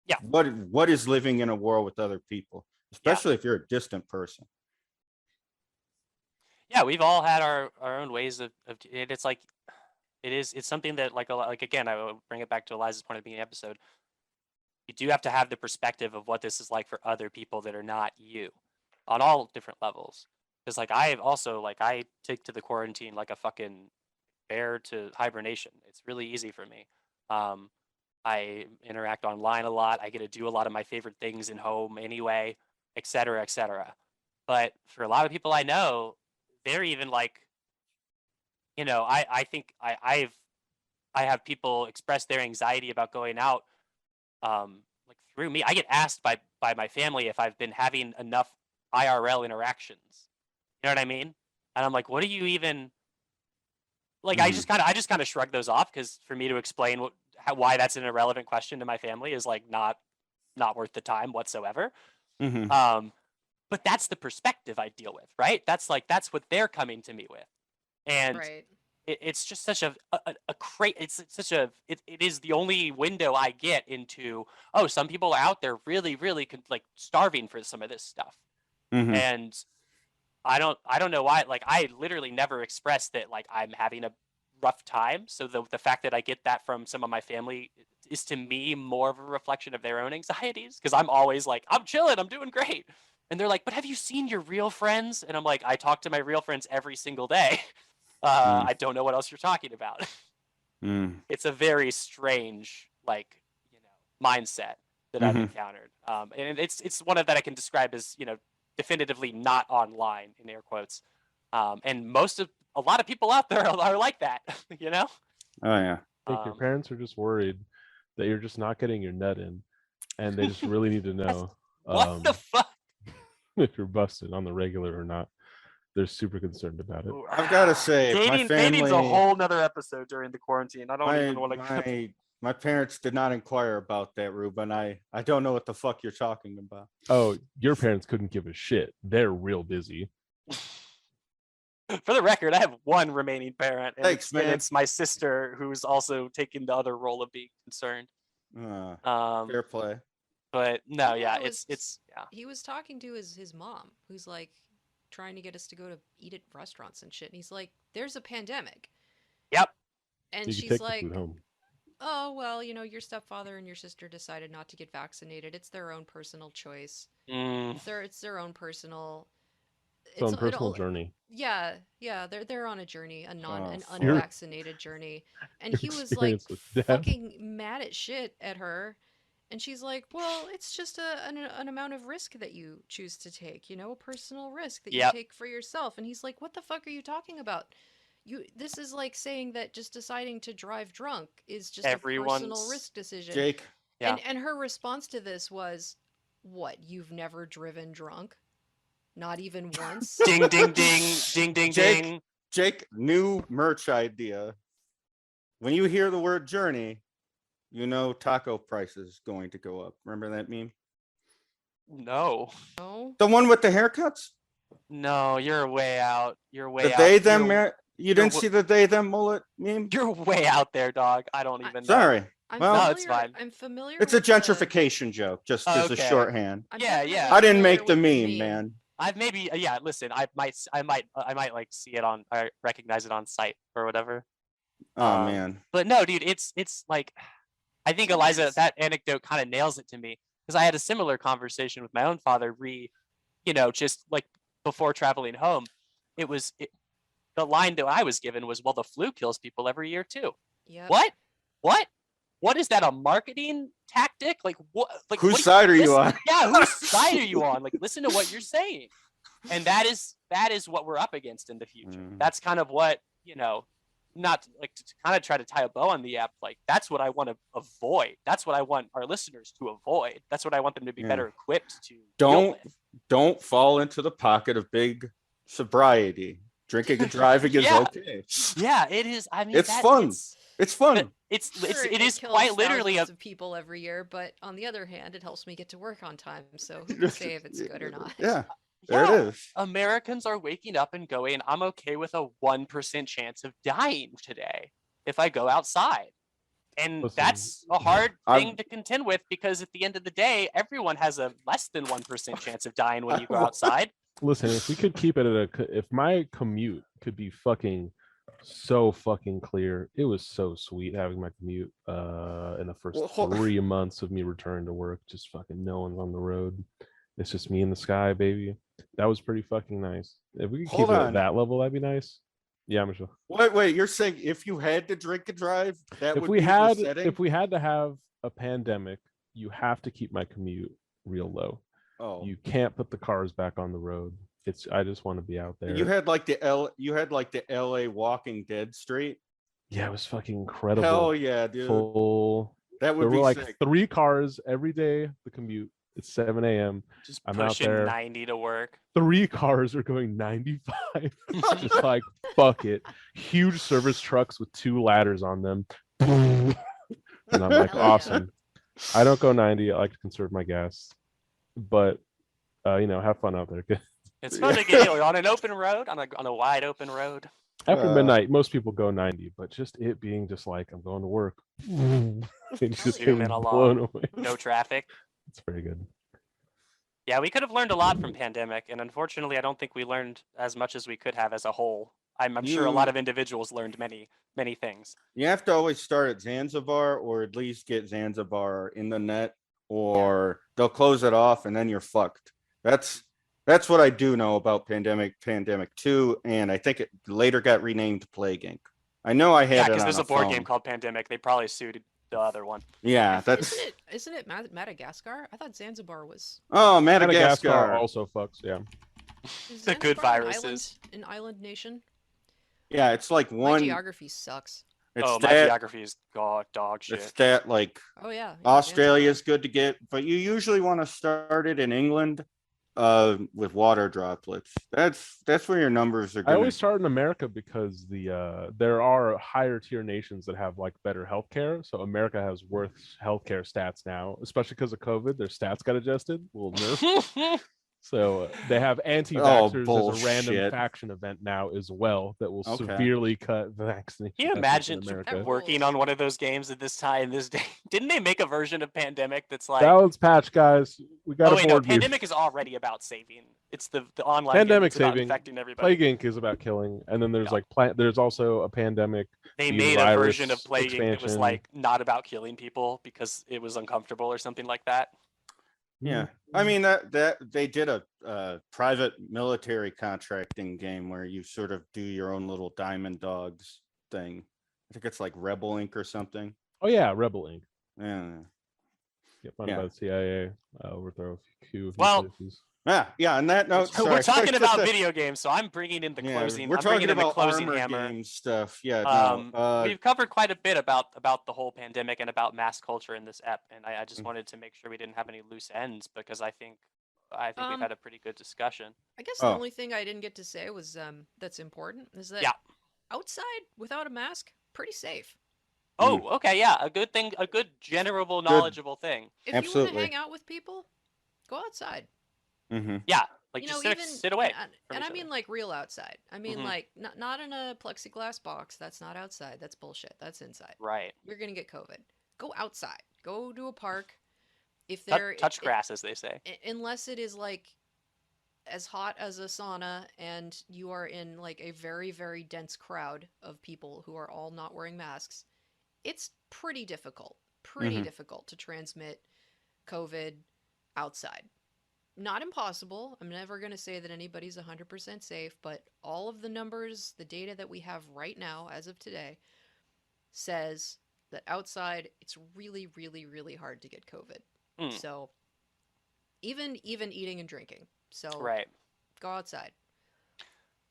Yeah. What is living in a world with other people, especially if you're a distant person? Yeah, we've all had our own ways of it's like it's something that like again, I will bring it back to Eliza's point at the beginning of the episode. You do have to have the perspective of what this is like for other people that are not you on all different levels. Because like I take to the quarantine like a fucking bear to hibernation. It's really easy for me. I interact online a lot. I get to do a lot of my favorite things in home anyway, et cetera, et cetera. But for a lot of people I know, they're even like, I think I have people express their anxiety about going out, like through me. I get asked by my family if I've been having enough IRL interactions. You know what I mean? And I'm like, what do you even like? I just kind of shrug those off because for me to explain why that's an irrelevant question to my family is like not worth the time whatsoever. But that's the perspective I deal with, right? That's what they're coming to me with, and Right. it's just such it is the only window I get into. Oh, some people are out there really like starving for some of this stuff, and I don't know why. Like I literally never expressed that like I'm having a rough time. So the fact that I get that from some of my family is to me more of a reflection of their own anxieties. Because I'm always like, I'm chilling, I'm doing great. And they're like, but have you seen your real friends? And I'm like, I talk to my real friends every single day. I don't know what else you're talking about. It's a very strange, like, mindset that I've encountered. And it's one of that I can describe as, definitively not online in air quotes. And a lot of people out there are like that, Oh yeah. I think your parents are just worried that you're just not getting your nut in, and they just really need to know what the fuck if you're busted on the regular or not. They're super concerned about it. I've got to say, my family. Dating's a whole nother episode during the quarantine. I don't even want to. My parents did not inquire about that, Ruben. I don't know what the fuck you're talking about. Oh, your parents couldn't give a shit. They're real busy. For the record, I have one remaining parent. And Thanks, man. It's my sister who's also taking the other role of being concerned. Fair play. But no, Yeah, yeah, it was- it's yeah. He was talking to his mom, who's like trying to get us to go to eat at restaurants and shit. And he's like, "There's a pandemic." Yep. And You can she's take the like, food home. "Oh well, your stepfather and your sister decided not to get vaccinated. It's their own personal choice. It's their own personal. It's on personal journey. Yeah, they're on a journey, an fuck. unvaccinated journey." And he Your was like experience with death. fucking mad at shit at her. And she's like, "Well, it's just an amount of risk that you choose to take, a personal risk that you Yep. take for yourself." And he's like, "What the fuck are you talking about? This is like saying that just deciding to drive drunk is just a personal Everyone's- risk decision." Jake, Yeah. And her response to this was, "What? You've never driven drunk? Not even once?" Ding ding ding ding ding Jake. ding. Jake, new merch idea. When you hear the word journey, taco price is going to go up. Remember that meme? No. No. The one with the haircuts? No, you're way out. You're way The out. they them You're, you didn't you're see the they them mullet meme? you're way out there, dog. I don't even know. Sorry. I'm Well, familiar, No, it's fine. I'm familiar. It's a with the- gentrification joke, just as a Okay. shorthand. I'm Yeah, definitely yeah. I didn't familiar make the with meme, man. I've maybe yeah. Listen, I might like see it on. I recognize it on site or whatever. Oh man. But no, dude, it's like, I think Eliza, Yes. that anecdote kind of nails it to me because I had a similar conversation with my own father. Just like before traveling home, the line that I was given was, "Well, the flu kills people every year too." Yep. What? What is that? A marketing tactic? Like what? Like Whose what- side are you listen- on? Yeah, whose side are you on? Like, listen to what you're saying. And that is what we're up against in the future. Mm. That's kind of what, not like to kind of try to tie a bow on the app. Like that's what I want to avoid. That's what I want our listeners to avoid. That's what I want them to be better equipped to deal with. Don't fall into the pocket of big sobriety. Drinking and driving is okay. Yeah, it is. I mean, It's fun. It's fun. Sure, it is kills quite literally thousands of people every year, but on the other hand, it helps me get to work on time. So who can say if it's good or not? Yeah, there it is. Americans are waking up and going, I'm okay with a 1% chance of dying today if I go outside. And Listen, that's a hard thing to contend with, because at the end of the day, everyone has a less than 1% chance of dying when you go outside. Listen, if we could keep it at if my commute could be fucking so fucking clear, it was so sweet having my commute in the first 3 months of me returning to work. Just fucking no one's on the road. It's just me in the sky, baby. That was pretty fucking nice. If we could keep it at that level, that'd be nice. Yeah, Michelle. Wait, you're saying if you had to drink and drive, that if would we be had the setting? if we had to have a pandemic, you have to keep my commute real low. Oh, You can't put the cars back on the road. I just want to be out there. you had like the LA Walking Dead street. Yeah, it was fucking incredible. Hell yeah, dude. Full. That would There be were like sick. 3 cars every day. The commute. It's 7 a.m. Just I'm out pushing there. 90 to work. 3 cars are going 95. Just like fuck it. Huge service trucks with 2 ladders on them. And I'm like, Hell yeah. awesome. I don't go 90. I like to conserve my gas, but have fun out there. It's fun to get on an open road, on a wide open road. After midnight, most people go 90, but just it being just like I'm going to work. It's just Zooming getting along. blown away. No traffic. It's very good. Yeah, we could have learned a lot from pandemic, and unfortunately, I don't think we learned as much as we could have as a whole. I'm sure a lot of individuals learned many things. You have to always start at Zanzibar, or at least get Zanzibar in the net, or they'll close it off and then you're fucked. That's what I do know about Pandemic 2, and I think it later got renamed Plague Inc. I know I had Yeah, it because on there's a a board phone. game called Pandemic. They probably sued the other one. Yeah, that's. Isn't it Madagascar? I thought Zanzibar was. Oh, Madagascar. also fucks. Yeah. Is The good Zanzibar viruses. an island nation? Yeah, it's like My one. geography sucks. It's My that. geography is dog shit. It's that like Oh yeah. Australia's good to get, but you usually want to start it in England, with water droplets. That's where your numbers are I going. always start in America because there are higher tier nations that have like better healthcare. So America has worse healthcare stats now, especially because of COVID. Their stats got adjusted. Well, nerf. So they have anti-vaxxers as a random bullshit. faction event now as well that will Okay. severely cut vaccination. Can you imagine in America. working on one of those games at this time, this day? Didn't they make a version of Pandemic that's like? Balance patch, guys. We got Oh a wait, no. board meeting. Pandemic is already about saving. It's the online Pandemic game. It's about saving. infecting everybody. Plague Inc. is about killing, and then there's there's also a pandemic. They the made a virus version of Plague Inc. that was expansion. like not about killing people because it was uncomfortable or something like that. Yeah, I mean that they did a private military contracting game where you sort of do your own little Diamond Dogs thing. I think it's like Rebel Inc. or something. Oh yeah, Rebel Inc. Yeah, Get funded Yeah. by the CIA. Overthrow a few Well, places. yeah. On that note, So we're sorry. talking about video games, so I'm bringing in the Yeah, closing. we're I'm talking bringing in the about closing armor hammer. game stuff. Yeah, We've covered quite a bit about the whole pandemic and about mass culture in this ep, and I just wanted to make sure we didn't have any loose ends because I think we've had a pretty good discussion. I guess the Oh. only thing I didn't get to say was that's important is that Yeah. outside without a mask, pretty safe. Oh, okay, yeah, a good thing, a good general knowledgeable thing. If you want Absolutely. to hang out with people, go outside. hmm Yeah, like You just know, sit away. and each I mean other. like real outside. I mean Mhm. like not in a plexiglass box. That's not outside. That's bullshit. That's inside. Right. You're gonna get COVID. Go outside. Go to a park. If Touch, there touch grass, as they say. unless it is like as hot as a sauna and you are in like a very very dense crowd of people who are all not wearing masks, it's pretty difficult Mhm. difficult to transmit COVID outside. Not impossible. I'm never going to say that anybody's 100% safe, but all of the numbers, the data that we have right now as of today says that outside it's really really really hard to get COVID. Mm. So even eating and drinking. So Right. go outside.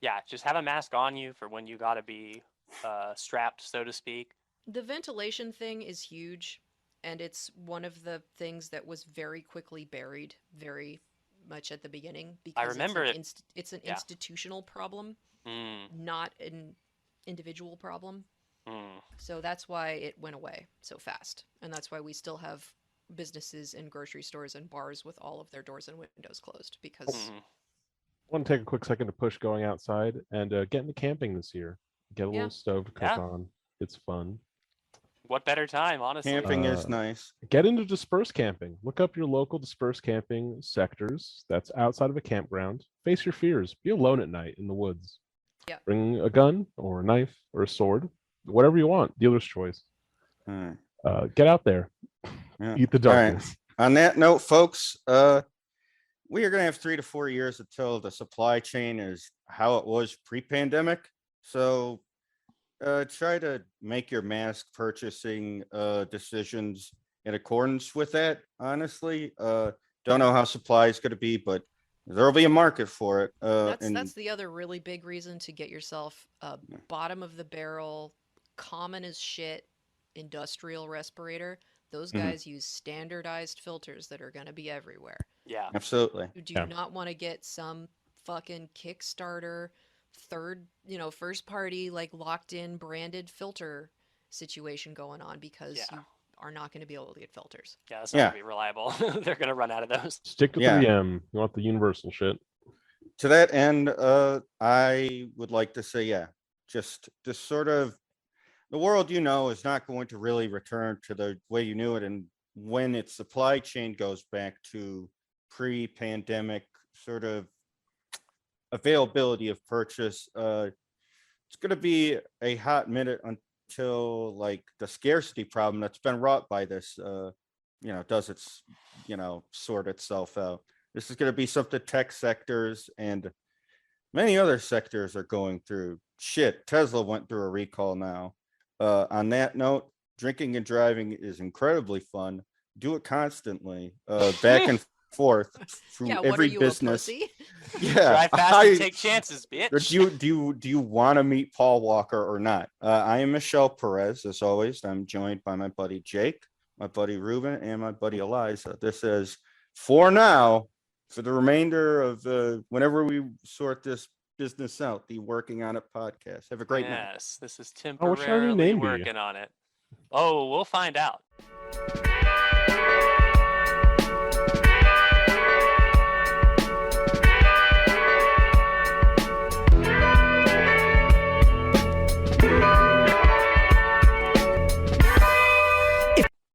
Yeah, just have a mask on you for when you gotta be strapped, so to speak. The ventilation thing is huge, and it's one of the things that was very quickly buried very much at the beginning because remember it. It's an Yeah. institutional problem, Mm, not an individual problem. mm. So that's why it went away so fast. And that's why we still have businesses and grocery stores and bars with all of their doors and windows closed because Mhm. I want to take a quick second to push going outside and get into camping this year. Get a Yeah. little stove to cook Yeah. on. It's fun. What better time, honestly? Camping is Uh, nice. Get into dispersed camping. Look up your local dispersed camping sectors that's outside of a campground. Face your fears. Be alone at night in the woods. Yeah. Bring a gun or a knife or a sword, whatever you want. Dealer's choice. All right. Get out there. Yeah. Eat the All right. darkness. On that note, folks, we are going to have 3 to 4 years until the supply chain is how it was pre-pandemic. So try to make your mask purchasing decisions in accordance with that. Honestly, don't know how supply is going to be, but there'll be a market for it. that's the other really big reason to get yourself a bottom of the barrel, common as shit industrial respirator. Those Mhm. guys use standardized filters that are going to be everywhere. Yeah. Absolutely. You do Yeah. not want to get some fucking Kickstarter first party like locked in branded filter situation going on because Yeah. you are not going to be able to get filters. Yeah, that's not Yeah. gonna be reliable. They're gonna run out of those. Stick to Yeah. 3M. You want the universal shit. To that end, I would like to say, yeah, just sort of the world is not going to really return to the way you knew it. And when its supply chain goes back to pre-pandemic sort of availability of purchase, it's going to be a hot minute until like the scarcity problem that's been wrought by this, does its, sort itself out. This is going to be something tech sectors and many other sectors are going through. Shit, Tesla went through a recall now. On that note, drinking and driving is incredibly fun. Do it constantly, back and forth through Yeah, what are every you, business. a pussy? Yeah, Drive fast and take chances, Or bitch. do you want to meet Paul Walker or not? I am Michelle Perez, as always. I'm joined by my buddy Jake, my buddy Ruben, and my buddy Eliza. This is for now, for the remainder of whenever we sort this business out, the Working on It podcast. Have a great night. Yes, this is Oh, what should our new temporarily name be? working on it. Oh, we'll find out.